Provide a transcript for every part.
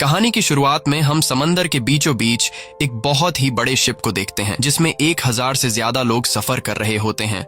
कहानी की शुरुआत में हम समंदर के बीचों बीच एक बहुत ही बड़े शिप को देखते हैं जिसमें 1000 से ज्यादा लोग सफर कर रहे होते हैं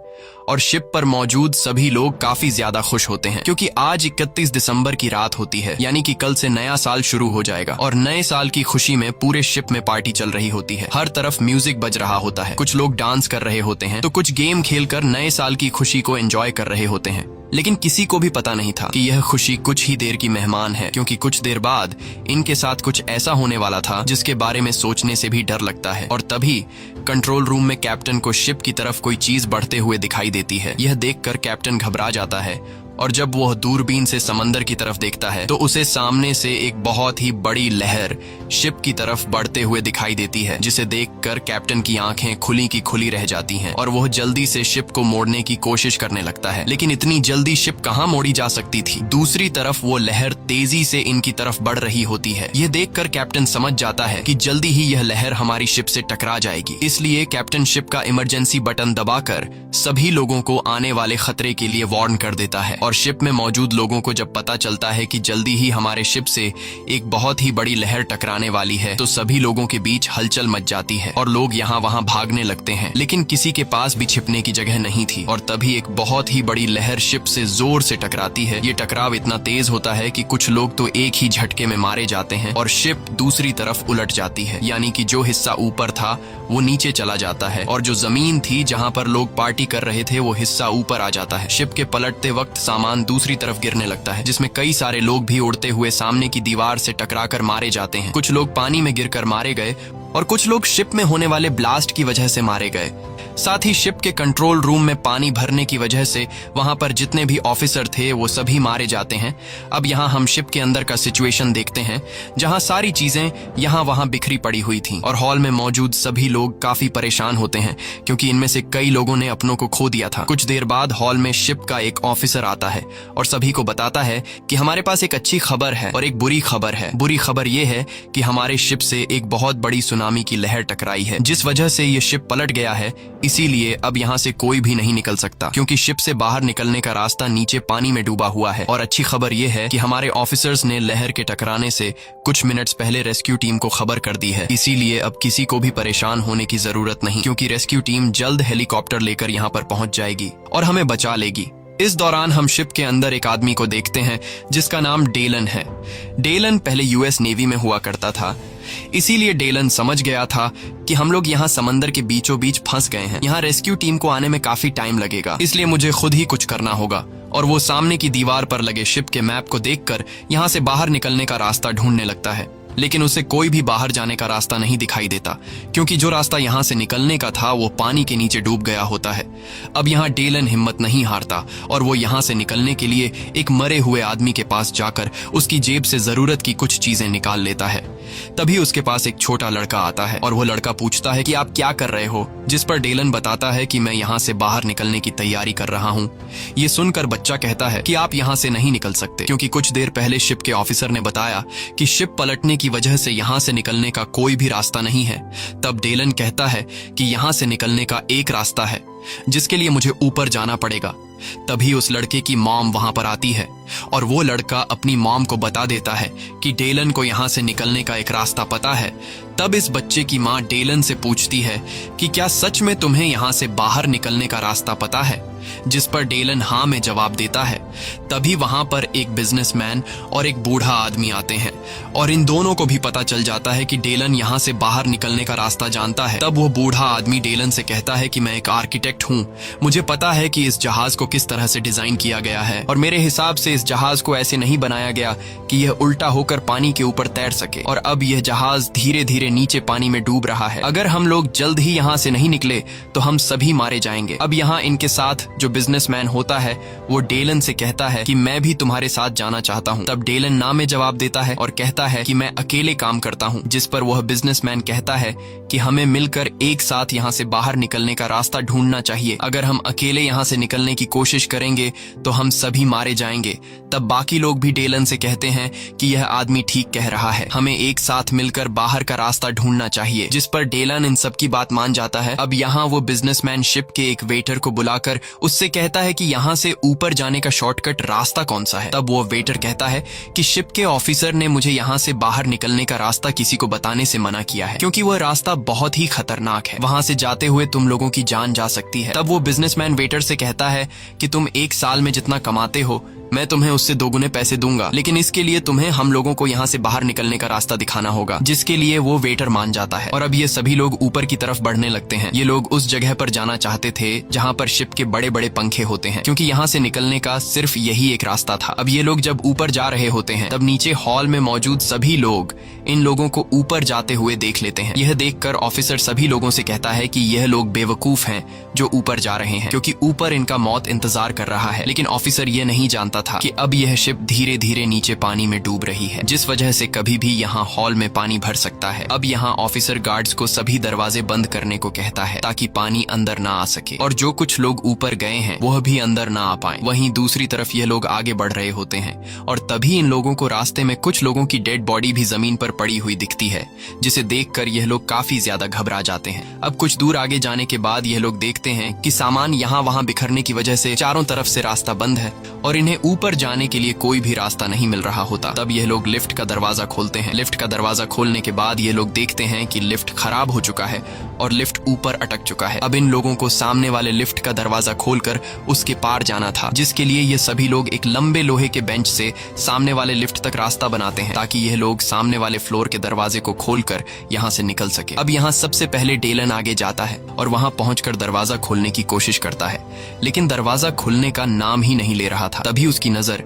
और शिप पर मौजूद सभी लोग काफी ज्यादा खुश होते हैं क्योंकि आज 31 दिसंबर की रात होती है, यानी कि कल से नया साल शुरू हो जाएगा और नए साल की खुशी में पूरे शिप में पार्टी चल रही होती है। हर तरफ म्यूजिक बज रहा होता है, कुछ लोग डांस कर रहे होते हैं तो कुछ गेम खेलकर नए साल की खुशी को एंजॉय कर रहे होते हैं। लेकिन किसी को भी पता नहीं था कि यह खुशी कुछ ही देर की मेहमान है, क्योंकि कुछ देर बाद इनके साथ कुछ ऐसा होने वाला था जिसके बारे में सोचने से भी डर लगता है। और तभी कंट्रोल रूम में कैप्टन को शिप की तरफ कोई चीज बढ़ते हुए दिखाई देती है। यह देखकर कैप्टन घबरा जाता है और जब वह दूरबीन से समंदर की तरफ देखता है तो उसे सामने से एक बहुत ही बड़ी लहर शिप की तरफ बढ़ते हुए दिखाई देती है, जिसे देखकर कैप्टन की आंखें खुली की खुली रह जाती हैं और वह जल्दी से शिप को मोड़ने की कोशिश करने लगता है। लेकिन इतनी जल्दी शिप कहां मोड़ी जा सकती थी। दूसरी तरफ वो लहर तेजी से इनकी तरफ बढ़ रही होती है। यह देखकर कैप्टन समझ जाता है कि जल्दी ही यह लहर हमारी शिप से टकरा जाएगी। इसलिए कैप्टन शिप का इमरजेंसी बटन दबाकर सभी लोगों को आने वाले खतरे के लिए वार्न कर देता है। और शिप में मौजूद लोगों को जब पता चलता है कि जल्दी ही हमारे शिप से एक बहुत ही बड़ी लहर टकराने वाली है तो सभी लोगों के बीच हलचल मच जाती है और लोग यहाँ वहाँ भागने लगते हैं। लेकिन किसी के पास भी छिपने की जगह नहीं थी और तभी एक बहुत ही बड़ी लहर शिप से जोर से टकराती है। ये टकराव इतना तेज होता है कि कुछ लोग तो एक ही झटके में मारे जाते हैं और शिप दूसरी तरफ उलट जाती है, यानी कि जो हिस्सा ऊपर था वो नीचे चला जाता है और जो जमीन थी जहाँ पर लोग पार्टी कर रहे थे वो हिस्सा ऊपर आ जाता है। शिप के पलटते वक्त सामान दूसरी तरफ गिरने लगता है, जिसमें कई सारे लोग भी उड़ते हुए सामने की दीवार से टकराकर मारे जाते हैं। कुछ लोग पानी में गिरकर मारे गए और कुछ लोग शिप में होने वाले ब्लास्ट की वजह से मारे गए। साथ ही शिप के कंट्रोल रूम में पानी भरने की वजह से वहां पर जितने भी ऑफिसर थे वो सभी मारे जाते हैं। अब यहाँ हम शिप के अंदर का सिचुएशन देखते हैं, जहां सारी चीजें यहाँ वहां बिखरी पड़ी हुई थी और हॉल में मौजूद सभी लोग काफी परेशान होते हैं क्योंकि इनमें से कई लोगों ने अपनों को खो दिया था। कुछ देर बाद हॉल में शिप का एक ऑफिसर आता है और सभी को बताता है कि हमारे पास एक अच्छी खबर है और एक बुरी खबर है। बुरी खबर ये है कि हमारे शिप से एक बहुत बड़ी सुनामी की लहर टकराई है, जिस वजह से ये शिप पलट गया है। इसीलिए अब यहाँ से कोई भी नहीं निकल सकता क्योंकि शिप से बाहर निकलने का रास्ता नीचे पानी में डूबा हुआ है। और अच्छी खबर यह है कि हमारे ऑफिसर्स ने लहर के टकराने से कुछ मिनट्स पहले रेस्क्यू टीम को खबर कर दी है। इसीलिए अब किसी को भी परेशान होने की जरूरत नहीं क्योंकि रेस्क्यू टीम जल्द हेलीकॉप्टर लेकर यहाँ पर पहुंच जाएगी और हमें बचा लेगी। इस दौरान हम शिप के अंदर एक आदमी को देखते हैं जिसका नाम डेलन है। डेलन पहले यूएस नेवी में हुआ करता था, इसीलिए डेलन समझ गया था कि हम लोग यहाँ समंदर के बीचों बीच फंस गए हैं। यहाँ रेस्क्यू टीम को आने में काफी टाइम लगेगा, इसलिए मुझे खुद ही कुछ करना होगा। और वो सामने की दीवार पर लगे शिप के मैप को देखकर यहाँ से बाहर निकलने का रास्ता ढूंढने लगता है। लेकिन उसे कोई भी बाहर जाने का रास्ता नहीं दिखाई देता क्योंकि जो रास्ता यहाँ से निकलने का था वो पानी के नीचे डूब गया होता है। अब यहाँ डेलन हिम्मत नहीं हारता और वो यहाँ से निकलने के लिए एक मरे हुए आदमी के पास जाकर उसकी जेब से जरूरत की कुछ चीजें निकाल लेता है। तभी उसके पास एक छोटा लड़का आता है और वो लड़का पूछता है कि आप क्या कर रहे हो, जिस पर डेलन बताता है कि मैं यहाँ से बाहर निकलने की तैयारी कर रहा हूँ। ये सुनकर बच्चा कहता है कि आप यहाँ से नहीं निकल सकते क्योंकि कुछ देर पहले शिप के ऑफिसर ने बताया कि शिप पलटने की वजह से यहाँ से निकलने का कोई भी रास्ता नहीं है। तब डेलन कहता है कि यहाँ से निकलने का एक रास्ता है जिसके लिए मुझे ऊपर जाना पड़ेगा। तभी उस लड़के की मॉम वहां पर आती है और वो लड़का अपनी मॉम को बता देता है कि डेलन को यहाँ से निकलने का एक रास्ता पता है। तब इस बच्चे की माँ डेलन से पूछती है कि क्या सच में तुम्हें यहाँ से बाहर निकलने का रास्ता पता है, जिस पर डेलन हाँ में जवाब देता है। तभी वहां पर एक बिजनेसमैन और एक बूढ़ा आदमी आते हैं और इन दोनों को भी पता चल जाता है कि डेलन यहाँ से बाहर निकलने का रास्ता जानता है। तब वो बूढ़ा आदमी डेलन से कहता है कि मैं एक आर्किटेक्ट हूँ, मुझे पता है कि इस जहाज को किस तरह से डिजाइन किया गया है और मेरे हिसाब से इस जहाज को ऐसे नहीं बनाया गया कि यह उल्टा होकर पानी के ऊपर तैर सके और अब यह जहाज धीरे धीरे नीचे पानी में डूब रहा है। अगर हम लोग जल्द ही यहाँ से नहीं निकले तो हम सभी मारे जाएंगे। अब यहाँ इनके साथ जो बिजनेसमैन होता है वो डेलन से कहता है कि मैं भी तुम्हारे साथ जाना चाहता हूँ। तब डेलन ना में जवाब देता है और कहता है कि मैं अकेले काम करता हूँ, जिस पर वह बिजनेसमैन कहता है कि हमें मिलकर एक साथ यहाँ से बाहर निकलने का रास्ता ढूंढना चाहिए। अगर हम अकेले यहाँ से निकलने की कोशिश करेंगे तो हम सभी मारे जाएंगे। तब बाकी लोग भी डेलन से कहते हैं कि यह आदमी ठीक कह रहा है, हमें एक साथ मिलकर बाहर का रास्ता ढूंढना चाहिए, जिस पर डेलन इन सब की बात मान जाता है। अब यहाँ वो बिजनेसमैन शिप के एक वेटर को बुलाकर उससे कहता है कि यहाँ से ऊपर जाने का शॉर्टकट रास्ता कौन सा है। तब वो वेटर कहता है कि शिप के ऑफिसर ने मुझे यहाँ से बाहर निकलने का रास्ता किसी को बताने से मना किया है, क्योंकि वह रास्ता बहुत ही खतरनाक है, वहां से जाते हुए तुम लोगों की जान जा सकती है। तब वो बिजनेसमैन वेटर से कहता है कि तुम एक साल में जितना कमाते हो मैं तुम्हें उससे दोगुने पैसे दूंगा, लेकिन इसके लिए तुम्हें हम लोगों को यहाँ से बाहर निकलने का रास्ता दिखाना होगा, जिसके लिए वो वेटर मान जाता है। और अब ये सभी लोग ऊपर की तरफ बढ़ने लगते हैं। ये लोग उस जगह पर जाना चाहते थे जहाँ पर शिप के बड़े बड़े पंखे होते हैं, क्योंकि यहाँ से निकलने का सिर्फ यही एक रास्ता था। अब ये लोग जब ऊपर जा रहे होते हैं तब नीचे हॉल में मौजूद सभी लोग इन लोगों को ऊपर जाते हुए देख लेते हैं। यह देखकर ऑफिसर सभी लोगों से कहता है कि यह लोग बेवकूफ हैं जो ऊपर जा रहे हैं, क्योंकि ऊपर इनका मौत इंतजार कर रहा है। लेकिन ऑफिसर ये नहीं जानता था कि अब यह शिप धीरे धीरे नीचे पानी में डूब रही है, जिस वजह से कभी भी यहाँ हॉल में पानी भर सकता है। अब यहाँ ऑफिसर गार्ड्स को सभी दरवाजे बंद करने को कहता है ताकि पानी अंदर ना आ सके, और जो कुछ लोग ऊपर गए हैं वह भी अंदर ना आ पाए। वहीं दूसरी तरफ यह लोग आगे बढ़ रहे होते हैं और तभी इन लोगों को रास्ते में कुछ लोगों की डेड बॉडी भी जमीन पर पड़ी हुई दिखती है, जिसे देखकर यह लोग काफी ज्यादा घबरा जाते हैं। अब कुछ दूर आगे जाने के बाद यह लोग देखते हैं कि सामान यहाँ वहाँ बिखरने की वजह से चारों तरफ से रास्ता बंद है और इन्हें ऊपर जाने के लिए कोई भी रास्ता नहीं मिल रहा होता। तब यह लोग लिफ्ट का दरवाजा खोलते हैं। लिफ्ट का दरवाजा खोलने के बाद ये लोग देखते हैं कि लिफ्ट खराब हो चुका है और लिफ्ट ऊपर अटक चुका है। अब इन लोगों को सामने वाले लिफ्ट का दरवाजा खोलकर उसके पार जाना था, जिसके लिए ये सभी लोग एक लंबे लोहे के बेंच से सामने वाले लिफ्ट तक रास्ता बनाते हैं ताकि यह लोग सामने वाले फ्लोर के दरवाजे को खोलकर यहाँ से निकल सके। अब यहाँ सबसे पहले डेलन आगे जाता है और वहां पहुंचकर दरवाजा खोलने की कोशिश करता है, लेकिन दरवाजा खुलने का नाम ही नहीं ले रहा था। तभी उसकी नजर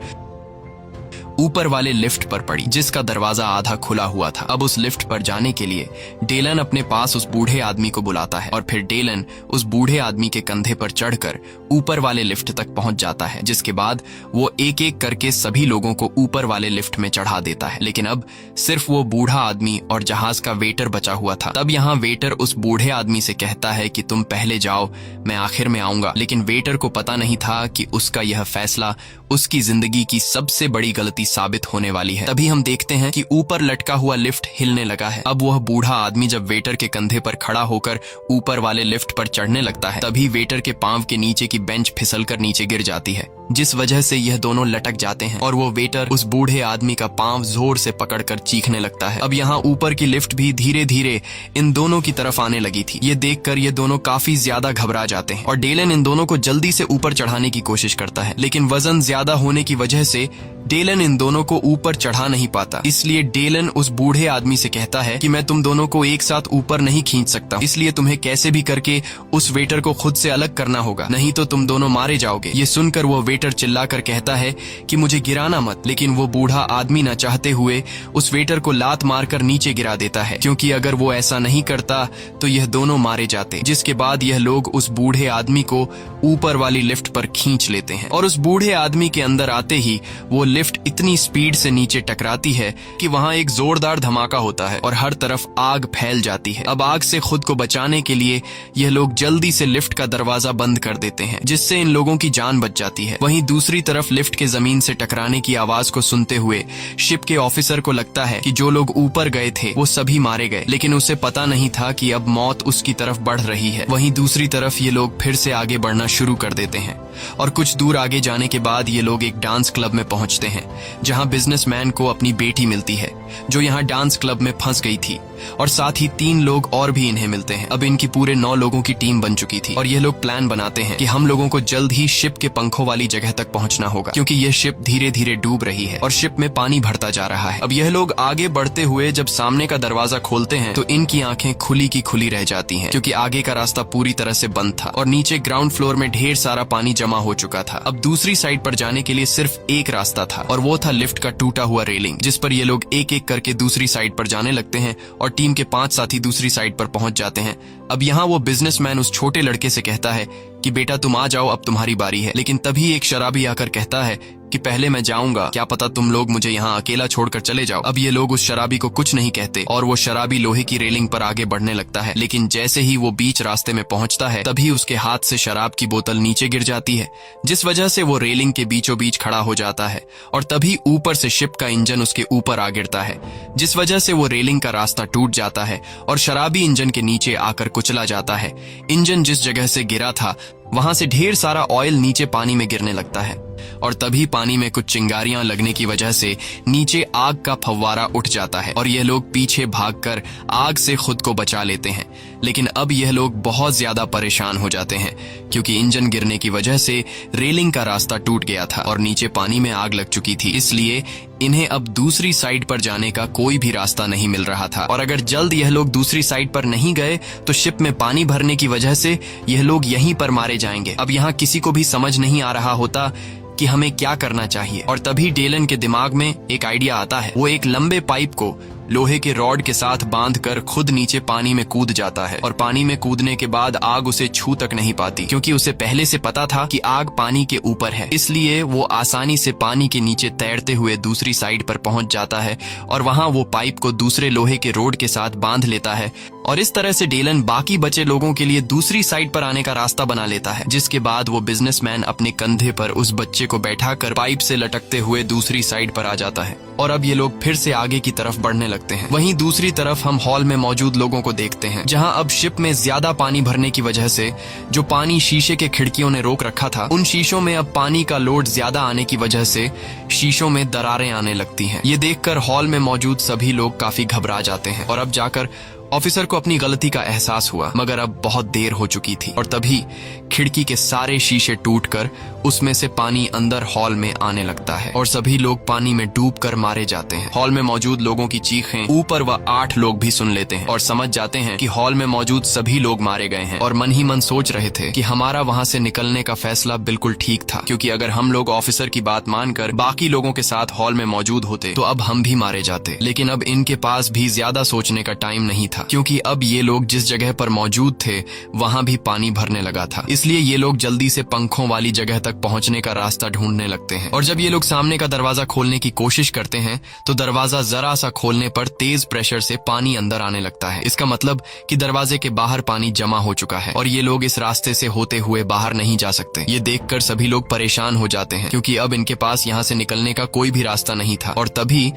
ऊपर वाले लिफ्ट पर पड़ी, जिसका दरवाजा आधा खुला हुआ था। अब उस लिफ्ट पर जाने के लिए डेलन अपने पास उस बूढ़े आदमी को बुलाता है और फिर डेलन उस बूढ़े आदमी के कंधे पर चढ़कर ऊपर वाले लिफ्ट तक पहुंच जाता है, जिसके बाद वो एक एक करके सभी लोगों को ऊपर वाले लिफ्ट में चढ़ा देता है। लेकिन अब सिर्फ वो बूढ़ा आदमी और जहाज का वेटर बचा हुआ था। तब यहाँ वेटर उस बूढ़े आदमी से कहता है कि तुम पहले जाओ, मैं आखिर में आऊंगा। लेकिन वेटर को पता नहीं था कि उसका यह फैसला उसकी जिंदगी की सबसे बड़ी गलती साबित होने वाली है। तभी हम देखते हैं कि ऊपर लटका हुआ लिफ्ट हिलने लगा है। अब वह बूढ़ा आदमी जब वेटर के कंधे पर खड़ा होकर ऊपर वाले लिफ्ट पर चढ़ने लगता है, तभी वेटर के पांव के नीचे की बेंच फिसलकर नीचे गिर जाती है, जिस वजह से यह दोनों लटक जाते हैं और वो वेटर उस बूढ़े आदमी का पांव जोर से पकड़कर चीखने लगता है। अब यहाँ ऊपर की लिफ्ट भी धीरे धीरे इन दोनों की तरफ आने लगी थी। ये देखकर ये दोनों काफी ज्यादा घबरा जाते हैं और डेलन इन दोनों को जल्दी से ऊपर चढ़ाने की कोशिश करता है, लेकिन वजन ज्यादा होने की वजह से डेलन इन दोनों को ऊपर चढ़ा नहीं पाता। इसलिए डेलन उस बूढ़े आदमी से कहता है कि मैं तुम दोनों को एक साथ ऊपर नहीं खींच सकता, इसलिए तुम्हें कैसे भी करके उस वेटर को खुद से अलग करना होगा, नहीं तो तुम दोनों मारे जाओगे। ये सुनकर वो वेटर चिल्लाकर कहता है कि मुझे गिराना मत, लेकिन वो बूढ़ा आदमी न चाहते हुए उस वेटर को लात मारकर नीचे गिरा देता है, क्योंकि अगर वो ऐसा नहीं करता तो यह दोनों मारे जाते। जिसके बाद यह लोग उस बूढ़े आदमी को ऊपर वाली लिफ्ट पर खींच लेते हैं और उस बूढ़े आदमी के अंदर आते ही वो लिफ्ट इतनी स्पीड से नीचे टकराती है कि वहां एक जोरदार धमाका होता है और हर तरफ आग फैल जाती है। अब आग से खुद को बचाने के लिए यह लोग जल्दी से लिफ्ट का दरवाजा बंद कर देते हैं, जिससे इन लोगों की जान बच जाती है। वहीं दूसरी तरफ लिफ्ट के जमीन से टकराने की आवाज को सुनते हुए शिप के ऑफिसर को लगता है कि जो लोग ऊपर गए थे वो सभी मारे गए, लेकिन उसे पता नहीं था कि अब मौत उसकी तरफ बढ़ रही है। वहीं दूसरी तरफ ये लोग फिर से आगे बढ़ना शुरू कर देते हैं और कुछ दूर आगे जाने के बाद ये लोग एक डांस क्लब में पहुंचते हैं, जहां बिजनेसमैन को अपनी बेटी मिलती है जो यहाँ डांस क्लब में फंस गई थी, और साथ ही 3 लोग और भी इन्हें मिलते हैं। अब इनकी पूरे 9 लोगों की टीम बन चुकी थी और ये लोग प्लान बनाते हैं कि हम लोगों को जल्द ही शिप के पंखों वाली जगह तक पहुंचना होगा, क्योंकि यह शिप धीरे धीरे डूब रही है और शिप में पानी भरता जा रहा है। अब यह लोग आगे बढ़ते हुए जब सामने का दरवाजा खोलते हैं तो इनकी आंखें खुली की खुली रह जाती हैं, क्योंकि आगे का रास्ता पूरी तरह से बंद था और नीचे ग्राउंड फ्लोर में ढेर सारा पानी जमा हो चुका था। अब दूसरी साइड पर जाने के लिए सिर्फ एक रास्ता था और वो था लिफ्ट का टूटा हुआ रेलिंग, जिस पर ये लोग एक एक करके दूसरी साइड पर जाने लगते हैं और टीम के 5 साथी दूसरी साइड पर पहुंच जाते हैं। अब यहाँ वो बिजनेसमैन उस छोटे लड़के से कहता है कि बेटा तुम आ जाओ, अब तुम्हारी बारी है। लेकिन तभी एक शराबी आकर कहता है कि पहले मैं जाऊंगा, क्या पता तुम लोग मुझे यहाँ अकेला छोड़कर चले जाओ। अब ये लोग उस शराबी को कुछ नहीं कहते और वो शराबी लोहे की रेलिंग पर आगे बढ़ने लगता है, लेकिन जैसे ही वो बीच रास्ते में पहुंचता है तभी उसके हाथ से शराब की बोतल नीचे गिर जाती है, जिस वजह से वो रेलिंग के बीचों बीच खड़ा हो जाता है और तभी ऊपर से शिप का इंजन उसके ऊपर आ गिरता है, जिस वजह से वो रेलिंग का रास्ता टूट जाता है और शराबी इंजन के नीचे आकर कुचला जाता है। इंजन जिस जगह से गिरा था वहां से ढेर सारा ऑयल नीचे पानी में गिरने लगता है और तभी पानी में कुछ चिंगारियां लगने की वजह से नीचे आग का फव्वारा उठ जाता है और यह लोग पीछे भागकर आग से खुद को बचा लेते हैं। लेकिन अब यह लोग बहुत ज्यादा परेशान हो जाते हैं क्योंकि इंजन गिरने की वजह से रेलिंग का रास्ता टूट गया था और नीचे पानी में आग लग चुकी थी, इसलिए इन्हें अब दूसरी साइड पर जाने का कोई भी रास्ता नहीं मिल रहा था। और अगर जल्द यह लोग दूसरी साइड पर नहीं गए तो शिप में पानी भरने की वजह से यह लोग यहीं पर मारे जाएंगे। अब यहाँ किसी को भी समझ नहीं आ रहा होता कि हमें क्या करना चाहिए और तभी डेलन के दिमाग में एक आइडिया आता है। वो एक लंबे पाइप को लोहे के रॉड के साथ बांधकर खुद नीचे पानी में कूद जाता है और पानी में कूदने के बाद आग उसे छू तक नहीं पाती क्योंकि उसे पहले से पता था कि आग पानी के ऊपर है, इसलिए वो आसानी से पानी के नीचे तैरते हुए दूसरी साइड पर पहुंच जाता है और वहां वो पाइप को दूसरे लोहे के रोड के साथ बांध लेता है और इस तरह से डेलन बाकी बचे लोगों के लिए दूसरी साइड पर आने का रास्ता बना लेता है। जिसके बाद वो बिजनेसमैन अपने कंधे पर उस बच्चे को बैठाकर पाइप से लटकते हुए दूसरी साइड पर आ जाता है और अब ये लोग फिर से आगे की तरफ बढ़ने लगते हैं। वहीं दूसरी तरफ हम हॉल में मौजूद लोगों को देखते हैं जहां अब शिप में ज्यादा पानी भरने की वजह से जो पानी शीशे के खिड़कियों ने रोक रखा था, उन शीशों में अब पानी का लोड ज्यादा आने की वजह से शीशों में दरारें आने लगती हैं। ये देखकर हॉल में मौजूद सभी लोग काफी घबरा जाते हैं और अब जाकर ऑफिसर को अपनी गलती का एहसास हुआ, मगर अब बहुत देर हो चुकी थी और तभी खिड़की के सारे शीशे टूटकर उसमें से पानी अंदर हॉल में आने लगता है और सभी लोग पानी में डूबकर मारे जाते हैं। हॉल में मौजूद लोगों की चीखें ऊपर व 8 लोग भी सुन लेते हैं और समझ जाते हैं कि हॉल में मौजूद सभी लोग मारे गए हैं और मन ही मन सोच रहे थे कि हमारा वहां से निकलने का फैसला बिल्कुल ठीक था, क्योंकि अगर हम लोग ऑफिसर की बात मानकर बाकी लोगों के साथ हॉल में मौजूद होते तो अब हम भी मारे जाते। लेकिन अब इनके पास भी ज्यादा सोचने का टाइम नहीं था क्योंकि अब ये लोग जिस जगह पर मौजूद थे वहां भी पानी भरने लगा था, इसलिए ये लोग जल्दी से पंखों वाली जगह तक पहुंचने का रास्ता ढूंढने लगते हैं। और जब ये लोग सामने का दरवाजा खोलने की कोशिश करते हैं तो दरवाजा जरा सा खोलने पर तेज प्रेशर से पानी अंदर आने लगता है। इसका मतलब कि दरवाजे के बाहर पानी जमा हो चुका है और ये लोग इस रास्ते से होते हुए बाहर नहीं जा सकते। ये देखकर सभी लोग परेशान हो जाते हैं क्योंकि अब इनके पास यहाँ से निकलने का कोई भी रास्ता नहीं था और तभी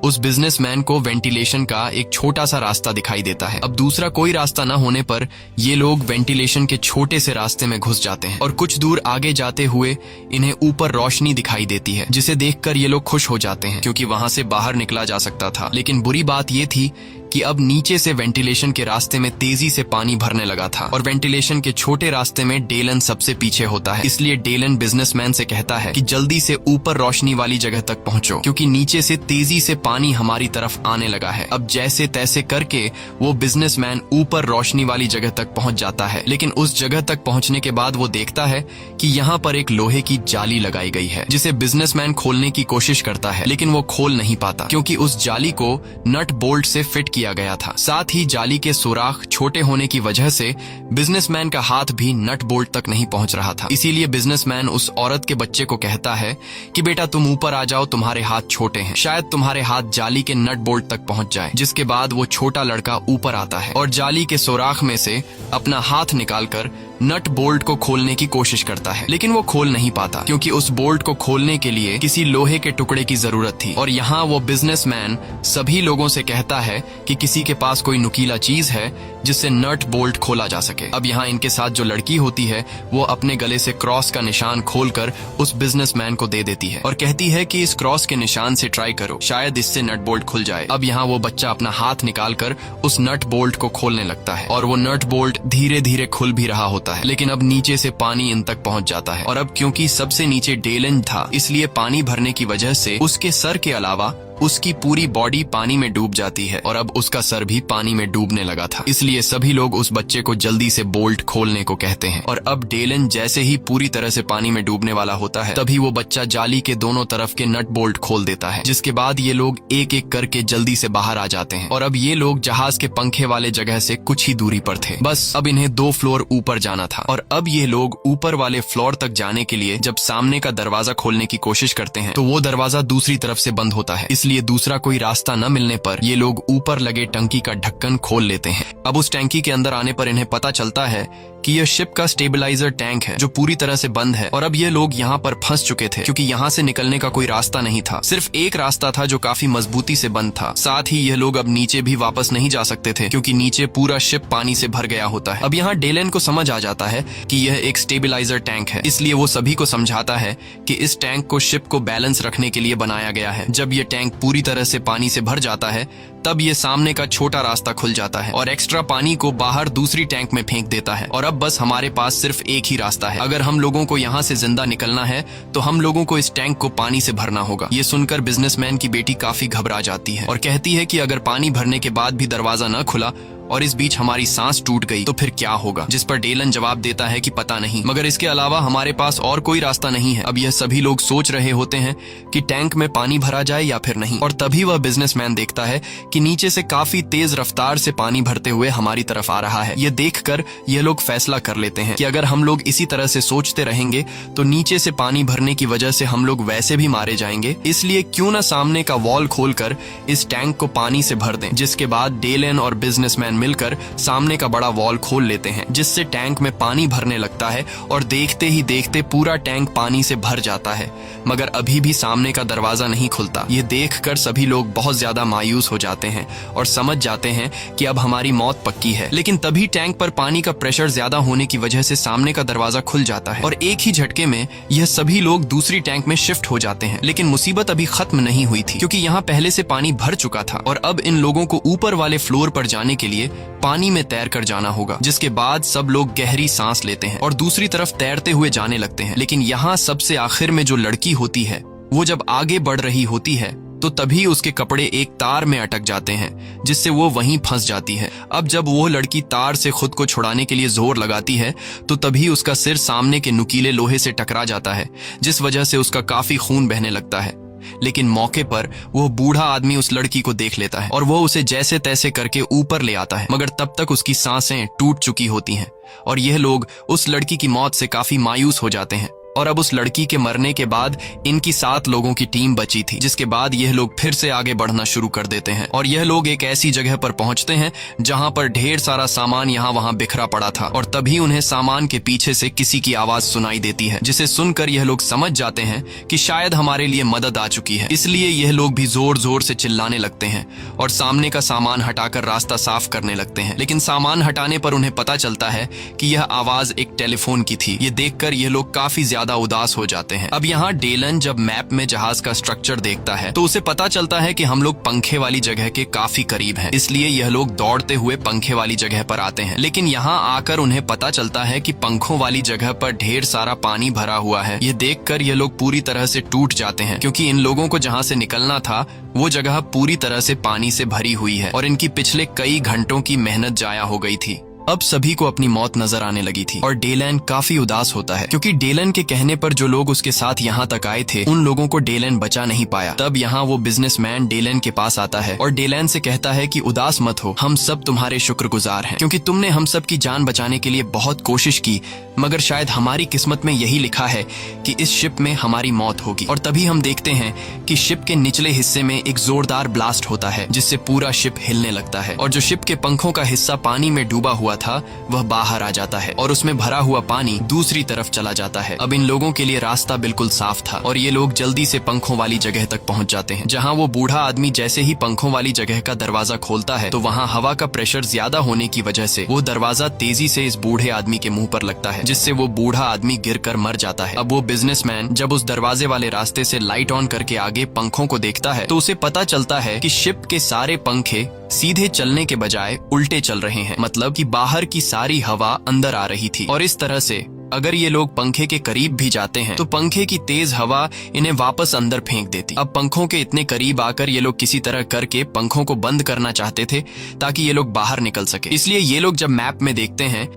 उस बिजनेसमैन को वेंटिलेशन का एक छोटा सा रास्ता दिखाई देता है। अब दूसरा कोई रास्ता न होने पर ये लोग वेंटिलेशन के छोटे से रास्ते में घुस जाते हैं और कुछ दूर आगे जाते हुए इन्हें ऊपर रोशनी दिखाई देती है, जिसे देखकर ये लोग खुश हो जाते हैं क्योंकि वहां से बाहर निकला जा सकता था। लेकिन बुरी बात ये थी कि अब नीचे से वेंटिलेशन के रास्ते में तेजी से पानी भरने लगा था और वेंटिलेशन के छोटे रास्ते में डेलन सबसे पीछे होता है। इसलिए डेलन बिजनेसमैन से कहता है कि जल्दी से ऊपर रोशनी वाली जगह तक पहुंचो क्योंकि नीचे से तेजी से पानी हमारी तरफ आने लगा है। अब जैसे तैसे करके वो बिजनेसमैन ऊपर रोशनी वाली जगह तक पहुंच जाता है, लेकिन उस जगह तक पहुंचने के बाद वो देखता है कि यहाँ पर एक लोहे की जाली लगाई गई है जिसे बिजनेसमैन खोलने की कोशिश करता है, लेकिन वो खोल नहीं पाता क्योंकि उस जाली को नट बोल्ट से फिट किया गया था। साथ ही जाली के सुराख छोटे होने की वजह से बिजनेसमैन का हाथ भी नट बोल्ट तक नहीं पहुंच रहा था। इसीलिए बिजनेसमैन उस औरत के बच्चे को कहता है कि बेटा तुम ऊपर आ जाओ, तुम्हारे हाथ छोटे हैं, शायद तुम्हारे हाथ जाली के नट बोल्ट तक पहुंच जाए। जिसके बाद वो छोटा लड़का ऊपर आता है और जाली के सुराख में से अपना हाथ निकालकर नट बोल्ट को खोलने की कोशिश करता है, लेकिन वो खोल नहीं पाता क्योंकि उस बोल्ट को खोलने के लिए किसी लोहे के टुकड़े की जरूरत थी। और यहाँ वो बिजनेसमैन सभी लोगों से कहता है कि किसी के पास कोई नुकीला चीज है जिससे नट बोल्ट खोला जा सके। अब यहाँ इनके साथ जो लड़की होती है वो अपने गले से क्रॉस का निशान खोलकर उस बिजनेसमैन को दे देती है और कहती है कि इस क्रॉस के निशान से ट्राई करो, शायद इससे नट बोल्ट खुल जाए। अब यहाँ वो बच्चा अपना हाथ निकालकर उस नट बोल्ट को खोलने लगता है और वो नट बोल्ट धीरे धीरे खुल भी रहा होता है, लेकिन अब नीचे से पानी इन तक पहुंच जाता है। और अब क्योंकि सबसे नीचे डेलन था, इसलिए पानी भरने की वजह से उसके सर के अलावा उसकी पूरी बॉडी पानी में डूब जाती है और अब उसका सर भी पानी में डूबने लगा था। इसलिए सभी लोग उस बच्चे को जल्दी से बोल्ट खोलने को कहते हैं और अब डेलन जैसे ही पूरी तरह से पानी में डूबने वाला होता है तभी वो बच्चा जाली के दोनों तरफ के नट बोल्ट खोल देता है, जिसके बाद ये लोग एक एक करके जल्दी से बाहर आ जाते हैं। और अब ये लोग जहाज के पंखे वाले जगह से कुछ ही दूरी पर थे, बस अब इन्हें 2 फ्लोर ऊपर जाना था। और अब ये लोग ऊपर वाले फ्लोर तक जाने के लिए जब सामने का दरवाजा खोलने की कोशिश करते हैं तो वो दरवाजा दूसरी तरफ से बंद होता है, इसलिए इसलिए दूसरा कोई रास्ता न मिलने पर ये लोग ऊपर लगे टंकी का ढक्कन खोल लेते हैं। अब उस टैंकी के अंदर आने पर इन्हें पता चलता है कि यह शिप का स्टेबलाइजर टैंक है जो पूरी तरह से बंद है और अब ये लोग यहाँ पर फंस चुके थे क्योंकि यहाँ से निकलने का कोई रास्ता नहीं था। सिर्फ एक रास्ता था जो काफी मजबूती से बंद था। साथ ही यह लोग अब नीचे भी वापस नहीं जा सकते थे क्योंकि नीचे पूरा शिप पानी से भर गया होता है। अब यहाँ डेलन को समझ आ जाता है कि यह एक स्टेबलाइजर टैंक है, इसलिए वो सभी को समझाता है कि इस टैंक को शिप को बैलेंस रखने के लिए बनाया गया है। जब यह टैंक पूरी तरह से पानी से भर जाता है तब ये सामने का छोटा रास्ता खुल जाता है और एक्स्ट्रा पानी को बाहर दूसरी टैंक में फेंक देता है और अब बस हमारे पास सिर्फ एक ही रास्ता है। अगर हम लोगों को यहाँ से जिंदा निकलना है तो हम लोगों को इस टैंक को पानी से भरना होगा। ये सुनकर बिजनेसमैन की बेटी काफी घबरा जाती है और कहती है कि अगर पानी भरने के बाद भी दरवाजा न खुला और इस बीच हमारी सांस टूट गई तो फिर क्या होगा। जिस पर डेलन जवाब देता है कि पता नहीं, मगर इसके अलावा हमारे पास और कोई रास्ता नहीं है। अब यह सभी लोग सोच रहे होते हैं कि टैंक में पानी भरा जाए या फिर नहीं, और तभी वह बिजनेसमैन देखता है कि नीचे से काफी तेज रफ्तार से पानी भरते हुए हमारी तरफ आ रहा है। यह देखकर यह लोग फैसला कर लेते हैं कि अगर हम लोग इसी तरह से सोचते रहेंगे तो नीचे से पानी भरने की वजह से हम लोग वैसे भी मारे जाएंगे, इसलिए क्यों न सामने का वॉल खोलकर इस टैंक को पानी से भर दें। जिसके बाद डेलन और बिजनेसमैन मिलकर सामने का बड़ा वॉल खोल लेते हैं जिससे टैंक में पानी भरने लगता है और देखते ही देखते पूरा टैंक पानी से भर जाता है, मगर अभी भी सामने का दरवाजा नहीं खुलता। ये देखकर सभी लोग बहुत ज्यादा मायूस हो जाते हैं और समझ जाते हैं कि अब हमारी मौत पक्की है। लेकिन तभी टैंक पर पानी का प्रेशर ज्यादा होने की वजह से सामने का दरवाजा खुल जाता है और एक ही झटके में यह सभी लोग दूसरी टैंक में शिफ्ट हो जाते हैं। लेकिन मुसीबत अभी खत्म नहीं हुई थी क्योंकि यहाँ पहले से पानी भर चुका था और अब इन लोगों को ऊपर वाले फ्लोर पर जाने के लिए पानी में तैर कर जाना होगा। जिसके बाद सब लोग गहरी सांस लेते हैं और दूसरी तरफ तैरते हुए जाने लगते हैं। लेकिन यहाँ सबसे आखिर में जो लड़की होती है वो जब आगे बढ़ रही होती है तो तभी उसके कपड़े एक तार में अटक जाते हैं जिससे वो वहीं फंस जाती है। अब जब वो लड़की तार से खुद को छुड़ाने के लिए जोर लगाती है तो तभी उसका सिर सामने के नुकीले लोहे से टकरा जाता है जिस वजह से उसका काफी खून बहने लगता है। लेकिन मौके पर वो बूढ़ा आदमी उस लड़की को देख लेता है और वो उसे जैसे तैसे करके ऊपर ले आता है, मगर तब तक उसकी सांसें टूट चुकी होती हैं और यह लोग उस लड़की की मौत से काफी मायूस हो जाते हैं। और अब उस लड़की के मरने के बाद इनकी 7 लोगों की टीम बची थी, जिसके बाद यह लोग फिर से आगे बढ़ना शुरू कर देते हैं और यह लोग एक ऐसी जगह पर पहुंचते हैं जहां पर ढेर सारा सामान यहाँ वहां बिखरा पड़ा था और तभी उन्हें सामान के पीछे से किसी की आवाज सुनाई देती है जिसे सुनकर यह लोग समझ जाते हैं कि शायद हमारे लिए मदद आ चुकी है। इसलिए यह लोग भी जोर जोर से चिल्लाने लगते हैं और सामने का सामान हटाकर रास्ता साफ करने लगते हैं। लेकिन सामान हटाने पर उन्हें पता चलता है कि यह आवाज एक टेलीफोन की थी। ये देखकर यह लोग काफी ज्यादा उदास हो जाते हैं। अब यहाँ डेलन जब मैप में जहाज का स्ट्रक्चर देखता है तो उसे पता चलता है कि हम लोग पंखे वाली जगह के काफी करीब हैं, इसलिए यह लोग दौड़ते हुए पंखे वाली जगह पर आते हैं। लेकिन यहाँ आकर उन्हें पता चलता है कि पंखों वाली जगह पर ढेर सारा पानी भरा हुआ है। यह देखकर यह लोग पूरी तरह से टूट जाते हैं क्योंकि इन लोगों को जहाँ से निकलना था वो जगह पूरी तरह से पानी से भरी हुई है और इनकी पिछले कई घंटों की मेहनत जाया हो गई थी। अब सभी को अपनी मौत नजर आने लगी थी और डेलन काफी उदास होता है क्योंकि डेलन के कहने पर जो लोग उसके साथ यहाँ तक आए थे उन लोगों को डेलन बचा नहीं पाया। तब यहाँ वो बिजनेसमैन डेलन के पास आता है और डेलन से कहता है कि उदास मत हो, हम सब तुम्हारे शुक्रगुजार हैं क्योंकि तुमने हम सब की जान बचाने के लिए बहुत कोशिश की, मगर शायद हमारी किस्मत में यही लिखा है कि इस शिप में हमारी मौत होगी। और तभी हम देखते हैं कि शिप के निचले हिस्से में एक जोरदार ब्लास्ट होता है जिससे पूरा शिप हिलने लगता है और जो शिप के पंखों का हिस्सा पानी में डूबा हुआ था वह बाहर आ जाता है और उसमें भरा हुआ पानी दूसरी तरफ चला जाता है। अब इन लोगों के लिए रास्ता बिल्कुल साफ था और ये लोग जल्दी से पंखों वाली जगह तक पहुंच जाते हैं जहां वो बूढ़ा आदमी जैसे ही पंखों वाली जगह का दरवाजा खोलता है तो वहां हवा का प्रेशर ज्यादा होने की वजह से वो दरवाजा तेजी से इस बूढ़े आदमी के मुंह पर लगता है जिससे वो बूढ़ा आदमी गिरकर मर जाता है। अब वो बिजनेसमैन जब उस दरवाजे वाले रास्ते से लाइट ऑन करके आगे पंखों को देखता है तो उसे पता चलता है कि शिप के सारे पंखे सीधे चलने के बजाय उल्टे चल रहे हैं, मतलब कि बाहर की सारी हवा अंदर आ रही थी और इस तरह से अगर ये लोग पंखे के करीब भी जाते हैं तो पंखे की तेज हवा इन्हें वापस अंदर फेंक देती। अब पंखों के इतने करीब आकर ये लोग किसी तरह करके पंखों को बंद करना चाहते थे ताकि ये लोग बाहर निकल सके। इसलिए ये लोग जब मैप में देखते हैं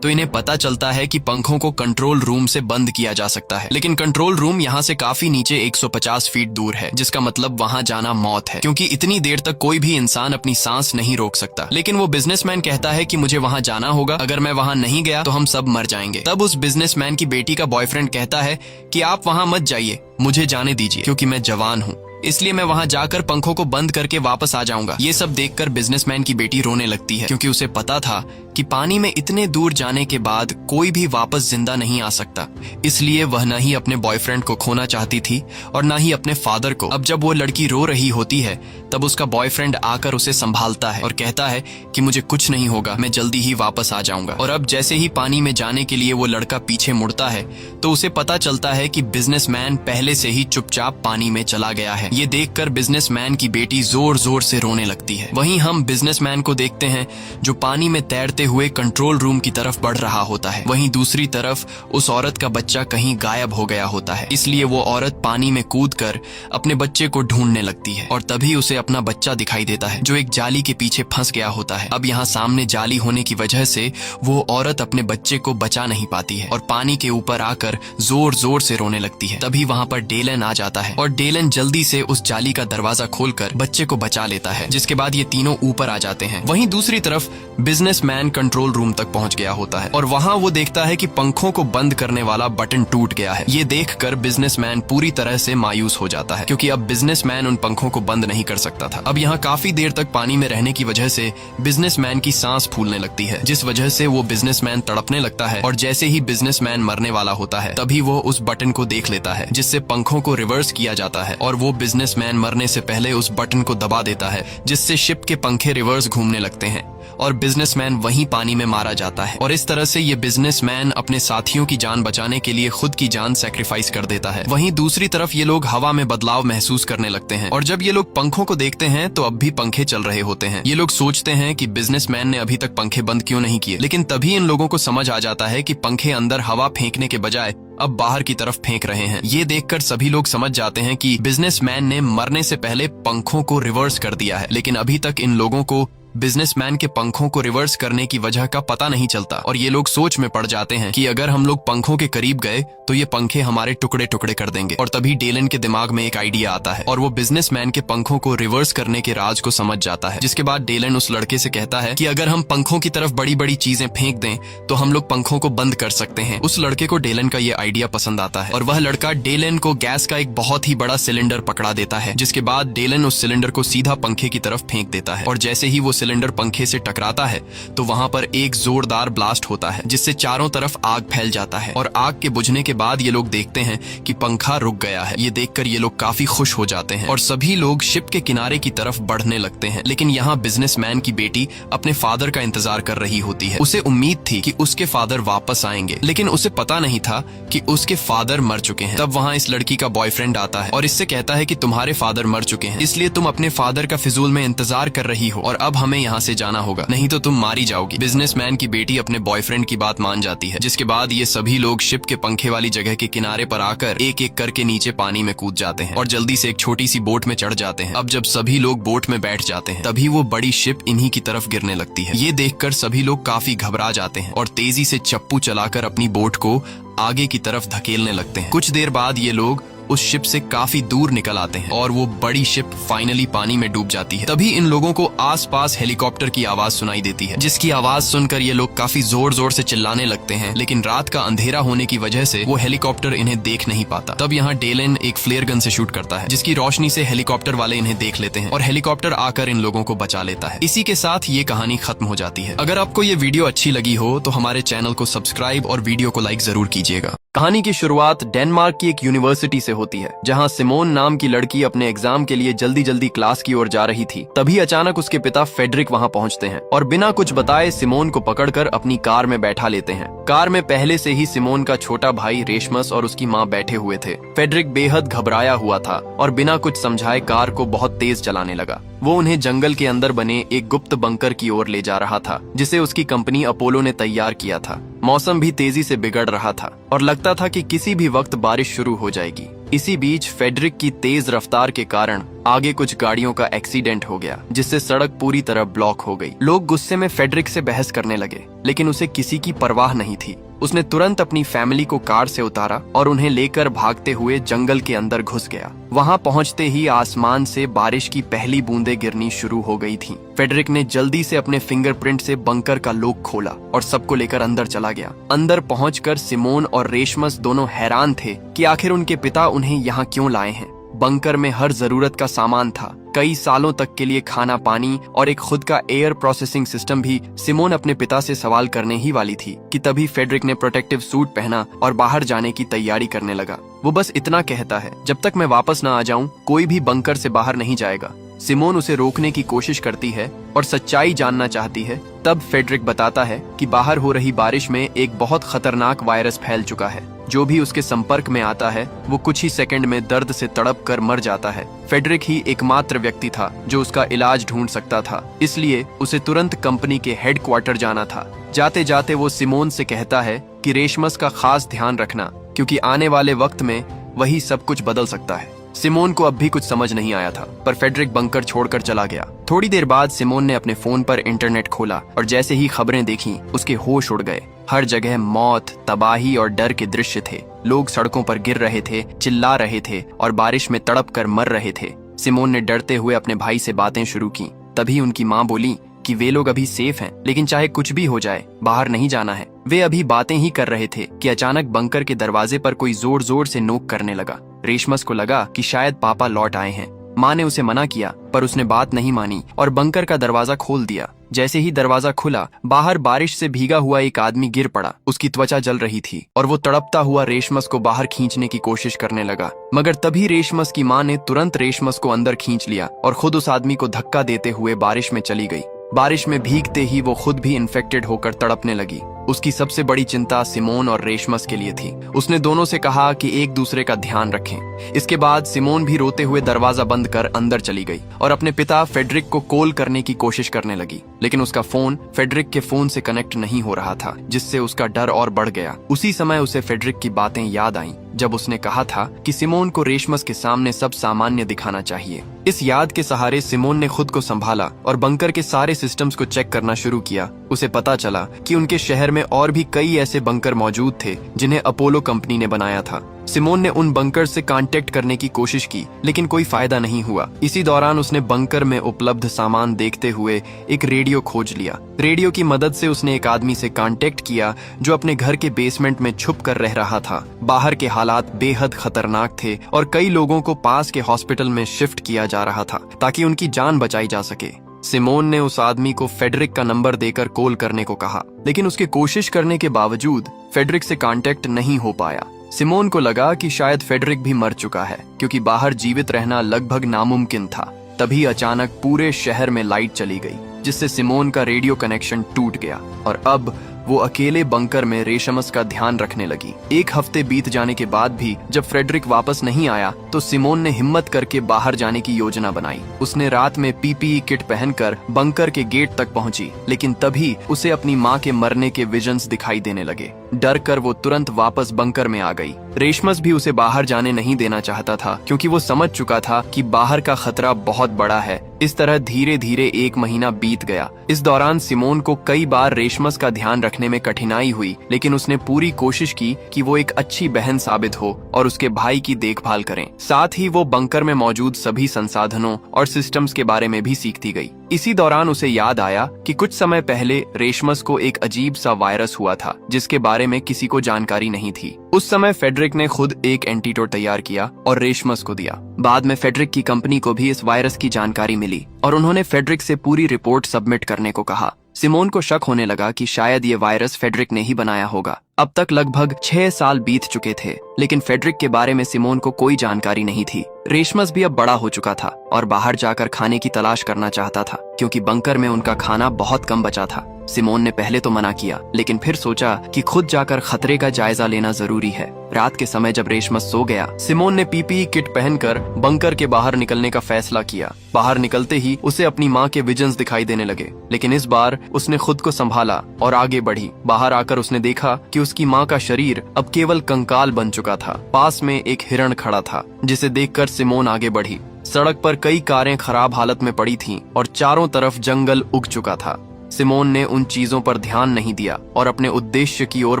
तो इन्हें पता चलता है कि पंखों को कंट्रोल रूम से बंद किया जा सकता है, लेकिन कंट्रोल रूम यहाँ से काफी नीचे 150 फीट दूर है जिसका मतलब वहाँ जाना मौत है क्योंकि इतनी देर तक कोई भी इंसान अपनी सांस नहीं रोक सकता। लेकिन वो बिजनेसमैन कहता है कि मुझे वहाँ जाना होगा, अगर मैं वहाँ नहीं गया तो हम सब मर जाएंगे। तब उस बिजनेसमैन की बेटी का बॉयफ्रेंड कहता है कि आप वहाँ मत जाइए, मुझे जाने दीजिए क्योंकि मैं जवान हूँ इसलिए मैं वहाँ जाकर पंखों को बंद करके वापस आ जाऊंगा। ये सब देखकर बिजनेसमैन की बेटी रोने लगती है, क्योंकि उसे पता था कि पानी में इतने दूर जाने के बाद कोई भी वापस जिंदा नहीं आ सकता। इसलिए वह न ही अपने बॉयफ्रेंड को खोना चाहती थी और न ही अपने फादर को। अब जब वो लड़की रो रही होती है तब उसका बॉयफ्रेंड आकर उसे संभालता है और कहता है कि मुझे कुछ नहीं होगा, मैं जल्दी ही वापस आ जाऊंगा। और अब जैसे ही पानी में जाने के लिए वो लड़का पीछे मुड़ता है तो उसे पता चलता है कि बिजनेसमैन पहले से ही चुपचाप पानी में चला गया है। ये देखकर बिजनेसमैन की बेटी जोर जोर से रोने लगती है। वहीं हम बिजनेसमैन को देखते हैं जो पानी में तैरते हुए कंट्रोल रूम की तरफ बढ़ रहा होता है। वहीं दूसरी तरफ उस औरत का बच्चा कहीं गायब हो गया होता है, इसलिए वो औरत पानी में कूदकर अपने बच्चे को ढूंढने लगती है और तभी उसे अपना बच्चा दिखाई देता है जो एक जाली के पीछे फंस गया होता है। अब यहाँ सामने जाली होने की वजह से वो औरत अपने बच्चे को बचा नहीं पाती है और पानी के ऊपर आकर जोर जोर से रोने लगती है। तभी वहाँ पर डेलन आ जाता है और डेलन जल्दी से उस जाली का दरवाजा खोलकर बच्चे को बचा लेता है, जिसके बाद ये तीनों ऊपर आ जाते हैं। वहीं दूसरी तरफ बिजनेसमैन कंट्रोल रूम तक पहुंच गया होता है और वहां वो देखता है कि पंखों को बंद करने वाला बटन टूट गया है। ये देखकर बिजनेसमैन पूरी तरह से मायूस हो जाता है, क्योंकि अब बिजनेसमैन उन पंखों को बंद नहीं कर सकता था। अब यहाँ काफी देर तक पानी में रहने की वजह से बिजनेसमैन की सांस फूलने लगती है, जिस वजह से वो बिजनेसमैन तड़पने लगता है और जैसे ही बिजनेसमैन मरने वाला होता है तभी वो उस बटन को देख लेता है जिससे पंखों को रिवर्स किया जाता है और वो बिजनेसमैन मरने से पहले उस बटन को दबा देता है, जिससे शिप के पंखे रिवर्स घूमने लगते हैं और बिजनेसमैन वहीं पानी में मारा जाता है। और इस तरह से ये बिजनेसमैन अपने साथियों की जान बचाने के लिए खुद की जान सैक्रिफाइस कर देता है। वहीं दूसरी तरफ ये लोग हवा में बदलाव महसूस करने लगते हैं और जब ये लोग पंखों को देखते हैं तो अब भी पंखे चल रहे होते हैं। ये लोग सोचते हैं कि बिजनेसमैन ने अभी तक पंखे बंद क्यों नहीं किए, लेकिन तभी इन लोगों को समझ आ जाता है कि पंखे अंदर हवा फेंकने के बजाय अब बाहर की तरफ फेंक रहे हैं। ये देखकर सभी लोग समझ जाते हैं कि बिजनेसमैन ने मरने से पहले पंखों को रिवर्स कर दिया है, लेकिन अभी तक इन लोगों को बिजनेसमैन के पंखों को रिवर्स करने की वजह का पता नहीं चलता और ये लोग सोच में पड़ जाते हैं कि अगर हम लोग पंखों के करीब गए तो ये पंखे हमारे टुकड़े टुकड़े कर देंगे। और तभी डेलन के दिमाग में एक आइडिया आता है और वो बिजनेसमैन के पंखों को रिवर्स करने के राज को समझ जाता है, जिसके बाद डेलन उस लड़के से कहता है कि अगर हम पंखों की तरफ बड़ी बड़ी चीजें फेंक दें तो हम लोग पंखों को बंद कर सकते हैं। उस लड़के को डेलन का ये आइडिया पसंद आता है और वह लड़का डेलन को गैस का एक बहुत ही बड़ा सिलेंडर पकड़ा देता है, जिसके बाद डेलन उस सिलेंडर को सीधा पंखे की तरफ फेंक देता है और जैसे ही वो सिलेंडर पंखे से टकराता है तो वहां पर एक जोरदार ब्लास्ट होता है, जिससे चारों तरफ आग फैल जाता है और आग के बुझने के बाद ये लोग देखते हैं कि पंखा रुक गया है। ये देखकर ये लोग काफी खुश हो जाते हैं और सभी लोग शिप के किनारे की तरफ बढ़ने लगते हैं। लेकिन यहाँ बिजनेसमैन की बेटी अपने फादर का इंतजार कर रही होती है। उसे उम्मीद थी कि उसके फादर वापस आएंगे, लेकिन उसे पता नहीं था कि उसके फादर मर चुके हैं। तब वहाँ इस लड़की का बॉयफ्रेंड आता है और इससे कहता है कि तुम्हारे फादर मर चुके हैं, इसलिए तुम अपने फादर का फिजूल में इंतजार कर रही हो और अब हमें यहाँ से जाना होगा, नहीं तो तुम मारी जाओगी। बिजनेसमैन की बेटी अपने बॉयफ्रेंड की बात मान जाती है, जिसके बाद ये सभी लोग शिप के पंखे वाली जगह के किनारे पर आकर एक एक करके नीचे पानी में कूद जाते हैं और जल्दी से एक छोटी सी बोट में चढ़ जाते हैं। अब जब सभी लोग बोट में बैठ जाते हैं तभी वो बड़ी शिप इन्हीं की तरफ गिरने लगती है। ये देखकर सभी लोग काफी घबरा जाते हैं और तेजी से चप्पू चलाकर अपनी बोट को आगे की तरफ धकेलने लगते हैं। कुछ देर बाद ये लोग उस शिप से काफी दूर निकल आते हैं और वो बड़ी शिप फाइनली पानी में डूब जाती है। तभी इन लोगों को आसपास हेलीकॉप्टर की आवाज सुनाई देती है, जिसकी आवाज सुनकर ये लोग काफी जोर जोर से चिल्लाने लगते हैं, लेकिन रात का अंधेरा होने की वजह से वो हेलीकॉप्टर इन्हें देख नहीं पाता। तब यहाँ डेलन एक फ्लेयर गन से शूट करता है, जिसकी रोशनी से हेलीकॉप्टर वाले इन्हें देख लेते हैं और हेलीकॉप्टर आकर इन लोगों को बचा लेता है। इसी के साथ ये कहानी खत्म हो जाती है। अगर आपको ये वीडियो अच्छी लगी हो तो हमारे चैनल को सब्सक्राइब और वीडियो को लाइक जरूर कीजिएगा। कहानी की शुरुआत डेनमार्क की एक यूनिवर्सिटी से होती है, जहां सिमोन नाम की लड़की अपने एग्जाम के लिए जल्दी जल्दी क्लास की ओर जा रही थी। तभी अचानक उसके पिता फेडरिक वहां पहुंचते हैं और बिना कुछ बताए सिमोन को पकड़कर अपनी कार में बैठा लेते हैं। कार में पहले से ही सिमोन का छोटा भाई रेशमस और उसकी माँ बैठे हुए थे। फेडरिक बेहद घबराया हुआ था और बिना कुछ समझाए कार को बहुत तेज चलाने लगा। वो उन्हें जंगल के अंदर बने एक गुप्त बंकर की ओर ले जा रहा था, जिसे उसकी कंपनी अपोलो ने तैयार किया था। मौसम भी तेजी से बिगड़ रहा था और लगता था कि किसी भी वक्त बारिश शुरू हो जाएगी। इसी बीच फेडरिक की तेज रफ्तार के कारण आगे कुछ गाड़ियों का एक्सीडेंट हो गया, जिससे सड़क पूरी तरह ब्लॉक हो गई। लोग गुस्से में फेडरिक से बहस करने लगे, लेकिन उसे किसी की परवाह नहीं थी। उसने तुरंत अपनी फैमिली को कार से उतारा और उन्हें लेकर भागते हुए जंगल के अंदर घुस गया। वहां पहुंचते ही आसमान से बारिश की पहली बूंदें गिरनी शुरू हो गई थीं। फेडरिक ने जल्दी से अपने फिंगरप्रिंट से बंकर का लॉक खोला और सबको लेकर अंदर चला गया। अंदर पहुंचकर सिमोन और रेशमस दोनों हैरान थे कि आखिर उनके पिता उन्हें यहाँ क्यों लाए हैं। बंकर में हर जरूरत का सामान था, कई सालों तक के लिए खाना पानी और एक खुद का एयर प्रोसेसिंग सिस्टम भी। सिमोन अपने पिता से सवाल करने ही वाली थी कि तभी फेडरिक ने प्रोटेक्टिव सूट पहना और बाहर जाने की तैयारी करने लगा। वो बस इतना कहता है, जब तक मैं वापस न आ जाऊं कोई भी बंकर से बाहर नहीं जाएगा। सिमोन उसे रोकने की कोशिश करती है और सच्चाई जानना चाहती है। तब फेडरिक बताता है कि बाहर हो रही बारिश में एक बहुत खतरनाक वायरस फैल चुका है। जो भी उसके संपर्क में आता है वो कुछ ही सेकंड में दर्द से तड़प कर मर जाता है। फेडरिक ही एकमात्र व्यक्ति था जो उसका इलाज ढूंढ सकता था, इसलिए उसे तुरंत कंपनी के हेडक्वार्टर जाना था। जाते जाते वो सिमोन से कहता है कि रेशमस का खास ध्यान रखना, क्योंकि आने वाले वक्त में वही सब कुछ बदल सकता है। सिमोन को अब भी कुछ समझ नहीं आया था, पर फेडरिक बंकर छोड़कर चला गया। थोड़ी देर बाद सिमोन ने अपने फोन पर इंटरनेट खोला और जैसे ही खबरें देखी उसके होश उड़ गए। हर जगह मौत, तबाही और डर के दृश्य थे। लोग सड़कों पर गिर रहे थे, चिल्ला रहे थे और बारिश में तड़प कर मर रहे थे। सिमोन ने डरते हुए अपने भाई से बातें शुरू की। तभी उनकी माँ बोली कि वे लोग अभी सेफ हैं, लेकिन चाहे कुछ भी हो जाए बाहर नहीं जाना है। वे अभी बातें ही कर रहे थे कि अचानक बंकर के दरवाजे पर कोई जोर जोर से नोक करने लगा। रेशमस को लगा कि शायद पापा लौट आए हैं। माँ ने उसे मना किया, पर उसने बात नहीं मानी और बंकर का दरवाजा खोल दिया। जैसे ही दरवाजा खुला, बाहर बारिश से भीगा हुआ एक आदमी गिर पड़ा। उसकी त्वचा जल रही थी और वो तड़पता हुआ रेशमस को बाहर खींचने की कोशिश करने लगा। मगर तभी रेशमस की माँ ने तुरंत रेशमस को अंदर खींच लिया और खुद उस आदमी को धक्का देते हुए बारिश में चली गई। बारिश में भीगते ही वो खुद भी इन्फेक्टेड होकर तड़पने लगी। उसकी सबसे बड़ी चिंता सिमोन और रेशमस के लिए थी। उसने दोनों से कहा कि एक दूसरे का ध्यान रखें। इसके बाद सिमोन भी रोते हुए दरवाजा बंद कर अंदर चली गई और अपने पिता फेडरिक को कॉल करने की कोशिश करने लगी, लेकिन उसका फोन फेडरिक के फोन से कनेक्ट नहीं हो रहा था, जिससे उसका डर और बढ़ गया। उसी समय उसे फेडरिक की बातें याद आईं, जब उसने कहा था कि सिमोन को रेशमस के सामने सब सामान्य दिखाना चाहिए। इस याद के सहारे सिमोन ने खुद को संभाला और बंकर के सारे सिस्टम्स को चेक करना शुरू किया। उसे पता चला कि उनके शहर में और भी कई ऐसे बंकर मौजूद थे जिन्हें अपोलो कंपनी ने बनाया था। सिमोन ने उन बंकर से कांटेक्ट करने की कोशिश की, लेकिन कोई फायदा नहीं हुआ। इसी दौरान उसने बंकर में उपलब्ध सामान देखते हुए एक रेडियो खोज लिया। रेडियो की मदद से उसने एक आदमी से कांटेक्ट किया जो अपने घर के बेसमेंट में छुप कर रह रहा था। बाहर के हालात बेहद खतरनाक थे और कई लोगों को पास के हॉस्पिटल में शिफ्ट किया जा रहा था ताकि उनकी जान बचाई जा सके। सिमोन ने उस आदमी को फेडरिक का नंबर देकर कॉल करने को कहा, लेकिन उसके कोशिश करने के बावजूद फेडरिक से कांटेक्ट नहीं हो पाया। सिमोन को लगा कि शायद फेडरिक भी मर चुका है, क्योंकि बाहर जीवित रहना लगभग नामुमकिन था। तभी अचानक पूरे शहर में लाइट चली गई, जिससे सिमोन का रेडियो कनेक्शन टूट गया और अब वो अकेले बंकर में रेशमस का ध्यान रखने लगी। एक हफ्ते बीत जाने के बाद भी जब फ्रेडरिक वापस नहीं आया तो सिमोन ने हिम्मत करके बाहर जाने की योजना बनाई। उसने रात में पीपीई किट पहनकर बंकर के गेट तक पहुंची, लेकिन तभी उसे अपनी माँ के मरने के विजन्स दिखाई देने लगे। डर कर वो तुरंत वापस बंकर में आ गई। रेशमस भी उसे बाहर जाने नहीं देना चाहता था, क्योंकि वो समझ चुका था कि बाहर का खतरा बहुत बड़ा है। इस तरह धीरे धीरे एक महीना बीत गया। इस दौरान सिमोन को कई बार रेशमस का ध्यान रखने में कठिनाई हुई, लेकिन उसने पूरी कोशिश की कि वो एक अच्छी बहन साबित हो और उसके भाई की देखभाल करें। साथ ही वो बंकर में मौजूद सभी संसाधनों और सिस्टम्स के बारे में भी सीखती गई। इसी दौरान उसे याद आया कि कुछ समय पहले रेशमस को एक अजीब सा वायरस हुआ था, जिसके बारे में किसी को जानकारी नहीं थी। उस समय फेडरिक ने खुद एक एंटीडोट तैयार किया और रेशमस को दिया। बाद में फेडरिक की कंपनी को भी इस वायरस की जानकारी मिली और उन्होंने फेडरिक से पूरी रिपोर्ट सबमिट करने को कहा। सिमोन को शक होने लगा कि शायद ये वायरस फेडरिक ने ही बनाया होगा। अब तक लगभग 6 साल बीत चुके थे, लेकिन फेडरिक के बारे में सिमोन को कोई जानकारी नहीं थी। रेशमस भी अब बड़ा हो चुका था और बाहर जाकर खाने की तलाश करना चाहता था, क्योंकि बंकर में उनका खाना बहुत कम बचा था। सिमोन ने पहले तो मना किया, लेकिन फिर सोचा कि खुद जाकर खतरे का जायजा लेना जरूरी है। रात के समय जब रेशमस सो गया, सिमोन ने पीपीई किट पहनकर बंकर के बाहर निकलने का फैसला किया। बाहर निकलते ही उसे अपनी माँ के विजन्स दिखाई देने लगे, लेकिन इस बार उसने खुद को संभाला और आगे बढ़ी। बाहर आकर उसने देखा कि उसकी माँ का शरीर अब केवल कंकाल बन चुका था। पास में एक हिरण खड़ा था, जिसे देखकर सिमोन आगे बढ़ी। सड़क पर कई कारें खराब हालत में पड़ी थीं और चारों तरफ जंगल उग चुका था। सिमोन ने उन चीजों पर ध्यान नहीं दिया और अपने उद्देश्य की ओर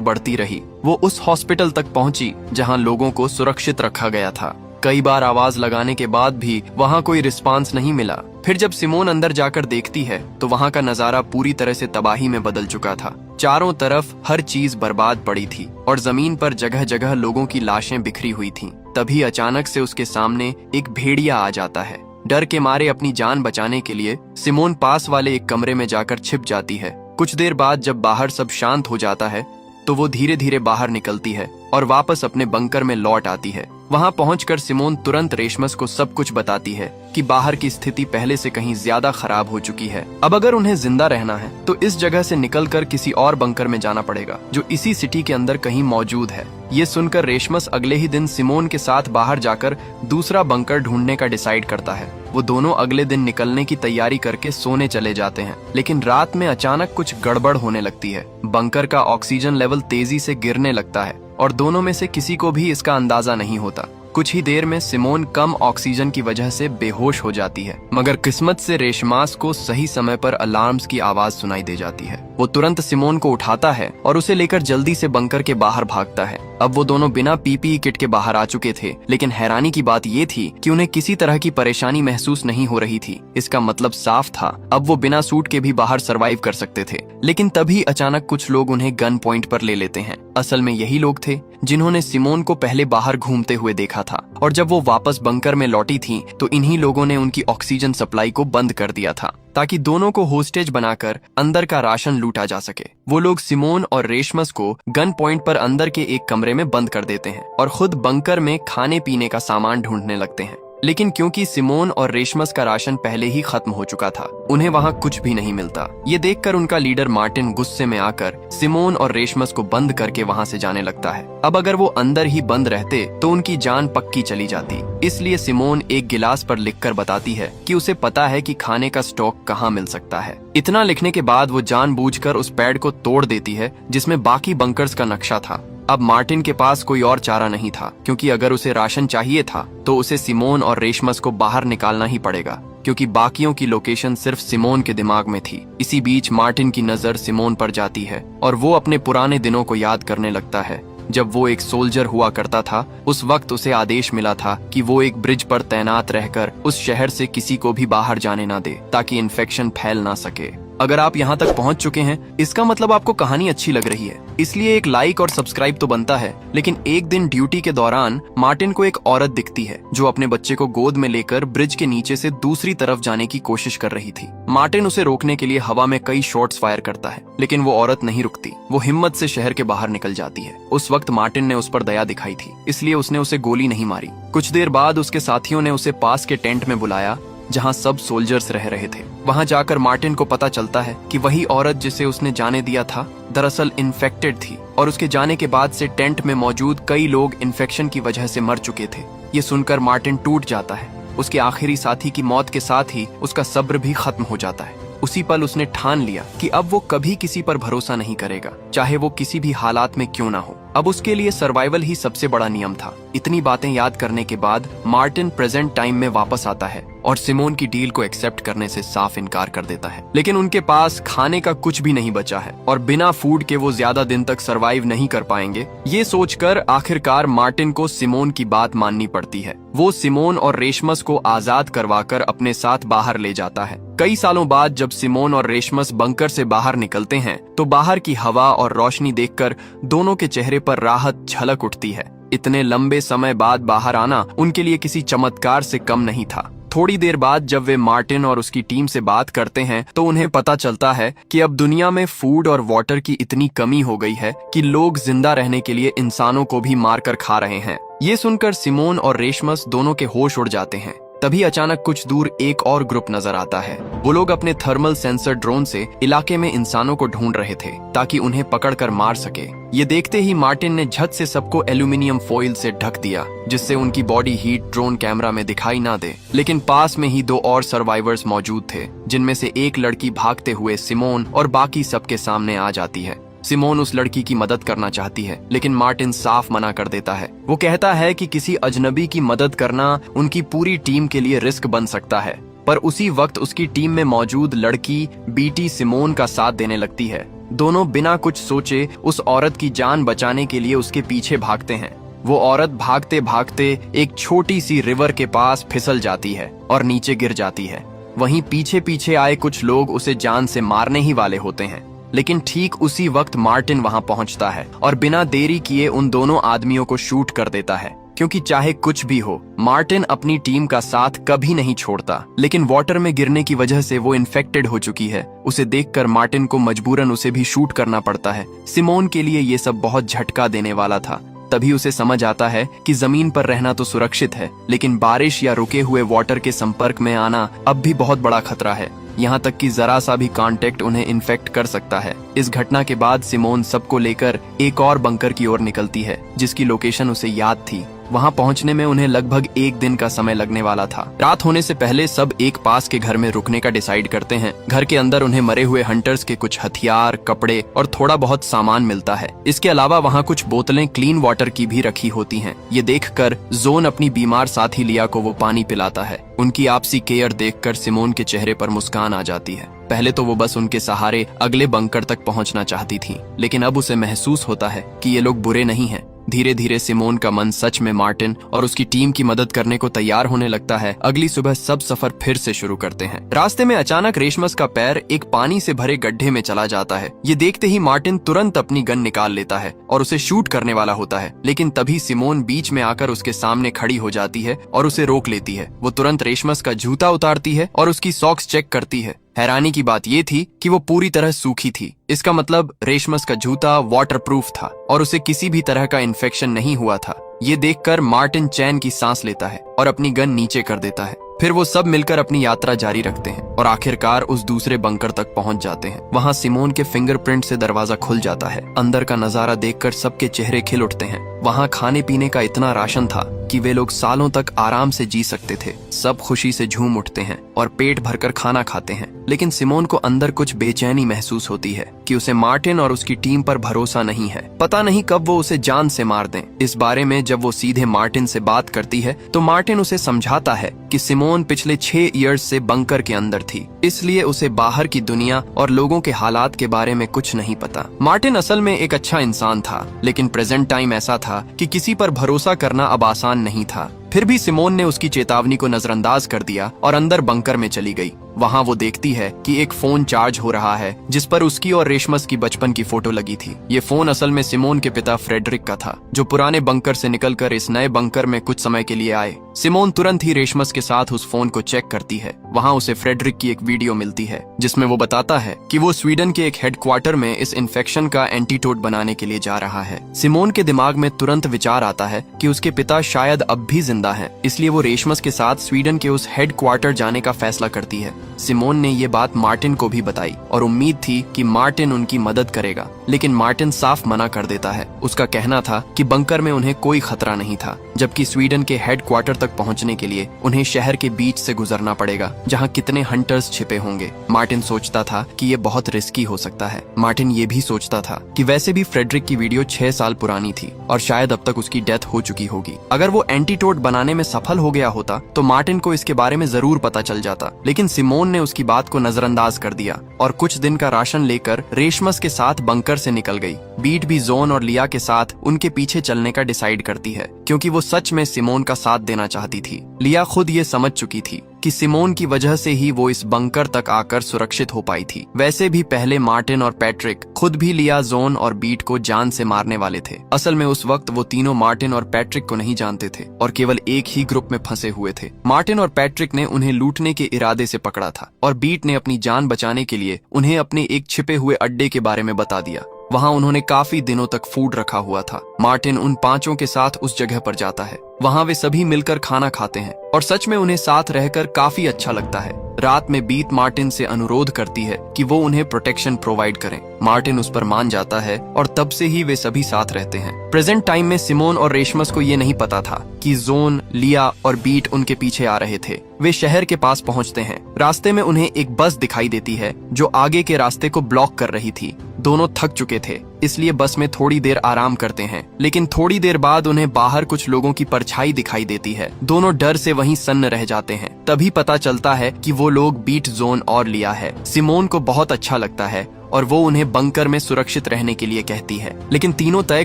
बढ़ती रही। वो उस हॉस्पिटल तक पहुंची जहां लोगों को सुरक्षित रखा गया था। कई बार आवाज लगाने के बाद भी वहां कोई रिस्पांस नहीं मिला। फिर जब सिमोन अंदर जाकर देखती है तो वहां का नजारा पूरी तरह से तबाही में बदल चुका था। चारों तरफ हर चीज बर्बाद पड़ी थी और जमीन पर जगह जगह लोगों की लाशें बिखरी हुई थीं। तभी अचानक से उसके सामने एक भेड़िया आ जाता है। डर के मारे अपनी जान बचाने के लिए सिमोन पास वाले एक कमरे में जाकर छिप जाती है। कुछ देर बाद जब बाहर सब शांत हो जाता है तो वो धीरे धीरे बाहर निकलती है और वापस अपने बंकर में लौट आती है। वहां पहुंचकर सिमोन तुरंत रेशमस को सब कुछ बताती है कि बाहर की स्थिति पहले से कहीं ज्यादा खराब हो चुकी है। अब अगर उन्हें जिंदा रहना है तो इस जगह से निकलकर किसी और बंकर में जाना पड़ेगा जो इसी सिटी के अंदर कहीं मौजूद है। ये सुनकर रेशमस अगले ही दिन सिमोन के साथ बाहर जाकर दूसरा बंकर ढूंढने का डिसाइड करता है। वो दोनों अगले दिन निकलने की तैयारी करके सोने चले जाते हैं, लेकिन रात में अचानक कुछ गड़बड़ होने लगती है। बंकर का ऑक्सीजन लेवल तेजी से गिरने लगता है और दोनों में से किसी को भी इसका अंदाजा नहीं होता। कुछ ही देर में सिमोन कम ऑक्सीजन की वजह से बेहोश हो जाती है, मगर किस्मत से रेशमास को सही समय पर अलार्म्स की आवाज सुनाई दे जाती है। वो तुरंत सिमोन को उठाता है और उसे लेकर जल्दी से बंकर के बाहर भागता है। अब वो दोनों बिना पीपीई किट के बाहर आ चुके थे, लेकिन हैरानी की बात ये थी कि उन्हें किसी तरह की परेशानी महसूस नहीं हो रही थी। इसका मतलब साफ था, अब वो बिना सूट के भी बाहर सरवाइव कर सकते थे। लेकिन तभी अचानक कुछ लोग उन्हें गन पॉइंट पर ले लेते हैं। असल में यही लोग थे जिन्होंने सिमोन को पहले बाहर घूमते हुए देखा था, और जब वो वापस बंकर में लौटी थी तो इन्हीं लोगों ने उनकी ऑक्सीजन सप्लाई को बंद कर दिया था ताकि दोनों को होस्टेज बनाकर अंदर का राशन लूटा जा सके। वो लोग सिमोन और रेशमस को गन पॉइंट पर अंदर के एक कमरे में बंद कर देते हैं और खुद बंकर में खाने पीने का सामान ढूंढने लगते हैं। लेकिन क्योंकि सिमोन और रेशमस का राशन पहले ही खत्म हो चुका था, उन्हें वहां कुछ भी नहीं मिलता। ये देखकर उनका लीडर मार्टिन गुस्से में आकर सिमोन और रेशमस को बंद करके वहां से जाने लगता है। अब अगर वो अंदर ही बंद रहते तो उनकी जान पक्की चली जाती। इसलिए सिमोन एक गिलास पर लिखकर बताती है कि उसे पता है कि खाने का स्टॉक कहाँ मिल सकता है। इतना लिखने के बाद वो जानबूझकर उस पैड को तोड़ देती है जिसमें बाकी बंकर्स का नक्शा था। अब मार्टिन के पास कोई और चारा नहीं था, क्योंकि अगर उसे राशन चाहिए था तो उसे सिमोन और रेशमस को बाहर निकालना ही पड़ेगा, क्योंकि बाकियों की लोकेशन सिर्फ सिमोन के दिमाग में थी। इसी बीच मार्टिन की नजर सिमोन पर जाती है और वो अपने पुराने दिनों को याद करने लगता है। जब वो एक सोल्जर हुआ करता था, उस वक्त उसे आदेश मिला था कि वो एक ब्रिज पर तैनात रहकर उस शहर से किसी को भी बाहर जाने ना दे ताकि इन्फेक्शन फैल ना सके। अगर आप यहाँ तक पहुँच चुके हैं, इसका मतलब आपको कहानी अच्छी लग रही है, इसलिए एक लाइक और सब्सक्राइब तो बनता है। लेकिन एक दिन ड्यूटी के दौरान मार्टिन को एक औरत दिखती है जो अपने बच्चे को गोद में लेकर ब्रिज के नीचे से दूसरी तरफ जाने की कोशिश कर रही थी। मार्टिन उसे रोकने के लिए हवा में कई शॉट्स फायर करता है, लेकिन वो औरत नहीं रुकती। वो हिम्मत से शहर के बाहर निकल जाती है। उस वक्त मार्टिन ने उस पर दया दिखाई थी, इसलिए उसने उसे गोली नहीं मारी। कुछ देर बाद उसके साथियों ने उसे पास के टेंट में बुलाया जहां सब सोल्जर्स रह रहे थे। वहां जाकर मार्टिन को पता चलता है कि वही औरत जिसे उसने जाने दिया था दरअसल इन्फेक्टेड थी, और उसके जाने के बाद से टेंट में मौजूद कई लोग इन्फेक्शन की वजह से मर चुके थे। ये सुनकर मार्टिन टूट जाता है। उसके आखिरी साथी की मौत के साथ ही उसका सब्र भी खत्म हो जाता है। उसी पल उसने ठान लिया कि अब वो कभी किसी पर भरोसा नहीं करेगा, चाहे वो किसी भी हालात में क्यों ना हो। अब उसके लिए सर्वाइवल ही सबसे बड़ा नियम था। इतनी बातें याद करने के बाद मार्टिन प्रेजेंट टाइम में वापस आता है और सिमोन की डील को एक्सेप्ट करने से साफ इनकार कर देता है। लेकिन उनके पास खाने का कुछ भी नहीं बचा है और बिना फूड के वो ज्यादा दिन तक सर्वाइव नहीं कर पाएंगे। ये सोचकर आखिरकार मार्टिन को सिमोन की बात माननी पड़ती है। वो सिमोन और रेशमस को आजाद करवाकर अपने साथ बाहर ले जाता है। कई सालों बाद जब सिमोन और रेशमस बंकर से बाहर निकलते हैं तो बाहर की हवा और रोशनी देखकर दोनों के चेहरे पर राहत झलक उठती है। इतने लंबे समय बाद बाहर आना उनके लिए किसी चमत्कार से कम नहीं था। थोड़ी देर बाद जब वे मार्टिन और उसकी टीम से बात करते हैं तो उन्हें पता चलता है कि अब दुनिया में फूड और वाटर की इतनी कमी हो गई है कि लोग जिंदा रहने के लिए इंसानों को भी मारकर खा रहे हैं। ये सुनकर सिमोन और रेशमस दोनों के होश उड़ जाते हैं। तभी अचानक कुछ दूर एक और ग्रुप नजर आता है। वो लोग अपने थर्मल सेंसर ड्रोन से इलाके में इंसानों को ढूंढ रहे थे ताकि उन्हें पकड़कर मार सके। ये देखते ही मार्टिन ने झट से सबको एल्यूमिनियम फॉइल से ढक दिया, जिससे उनकी बॉडी हीट ड्रोन कैमरा में दिखाई ना दे। लेकिन पास में ही 2 और सर्वाइवर्स मौजूद थे, जिनमें से एक लड़की भागते हुए सिमोन और बाकी सबके सामने आ जाती है। सिमोन उस लड़की की मदद करना चाहती है, लेकिन मार्टिन साफ मना कर देता है। वो कहता है कि किसी अजनबी की मदद करना उनकी पूरी टीम के लिए रिस्क बन सकता है। पर उसी वक्त उसकी टीम में मौजूद लड़की बीटी सिमोन का साथ देने लगती है। दोनों बिना कुछ सोचे उस औरत की जान बचाने के लिए उसके पीछे भागते हैं। वो औरत भागते भागते एक छोटी सी रिवर के पास फिसल जाती है और नीचे गिर जाती है। वहीं पीछे पीछे आए कुछ लोग उसे जान से मारने ही वाले होते हैं, लेकिन ठीक उसी वक्त मार्टिन वहां पहुंचता है और बिना देरी किए उन दोनों आदमियों को शूट कर देता है, क्योंकि चाहे कुछ भी हो मार्टिन अपनी टीम का साथ कभी नहीं छोड़ता। लेकिन वाटर में गिरने की वजह से वो इन्फेक्टेड हो चुकी है। उसे देखकर मार्टिन को मजबूरन उसे भी शूट करना पड़ता है। सिमोन के लिए ये सब बहुत झटका देने वाला था। तभी उसे समझ आता है कि जमीन पर रहना तो सुरक्षित है, लेकिन बारिश या रुके हुए वाटर के संपर्क में आना अब भी बहुत बड़ा खतरा है। यहाँ तक कि जरा सा भी कांटेक्ट उन्हें इन्फेक्ट कर सकता है। इस घटना के बाद सिमोन सबको लेकर एक और बंकर की ओर निकलती है, जिसकी लोकेशन उसे याद थी। वहाँ पहुँचने में उन्हें लगभग 1 दिन का समय लगने वाला था। रात होने से पहले सब एक पास के घर में रुकने का डिसाइड करते हैं। घर के अंदर उन्हें मरे हुए हंटर्स के कुछ हथियार, कपड़े और थोड़ा बहुत सामान मिलता है। इसके अलावा वहाँ कुछ बोतलें क्लीन वाटर की भी रखी होती हैं। ये देखकर जोन अपनी बीमार साथी लिया को वो पानी पिलाता है। उनकी आपसी केयर देखकर सिमोन के चेहरे पर मुस्कान आ जाती है। पहले तो वो बस उनके सहारे अगले बंकर तक पहुंचना चाहती थी, लेकिन अब उसे महसूस होता है कि ये लोग बुरे नहीं हैं। धीरे धीरे सिमोन का मन सच में मार्टिन और उसकी टीम की मदद करने को तैयार होने लगता है। अगली सुबह सब सफर फिर से शुरू करते हैं। रास्ते में अचानक रेशमस का पैर एक पानी से भरे गड्ढे में चला जाता है। ये देखते ही मार्टिन तुरंत अपनी गन निकाल लेता है और उसे शूट करने वाला होता है, लेकिन तभी सिमोन बीच में आकर उसके सामने खड़ी हो जाती है और उसे रोक लेती है। वो तुरंत रेशमस का जूता उतारती है और उसकी सॉक्स चेक करती है। हैरानी की बात ये थी कि वो पूरी तरह सूखी थी। इसका मतलब रेशमस का जूता वाटरप्रूफ था और उसे किसी भी तरह का इन्फेक्शन नहीं हुआ था। ये देखकर मार्टिन चैन की सांस लेता है और अपनी गन नीचे कर देता है। फिर वो सब मिलकर अपनी यात्रा जारी रखते हैं और आखिरकार उस दूसरे बंकर तक पहुंच जाते हैं। वहां सिमोन के फिंगरप्रिंट से दरवाजा खुल जाता है। अंदर का नजारा देखकर सबके चेहरे खिल उठते हैं। वहां खाने पीने का इतना राशन था कि वे लोग सालों तक आराम से जी सकते थे। सब खुशी से झूम उठते हैं और पेट भरकर खाना खाते हैं। लेकिन सिमोन को अंदर कुछ बेचैनी महसूस होती है कि उसे मार्टिन और उसकी टीम पर भरोसा नहीं है। पता नहीं कब वो उसे जान से मार दें। इस बारे में जब वो सीधे मार्टिन से बात करती है तो मार्टिन उसे समझाता है कि सिमोन पिछले 6 इयर्स से बंकर के अंदर थी, इसलिए उसे बाहर की दुनिया और लोगों के हालात के बारे में कुछ नहीं पता। मार्टिन असल में एक अच्छा इंसान था, लेकिन प्रेजेंट टाइम ऐसा था कि किसी पर भरोसा करना अब आसान नहीं था। फिर भी सिमोन ने उसकी चेतावनी को नजरअंदाज कर दिया और अंदर बंकर में चली गई। वहाँ वो देखती है कि एक फोन चार्ज हो रहा है जिस पर उसकी और रेशमस की बचपन की फोटो लगी थी। ये फोन असल में सिमोन के पिता फ्रेडरिक का था, जो पुराने बंकर से निकलकर इस नए बंकर में कुछ समय के लिए आए। सिमोन तुरंत ही रेशमस के साथ उस फोन को चेक करती है। वहाँ उसे फ्रेडरिक की एक वीडियो मिलती है जिसमें वो बताता है कि वो स्वीडन के एक हेडक्वार्टर में इस इन्फेक्शन का एंटीटोड बनाने के लिए जा रहा है। सिमोन के दिमाग में तुरंत विचार आता है कि उसके पिता शायद अब भी जिंदा हैं, इसलिए वो रेशमस के साथ स्वीडन के उस हेडक्वार्टर जाने का फैसला करती है। सिमोन ने ये बात मार्टिन को भी बताई और उम्मीद थी कि मार्टिन उनकी मदद करेगा, लेकिन मार्टिन साफ मना कर देता है। उसका कहना था कि बंकर में उन्हें कोई खतरा नहीं था, जबकि स्वीडन के हेडक्वार्टर तक पहुंचने के लिए उन्हें शहर के बीच से गुजरना पड़ेगा, जहां कितने हंटर्स छिपे होंगे। मार्टिन सोचता था कि ये बहुत रिस्की हो सकता है। मार्टिन ये भी सोचता था कि वैसे भी फ्रेडरिक की वीडियो 6 साल पुरानी थी और शायद अब तक उसकी डेथ हो चुकी होगी। अगर वो एंटीटोड बनाने में सफल हो गया होता तो मार्टिन को इसके बारे में जरूर पता चल जाता, लेकिन सिमोन ने उसकी बात को नजरअंदाज कर दिया और कुछ दिन का राशन लेकर रेशमस के साथ बंकर से निकल गई। बीट भी जोन और लिया के साथ उनके पीछे चलने का डिसाइड करती है, क्योंकि वो सच में सिमोन का साथ देना चाहती थी। लिया खुद ये समझ चुकी थी कि सिमोन की वजह से ही वो इस बंकर तक आकर सुरक्षित हो पाई थी। वैसे भी पहले मार्टिन और पैट्रिक खुद भी लिया, जोन और बीट को जान से मारने वाले थे। असल में उस वक्त वो तीनों मार्टिन और पैट्रिक को नहीं जानते थे और केवल एक ही ग्रुप में फंसे हुए थे। मार्टिन और पैट्रिक ने उन्हें लूटने के इरादे से पकड़ा था और बीट ने अपनी जान बचाने के लिए उन्हें अपने एक छिपे हुए अड्डे के बारे में बता दिया। वहाँ उन्होंने काफी दिनों तक फूड रखा हुआ था। मार्टिन उन 5 के साथ उस जगह पर जाता है। वहाँ वे सभी मिलकर खाना खाते हैं और सच में उन्हें साथ रहकर काफी अच्छा लगता है। रात में बीट मार्टिन से अनुरोध करती है कि वो उन्हें प्रोटेक्शन प्रोवाइड करें। मार्टिन उस पर मान जाता है और तब से ही वे सभी साथ रहते हैं। प्रेजेंट टाइम में सिमोन और रेशमस को ये नहीं पता था कि जोन, लिया और बीट उनके पीछे आ रहे थे। वे शहर के पास पहुंचते हैं। रास्ते में उन्हें एक बस दिखाई देती है जो आगे के रास्ते को ब्लॉक कर रही थी। दोनों थक चुके थे, इसलिए बस में थोड़ी देर आराम करते हैं, लेकिन थोड़ी देर बाद उन्हें बाहर कुछ लोगों की परछाई दिखाई देती है। दोनों डर से वहीं सन्न रह जाते हैं। तभी पता चलता है कि वो लोग बीट, जोन और लिया है। सिमोन को बहुत अच्छा लगता है और वो उन्हें बंकर में सुरक्षित रहने के लिए कहती है, लेकिन तीनों तय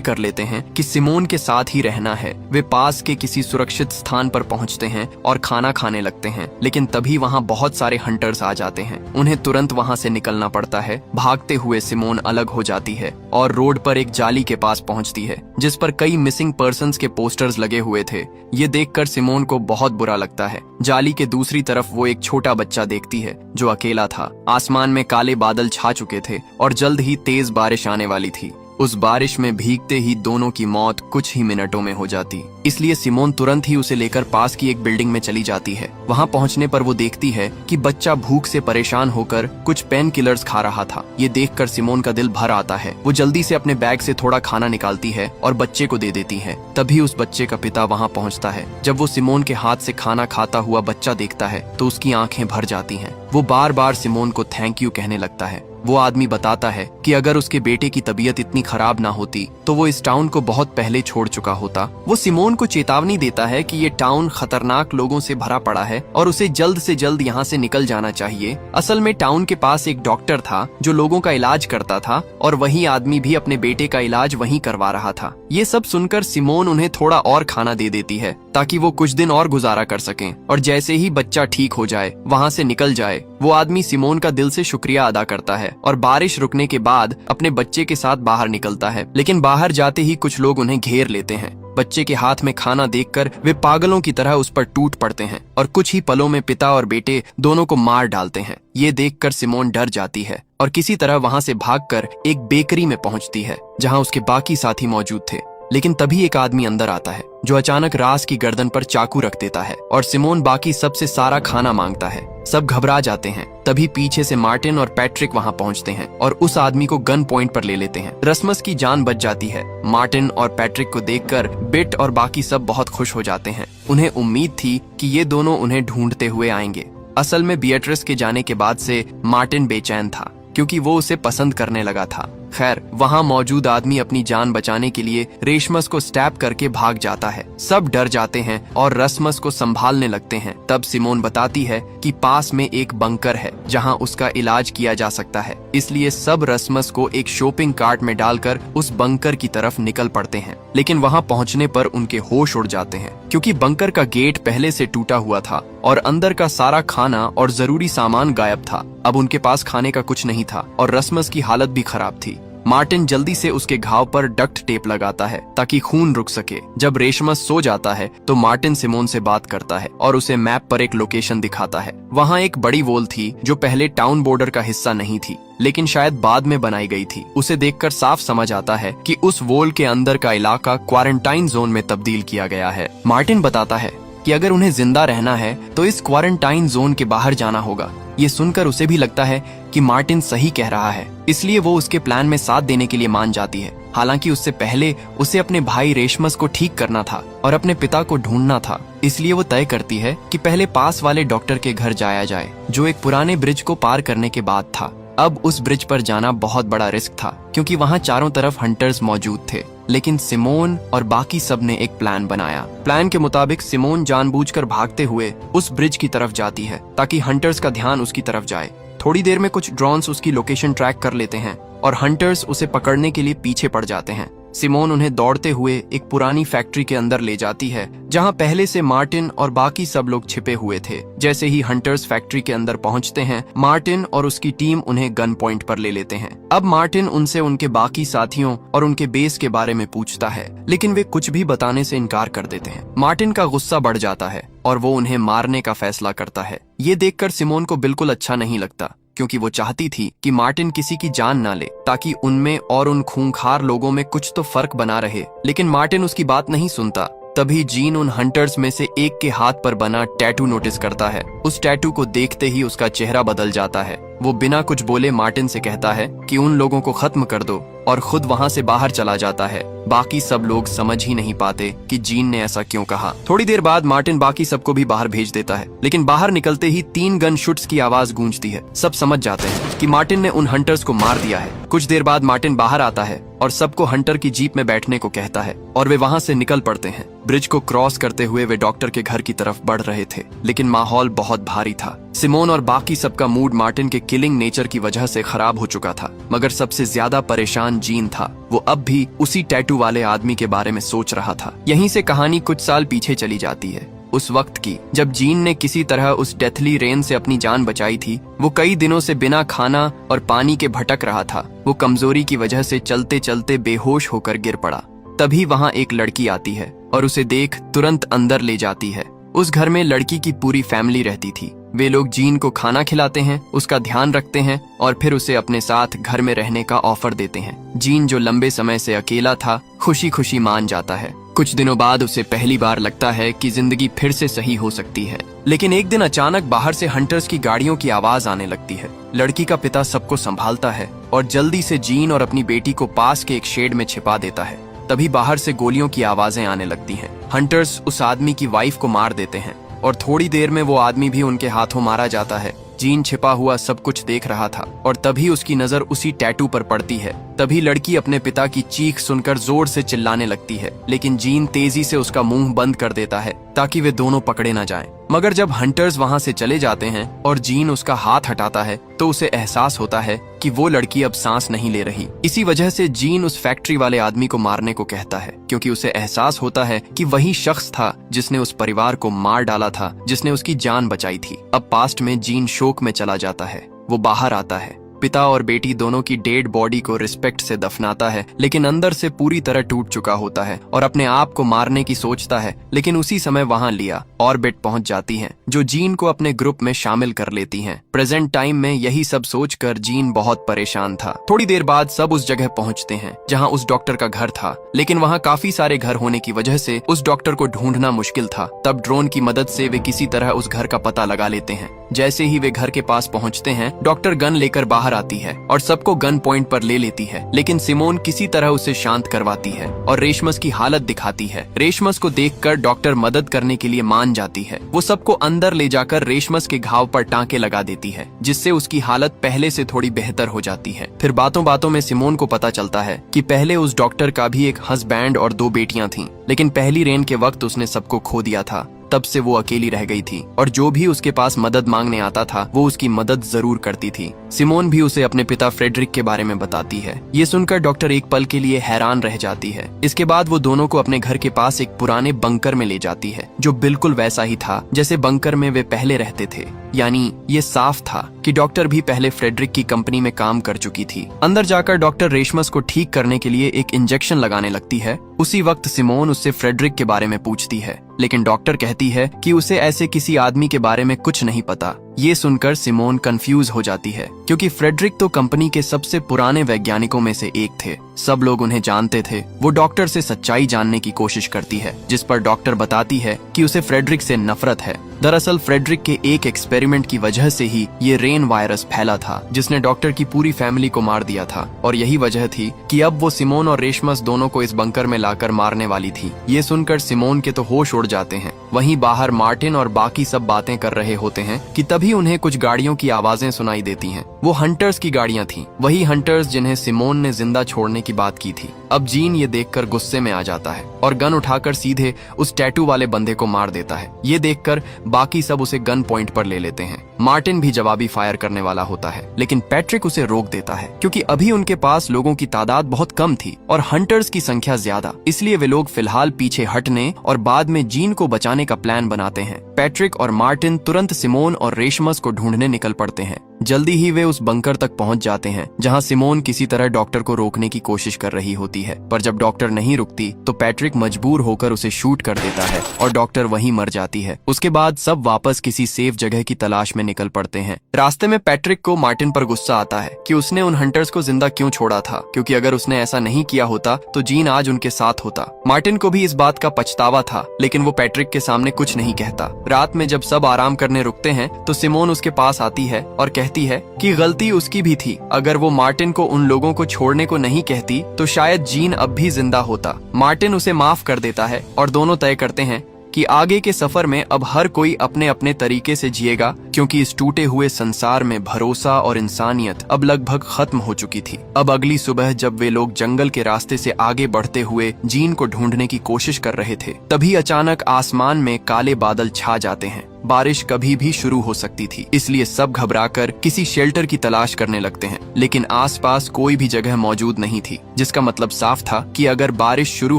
कर लेते हैं कि सिमोन के साथ ही रहना है। वे पास के किसी सुरक्षित स्थान पर पहुंचते हैं और खाना खाने लगते हैं, लेकिन तभी वहां बहुत सारे हंटर्स आ जाते हैं। उन्हें तुरंत वहां से निकलना पड़ता है। भागते हुए सिमोन अलग हो जाती है और रोड पर एक जाली के पास पहुंचती है। जिस पर कई मिसिंग पर्सन्स के पोस्टर्स लगे हुए थे। ये देखकर सिमोन को बहुत बुरा लगता है। जाली के दूसरी तरफ वो एक छोटा बच्चा देखती है जो अकेला था। आसमान में काले बादल छा चुके थे और जल्द ही तेज बारिश आने वाली थी। उस बारिश में भीगते ही दोनों की मौत कुछ ही मिनटों में हो जाती। इसलिए सिमोन तुरंत ही उसे लेकर पास की एक बिल्डिंग में चली जाती है। वहां पहुंचने पर वो देखती है कि बच्चा भूख से परेशान होकर कुछ पेन किलर्स खा रहा था। ये देखकर सिमोन का दिल भर आता है। वो जल्दी से अपने बैग से थोड़ा खाना निकालती है और बच्चे को दे देती है। तभी उस बच्चे का पिता वहां पहुंचता है। जब वो सिमोन के हाथ से खाना खाता हुआ बच्चा देखता है तो उसकी आंखें भर जाती हैं। वो बार बार सिमोन को थैंक यू कहने लगता है। वो आदमी बताता है कि अगर उसके बेटे की तबीयत इतनी खराब ना होती तो वो इस टाउन को बहुत पहले छोड़ चुका होता। वो सिमोन को चेतावनी देता है कि ये टाउन खतरनाक लोगों से भरा पड़ा है और उसे जल्द से जल्द यहाँ से निकल जाना चाहिए। असल में टाउन के पास एक डॉक्टर था जो लोगों का इलाज करता था और वही आदमी भी अपने बेटे का इलाज वहीं करवा रहा था। ये सब सुनकर सिमोन उन्हें थोड़ा और खाना दे देती है ताकि वो कुछ दिन और गुजारा कर सकें और जैसे ही बच्चा ठीक हो जाए, वहाँ से निकल जाए। वो आदमी सिमोन का दिल से शुक्रिया अदा करता है और बारिश रुकने के बाद अपने बच्चे के साथ बाहर निकलता है। लेकिन बाहर जाते ही कुछ लोग उन्हें घेर लेते हैं। बच्चे के हाथ में खाना देखकर वे पागलों की तरह उस पर टूट पड़ते हैं और कुछ ही पलों में पिता और बेटे दोनों को मार डालते हैं। ये देखकर सिमोन डर जाती है और किसी तरह वहाँ से भागकर एक बेकरी में पहुँचती है जहाँ उसके बाकी साथी मौजूद थे। लेकिन तभी एक आदमी अंदर आता है जो अचानक रास की गर्दन पर चाकू रख देता है और सिमोन बाकी सबसे सारा खाना मांगता है। सब घबरा जाते हैं। तभी पीछे से मार्टिन और पैट्रिक वहां पहुंचते हैं और उस आदमी को गन पॉइंट पर ले लेते हैं। रसमस की जान बच जाती है। मार्टिन और पैट्रिक को देखकर बिट और बाकी सब बहुत खुश हो जाते हैं। उन्हें उम्मीद थी कि ये दोनों उन्हें ढूंढते हुए आएंगे। असल में बिएट्रिस के जाने के बाद से मार्टिन बेचैन था क्योंकि वो उसे पसंद करने लगा था। खैर, वहां मौजूद आदमी अपनी जान बचाने के लिए रेशमस को स्टैब करके भाग जाता है। सब डर जाते हैं और रसमस को संभालने लगते हैं। तब सिमोन बताती है कि पास में एक बंकर है जहां उसका इलाज किया जा सकता है। इसलिए सब रसमस को एक शॉपिंग कार्ट में डालकर उस बंकर की तरफ निकल पड़ते हैं। लेकिन वहां पहुंचने पर उनके होश उड़ जाते हैं क्योंकि बंकर का गेट पहले से टूटा हुआ था और अंदर का सारा खाना और जरूरी सामान गायब था। अब उनके पास खाने का कुछ नहीं था और रसमस की हालत भी खराब थी। मार्टिन जल्दी से उसके घाव पर डक्ट टेप लगाता है ताकि खून रुक सके। जब रेशमस सो जाता है तो मार्टिन सिमोन से बात करता है और उसे मैप पर एक लोकेशन दिखाता है। वहाँ एक बड़ी वॉल थी जो पहले टाउन बॉर्डर का हिस्सा नहीं थी लेकिन शायद बाद में बनाई गई थी। उसे देखकर साफ समझ आता है कि उस वॉल के अंदर का इलाका क्वारंटाइन जोन में तब्दील किया गया है। मार्टिन बताता है कि अगर उन्हें जिंदा रहना है तो इस क्वारंटाइन जोन के बाहर जाना होगा। ये सुनकर उसे भी लगता है कि मार्टिन सही कह रहा है, इसलिए वो उसके प्लान में साथ देने के लिए मान जाती है। हालांकि उससे पहले उसे अपने भाई रेशमस को ठीक करना था और अपने पिता को ढूंढना था। इसलिए वो तय करती है कि पहले पास वाले डॉक्टर के घर जाया जाए जो एक पुराने ब्रिज को पार करने के बाद था। अब उस ब्रिज पर जाना बहुत बड़ा रिस्क था क्योंकि वहाँ चारों तरफ हंटर्स मौजूद थे। लेकिन सिमोन और बाकी सब ने एक प्लान बनाया। प्लान के मुताबिक सिमोन जानबूझकर भागते हुए उस ब्रिज की तरफ जाती है ताकि हंटर्स का ध्यान उसकी तरफ जाए। थोड़ी देर में कुछ ड्रोन्स उसकी लोकेशन ट्रैक कर लेते हैं और हंटर्स उसे पकड़ने के लिए पीछे पड़ जाते हैं। सिमोन उन्हें दौड़ते हुए एक पुरानी फैक्ट्री के अंदर ले जाती है जहां पहले से मार्टिन और बाकी सब लोग छिपे हुए थे। जैसे ही हंटर्स फैक्ट्री के अंदर पहुंचते हैं, मार्टिन और उसकी टीम उन्हें गन पॉइंट पर ले लेते हैं। अब मार्टिन उनसे उनके बाकी साथियों और उनके बेस के बारे में पूछता है लेकिन वे कुछ भी बताने से इनकार कर देते हैं। मार्टिन का गुस्सा बढ़ जाता है और वो उन्हें मारने का फैसला करता है। ये देखकर सिमोन को बिल्कुल अच्छा नहीं लगता क्योंकि वो चाहती थी कि मार्टिन किसी की जान ना ले ताकि उनमें और उन खूंखार लोगों में कुछ तो फर्क बना रहे। लेकिन मार्टिन उसकी बात नहीं सुनता। तभी जीन उन हंटर्स में से एक के हाथ पर बना टैटू नोटिस करता है। उस टैटू को देखते ही उसका चेहरा बदल जाता है। वो बिना कुछ बोले मार्टिन से कहता है कि उन लोगों को खत्म कर दो और खुद वहाँ से बाहर चला जाता है। बाकी सब लोग समझ ही नहीं पाते कि जीन ने ऐसा क्यों कहा। थोड़ी देर बाद मार्टिन बाकी सबको भी बाहर भेज देता है लेकिन बाहर निकलते ही 3 गन शूट्स की आवाज गूंजती है। सब समझ जाते हैं कि मार्टिन ने उन हंटर्स को मार दिया है। कुछ देर बाद मार्टिन बाहर आता है और सबको हंटर की जीप में बैठने को कहता है और वे वहाँ से निकल पड़ते हैं। ब्रिज को क्रॉस करते हुए वे डॉक्टर के घर की तरफ बढ़ रहे थे लेकिन माहौल बहुत भारी था। सिमोन और बाकी सबका मूड मार्टिन के किलिंग नेचर की वजह से खराब हो चुका था, मगर सबसे ज्यादा परेशान जीन था। वो अब भी उसी टैटू वाले आदमी के बारे में सोच रहा था। यहीं से कहानी कुछ साल पीछे चली जाती है, उस वक्त की जब जीन ने किसी तरह उस डेथली रेन से अपनी जान बचाई थी। वो कई दिनों से बिना खाना और पानी के भटक रहा था। वो कमजोरी की वजह से चलते चलते बेहोश होकर गिर पड़ा। तभी वहाँ एक लड़की आती है और उसे देख तुरंत अंदर ले जाती है। उस घर में लड़की की पूरी फैमिली रहती थी। वे लोग जीन को खाना खिलाते हैं, उसका ध्यान रखते हैं और फिर उसे अपने साथ घर में रहने का ऑफर देते हैं। जीन, जो लंबे समय से अकेला था, खुशी खुशी मान जाता है। कुछ दिनों बाद उसे पहली बार लगता है कि जिंदगी फिर से सही हो सकती है। लेकिन एक दिन अचानक बाहर से हंटर्स की गाड़ियों की आवाज आने लगती है। लड़की का पिता सबको संभालता है और जल्दी से जीन और अपनी बेटी को पास के एक शेड में छिपा देता है। तभी बाहर से गोलियों की आवाजें आने लगती हैं। हंटर्स उस आदमी की वाइफ को मार देते हैं और थोड़ी देर में वो आदमी भी उनके हाथों मारा जाता है। जीन छिपा हुआ सब कुछ देख रहा था और तभी उसकी नजर उसी टैटू पर पड़ती है। तभी लड़की अपने पिता की चीख सुनकर जोर से चिल्लाने लगती है, लेकिन जीन तेजी से उसका मुंह बंद कर देता है ताकि वे दोनों पकड़े न जाएं। मगर जब हंटर्स वहां से चले जाते हैं और जीन उसका हाथ हटाता है तो उसे एहसास होता है कि वो लड़की अब सांस नहीं ले रही। इसी वजह से जीन उस फैक्ट्री वाले आदमी को मारने को कहता है, क्योंकि उसे एहसास होता है कि वही शख्स था जिसने उस परिवार को मार डाला था, जिसने उसकी जान बचाई थी। अब पास्ट में जीन शोक में चला जाता है। वो बाहर आता है, पिता और बेटी दोनों की डेड बॉडी को रिस्पेक्ट से दफनाता है, लेकिन अंदर से पूरी तरह टूट चुका होता है और अपने आप को मारने की सोचता है। लेकिन उसी समय वहां लिया ऑर्बिट पहुंच जाती हैं, जो जीन को अपने ग्रुप में शामिल कर लेती हैं। प्रेजेंट टाइम में यही सब सोचकर जीन बहुत परेशान था। थोड़ी देर बाद सब उस जगह पहुंचते हैं जहां उस डॉक्टर का घर था, लेकिन वहां काफी सारे घर होने की वजह से उस डॉक्टर को ढूंढना मुश्किल था। तब ड्रोन की मदद से वे किसी तरह उस घर का पता लगा लेते हैं। जैसे ही वे घर के पास पहुंचते हैं, डॉक्टर गन लेकर बाहर आती है और सबको गन पॉइंट पर ले लेती है, लेकिन सिमोन किसी तरह उसे शांत करवाती है और रेशमस की हालत दिखाती है। रेशमस को देखकर डॉक्टर मदद करने के लिए मान जाती है। वो सबको अंदर ले जाकर रेशमस के घाव पर टांके लगा देती है, जिससे उसकी हालत पहले से थोड़ी बेहतर हो जाती है। फिर बातों बातों में सिमोन को पता चलता है कि पहले उस डॉक्टर का भी एक हस्बैंड और 2 बेटियां थीं, लेकिन पहली रेन के वक्त उसने सबको खो दिया था। तब से वो अकेली रह गई थी और जो भी उसके पास मदद मांगने आता था वो उसकी मदद जरूर करती थी। सिमोन भी उसे अपने पिता फ्रेडरिक के बारे में बताती है। ये सुनकर डॉक्टर एक पल के लिए हैरान रह जाती है। इसके बाद वो दोनों को अपने घर के पास एक पुराने बंकर में ले जाती है, जो बिल्कुल वैसा ही था जैसे बंकर में वे पहले रहते थे। यानी ये साफ था कि डॉक्टर भी पहले फ्रेडरिक की कंपनी में काम कर चुकी थी। अंदर जाकर डॉक्टर रेशमस को ठीक करने के लिए एक इंजेक्शन लगाने लगती है। उसी वक्त सिमोन उससे फ्रेडरिक के बारे में पूछती है, लेकिन डॉक्टर कहती है कि उसे ऐसे किसी आदमी के बारे में कुछ नहीं पता। ये सुनकर सिमोन कंफ्यूज हो जाती है, क्योंकि फ्रेडरिक तो कंपनी के सबसे पुराने वैज्ञानिकों में से एक थे। सब लोग उन्हें जानते थे। वो डॉक्टर से सच्चाई जानने की कोशिश करती है, जिस पर डॉक्टर बताती है कि उसे फ्रेडरिक से नफरत है। दरअसल फ्रेडरिक के एक एक्सपेरिमेंट की वजह से ही ये रेन वायरस फैला था, जिसने डॉक्टर की पूरी फैमिली को मार दिया था। और यही वजह थी कि अब वो सिमोन और रेशमस दोनों को इस बंकर में लाकर मारने वाली थी। ये सुनकर सिमोन के तो होश उड़ जाते हैं। वहीं बाहर मार्टिन और बाकी सब बातें कर रहे होते हैं कि तभी उन्हें कुछ गाड़ियों की आवाजें सुनाई देती हैं। वो हंटर्स की गाड़ियां थीं, वही हंटर्स जिन्हें सिमोन ने जिंदा छोड़ने की बात की थी। अब जीन ये देखकर गुस्से में आ जाता है और गन उठाकर सीधे उस टैटू वाले बंदे को मार देता है। ये देखकर बाकी सब उसे गन पॉइंट पर ले लेते हैं। मार्टिन भी जवाबी फायर करने वाला होता है, लेकिन पैट्रिक उसे रोक देता है, क्योंकि अभी उनके पास लोगों की तादाद बहुत कम थी और हंटर्स की संख्या ज्यादा। इसलिए वे लोग फिलहाल पीछे हटने और बाद में जीन को बचाने का प्लान बनाते हैं। पैट्रिक और मार्टिन तुरंत सिमोन और रेशमस को ढूंढने निकल पड़ते हैं। जल्दी ही वे उस बंकर तक पहुंच जाते हैं, जहां सिमोन किसी तरह डॉक्टर को रोकने की कोशिश कर रही होती है। पर जब डॉक्टर नहीं रुकती तो पैट्रिक मजबूर होकर उसे शूट कर देता है और डॉक्टर वहीं मर जाती है। उसके बाद सब वापस किसी सेफ जगह की तलाश में निकल पड़ते हैं। रास्ते में पैट्रिक को मार्टिन पर गुस्सा आता है कि उसने उन हंटर्स को जिंदा क्यों छोड़ा था, क्योंकि अगर उसने ऐसा नहीं किया होता तो जीन आज उनके साथ होता। मार्टिन को भी इस बात का पछतावा था, लेकिन वो पैट्रिक के सामने कुछ नहीं कहता। रात में जब सब आराम करने रुकते हैं तो सिमोन उसके पास आती है और कहती है कि गलती उसकी भी थी। अगर वो मार्टिन को उन लोगों को छोड़ने को नहीं कहती तो शायद जीन अब भी जिंदा होता। मार्टिन उसे माफ कर देता है और दोनों तय करते हैं कि आगे के सफर में अब हर कोई अपने अपने तरीके से जिएगा, क्योंकि इस टूटे हुए संसार में भरोसा और इंसानियत अब लगभग खत्म हो चुकी थी। अब अगली सुबह जब वे लोग जंगल के रास्ते से आगे बढ़ते हुए जीन को ढूंढने की कोशिश कर रहे थे, तभी अचानक आसमान में काले बादल छा जाते हैं। बारिश कभी भी शुरू हो सकती थी, इसलिए सब घबराकर किसी शेल्टर की तलाश करने लगते हैं। लेकिन आसपास कोई भी जगह मौजूद नहीं थी, जिसका मतलब साफ था कि अगर बारिश शुरू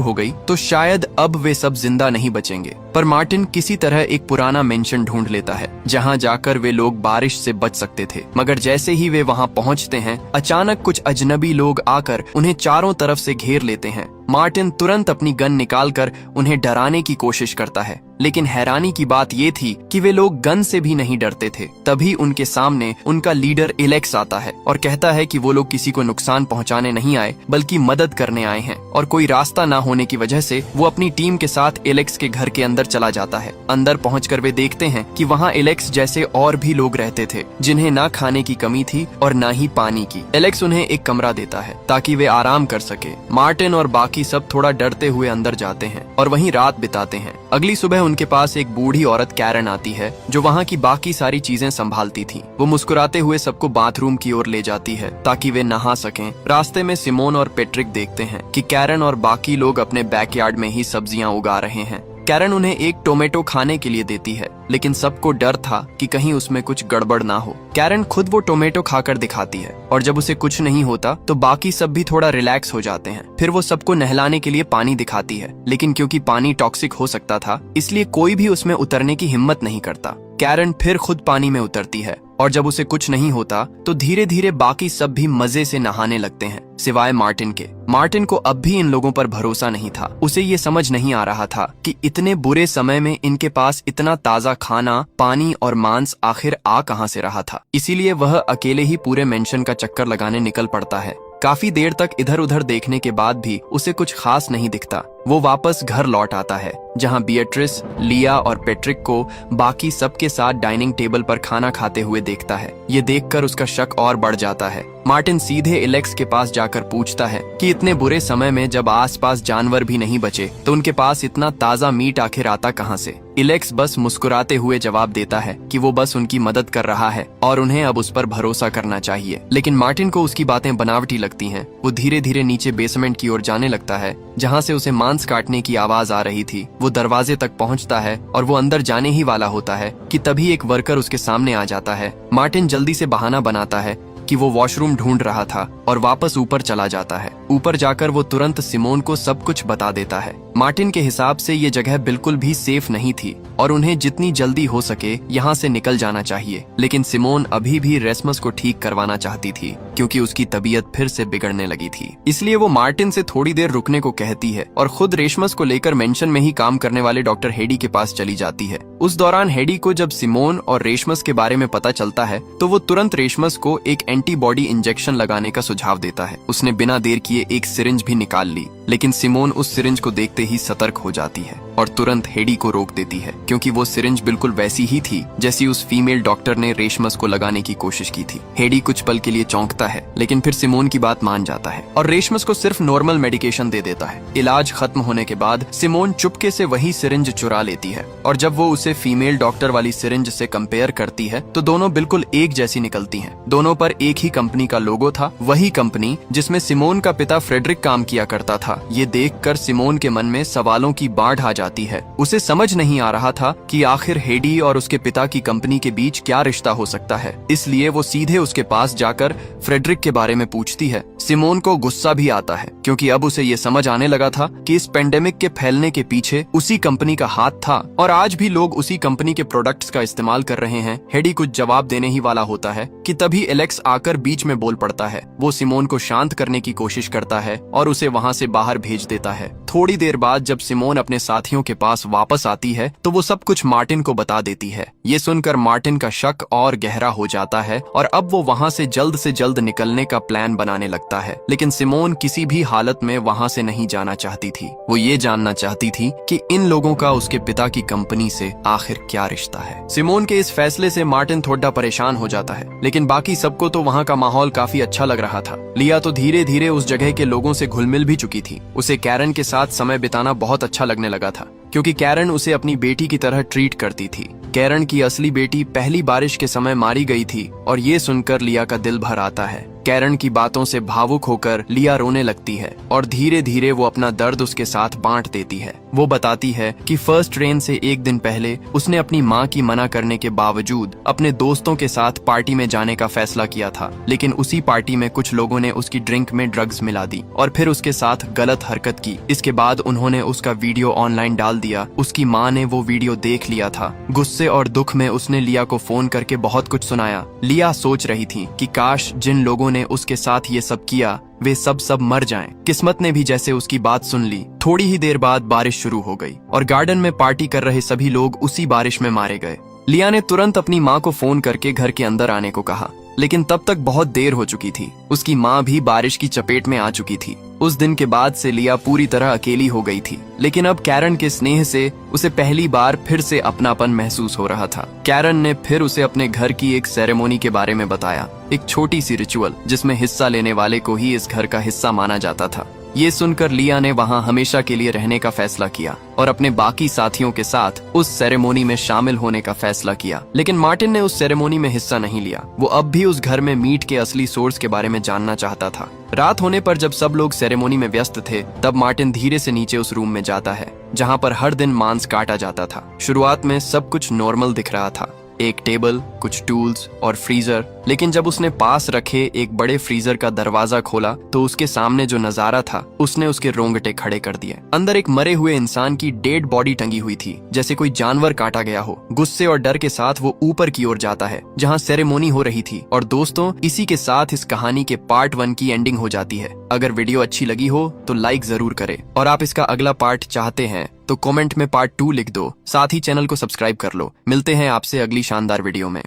हो गई तो शायद अब वे सब जिंदा नहीं बचेंगे। पर मार्टिन किसी तरह एक पुराना मेंशन ढूंढ लेता है जहां जाकर वे लोग बारिश से बच सकते थे। मगर जैसे ही वे वहां पहुंचते हैं, अचानक कुछ अजनबी लोग आकर उन्हें चारों तरफ से घेर लेते हैं। मार्टिन तुरंत अपनी गन निकालकर उन्हें डराने की कोशिश करता है, लेकिन हैरानी की बात ये थी कि वे लोग गन से भी नहीं डरते थे। तभी उनके सामने उनका लीडर एलेक्स आता है और कहता है कि वो लोग किसी को नुकसान पहुंचाने नहीं आए बल्कि मदद करने आए हैं, और कोई रास्ता ना होने की वजह से वो अपनी टीम के साथ एलेक्स के घर के अंदर चला जाता है। अंदर पहुंचकर वे देखते हैं कि वहाँ एलेक्स जैसे और भी लोग रहते थे जिन्हें ना खाने की कमी थी और ना ही पानी की। एलेक्स उन्हें एक कमरा देता है ताकि वे आराम कर सके। मार्टिन और बाकी सब थोड़ा डरते हुए अंदर जाते हैं और वहीं रात बिताते हैं। अगली सुबह उनके पास एक बूढ़ी औरत कैरन आती है जो वहाँ की बाकी सारी चीजें संभालती थी। वो मुस्कुराते हुए सबको बाथरूम की ओर ले जाती है ताकि वे नहा सकें। रास्ते में सिमोन और पेट्रिक देखते हैं कि कैरन और बाकी लोग अपने बैकयार्ड में ही सब्जियां उगा रहे हैं। कैरन उन्हें एक टोमेटो खाने के लिए देती है, लेकिन सबको डर था कि कहीं उसमें कुछ गड़बड़ ना हो। कैरन खुद वो टोमेटो खाकर दिखाती है और जब उसे कुछ नहीं होता तो बाकी सब भी थोड़ा रिलैक्स हो जाते हैं। फिर वो सबको नहलाने के लिए पानी दिखाती है, लेकिन क्योंकि पानी टॉक्सिक हो सकता था इसलिए कोई भी उसमें उतरने की हिम्मत नहीं करता। कैरन फिर खुद पानी में उतरती है और जब उसे कुछ नहीं होता तो धीरे धीरे बाकी सब भी मजे से नहाने लगते हैं, सिवाय मार्टिन के। मार्टिन को अब भी इन लोगों पर भरोसा नहीं था। उसे ये समझ नहीं आ रहा था कि इतने बुरे समय में इनके पास इतना ताजा खाना, पानी और मांस आखिर आ कहां से रहा था। इसीलिए वह अकेले ही पूरे मेंशन का चक्कर लगाने निकल पड़ता है। काफी देर तक इधर उधर देखने के बाद भी उसे कुछ खास नहीं दिखता। वो वापस घर लौट आता है जहां बिएट्रिस, लिया और पेट्रिक को बाकी सबके साथ डाइनिंग टेबल पर खाना खाते हुए देखता है। ये देखकर उसका शक और बढ़ जाता है। मार्टिन सीधे एलेक्स के पास जाकर पूछता है कि इतने बुरे समय में जब आसपास जानवर भी नहीं बचे तो उनके पास इतना ताजा मीट आखिर आता कहां से। एलेक्स बस मुस्कुराते हुए जवाब देता है कि वो बस उनकी मदद कर रहा है और उन्हें अब उस पर भरोसा करना चाहिए। लेकिन मार्टिन को उसकी बातें बनावटी लगती हैं। वो धीरे धीरे नीचे बेसमेंट की ओर जाने लगता है जहां से उसे मांस काटने की आवाज आ रही थी। वो दरवाजे तक पहुंचता है और वो अंदर जाने ही वाला होता है कि तभी एक वर्कर उसके सामने आ जाता है। मार्टिन जल्दी से बहाना बनाता है कि वो वॉशरूम ढूंढ रहा था और वापस ऊपर चला जाता है। ऊपर जाकर वो तुरंत सिमोन को सब कुछ बता देता है। मार्टिन के हिसाब से ये जगह बिल्कुल भी सेफ नहीं थी और उन्हें जितनी जल्दी हो सके यहाँ से निकल जाना चाहिए। लेकिन सिमोन अभी भी रेसमस को ठीक करवाना चाहती थी क्योंकि उसकी तबीयत फिर से बिगड़ने लगी थी। इसलिए वो मार्टिन से थोड़ी देर रुकने को कहती है और खुद रेशमस को लेकर मेंशन में ही काम करने वाले डॉक्टर हेडी के पास चली जाती है। उस दौरान हेडी को जब सिमोन और रेशमस के बारे में पता चलता है तो वो तुरंत रेशमस को एक एंटीबॉडी इंजेक्शन लगाने का सुझाव देता है। उसने बिना देर किए एक सिरिंज भी निकाल ली, लेकिन सिमोन उस सिरिंज को देखते ही सतर्क हो जाती है और तुरंत हेडी को रोक देती है क्योंकि वो सिरिंज बिल्कुल वैसी ही थी जैसी उस फीमेल डॉक्टर ने रेशमस को लगाने की कोशिश की थी। हेडी कुछ पल के लिए चौंकता है, लेकिन फिर सिमोन की बात मान जाता है और रेशमस को सिर्फ नॉर्मल मेडिकेशन दे देता है। इलाज खत्म होने के बाद सिमोन चुपके से वही सिरिंज चुरा लेती है और जब वो उसे फीमेल डॉक्टर वाली सिरिंज से कंपेयर करती है तो दोनों बिल्कुल एक जैसी निकलती हैं। दोनों पर एक ही कंपनी का लोगो था, वही कंपनी जिसमें सिमोन का पिता फ्रेडरिक काम किया करता था। ये देखकर सिमोन के मन में सवालों की बाढ़ आ जाती है। उसे समझ नहीं आ रहा था कि आखिर हेडी और उसके पिता की कंपनी के बीच क्या रिश्ता हो सकता है। इसलिए वो सीधे उसके पास जाकर फ्रेडरिक के बारे में पूछती है। सिमोन को गुस्सा भी आता है क्योंकि अब उसे ये समझ आने लगा था कि इस पेंडेमिक के फैलने के पीछे उसी कंपनी का हाथ था और आज भी लोग उसी कंपनी के प्रोडक्ट्स का इस्तेमाल कर रहे हैं। हेडी कुछ जवाब देने ही वाला होता है कि तभी एलेक्स आकर बीच में बोल पड़ता है। वो सिमोन को शांत करने की कोशिश करता है और उसे वहाँ से बाहर भेज देता है। थोड़ी देर बाद जब सिमोन अपने साथियों के पास वापस आती है तो वो सब कुछ मार्टिन को बता देती है। ये सुनकर मार्टिन का शक और गहरा हो जाता है और अब वो वहाँ से जल्द निकलने का प्लान बनाने लगता है। लेकिन सिमोन किसी भी हालत में वहाँ से नहीं जाना चाहती थी। वो ये जानना चाहती थी कि इन लोगों का उसके पिता की कंपनी से आखिर क्या रिश्ता है। सिमोन के इस फैसले से मार्टिन थोड़ा परेशान हो जाता है, लेकिन बाकी सबको तो वहाँ का माहौल काफी अच्छा लग रहा था। लिया तो धीरे धीरे उस जगह के लोगों से घुल मिल भी चुकी थी। उसे कैरन के साथ समय बिताना बहुत अच्छा लगने लगा था क्योंकि कैरन उसे अपनी बेटी की तरह ट्रीट करती थी। कैरन की असली बेटी पहली बारिश के समय मारी गई थी और ये सुनकर लिया का दिल भर आता है। कैरन की बातों से भावुक होकर लिया रोने लगती है और धीरे धीरे वो अपना दर्द उसके साथ बांट देती है। वो बताती है कि फर्स्ट ट्रेन से एक दिन पहले उसने अपनी माँ की मना करने के बावजूद अपने दोस्तों के साथ पार्टी में जाने का फैसला किया था, लेकिन उसी पार्टी में कुछ लोगों ने उसकी ड्रिंक में ड्रग्स मिला दी और फिर उसके साथ गलत हरकत की। इसके बाद उन्होंने उसका वीडियो ऑनलाइन डाल डाल दिया। उसकी माँ ने वो वीडियो देख लिया था। गुस्से और दुख में उसने लिया को फोन करके बहुत कुछ सुनाया। लिया सोच रही थी कि काश जिन लोगों ने उसके साथ ये सब किया वे सब मर जाएं। किस्मत ने भी जैसे उसकी बात सुन ली। थोड़ी ही देर बाद बारिश शुरू हो गई और गार्डन में पार्टी कर रहे सभी लोग उसी बारिश में मारे गए। लिया ने तुरंत अपनी माँ को फोन करके घर के अंदर आने को कहा, लेकिन तब तक बहुत देर हो चुकी थी। उसकी माँ भी बारिश की चपेट में आ चुकी थी। उस दिन के बाद से लिया पूरी तरह अकेली हो गई थी, लेकिन अब कैरन के स्नेह से उसे पहली बार फिर से अपनापन महसूस हो रहा था। कैरन ने फिर उसे अपने घर की एक सेरेमोनी के बारे में बताया, एक छोटी सी रिचुअल जिसमें हिस्सा लेने वाले को ही इस घर का हिस्सा माना जाता था। ये सुनकर लिया ने वहाँ हमेशा के लिए रहने का फैसला किया और अपने बाकी साथियों के साथ उस सेरेमोनी में शामिल होने का फैसला किया। लेकिन मार्टिन ने उस सेरेमोनी में हिस्सा नहीं लिया। वो अब भी उस घर में मीट के असली सोर्स के बारे में जानना चाहता था। रात होने पर जब सब लोग सेरेमोनी में व्यस्त थे, तब मार्टिन धीरे से नीचे उस रूम में जाता है जहाँ पर हर दिन मांस काटा जाता था। शुरुआत में सब कुछ नॉर्मल दिख रहा था, एक टेबल, कुछ टूल्स और फ्रीजर। लेकिन जब उसने पास रखे एक बड़े फ्रीजर का दरवाजा खोला तो उसके सामने जो नजारा था उसने उसके रोंगटे खड़े कर दिए। अंदर एक मरे हुए इंसान की डेड बॉडी टंगी हुई थी, जैसे कोई जानवर काटा गया हो। गुस्से और डर के साथ वो ऊपर की ओर जाता है जहाँ सेरेमोनी हो रही थी। और दोस्तों, इसी के साथ इस कहानी के पार्ट 1 की एंडिंग हो जाती है। अगर वीडियो अच्छी लगी हो तो लाइक जरूर करें, और आप इसका अगला पार्ट चाहते हैं तो कमेंट में पार्ट 2 लिख दो। साथ ही चैनल को सब्सक्राइब कर लो। मिलते हैं आपसे अगली शानदार वीडियो में।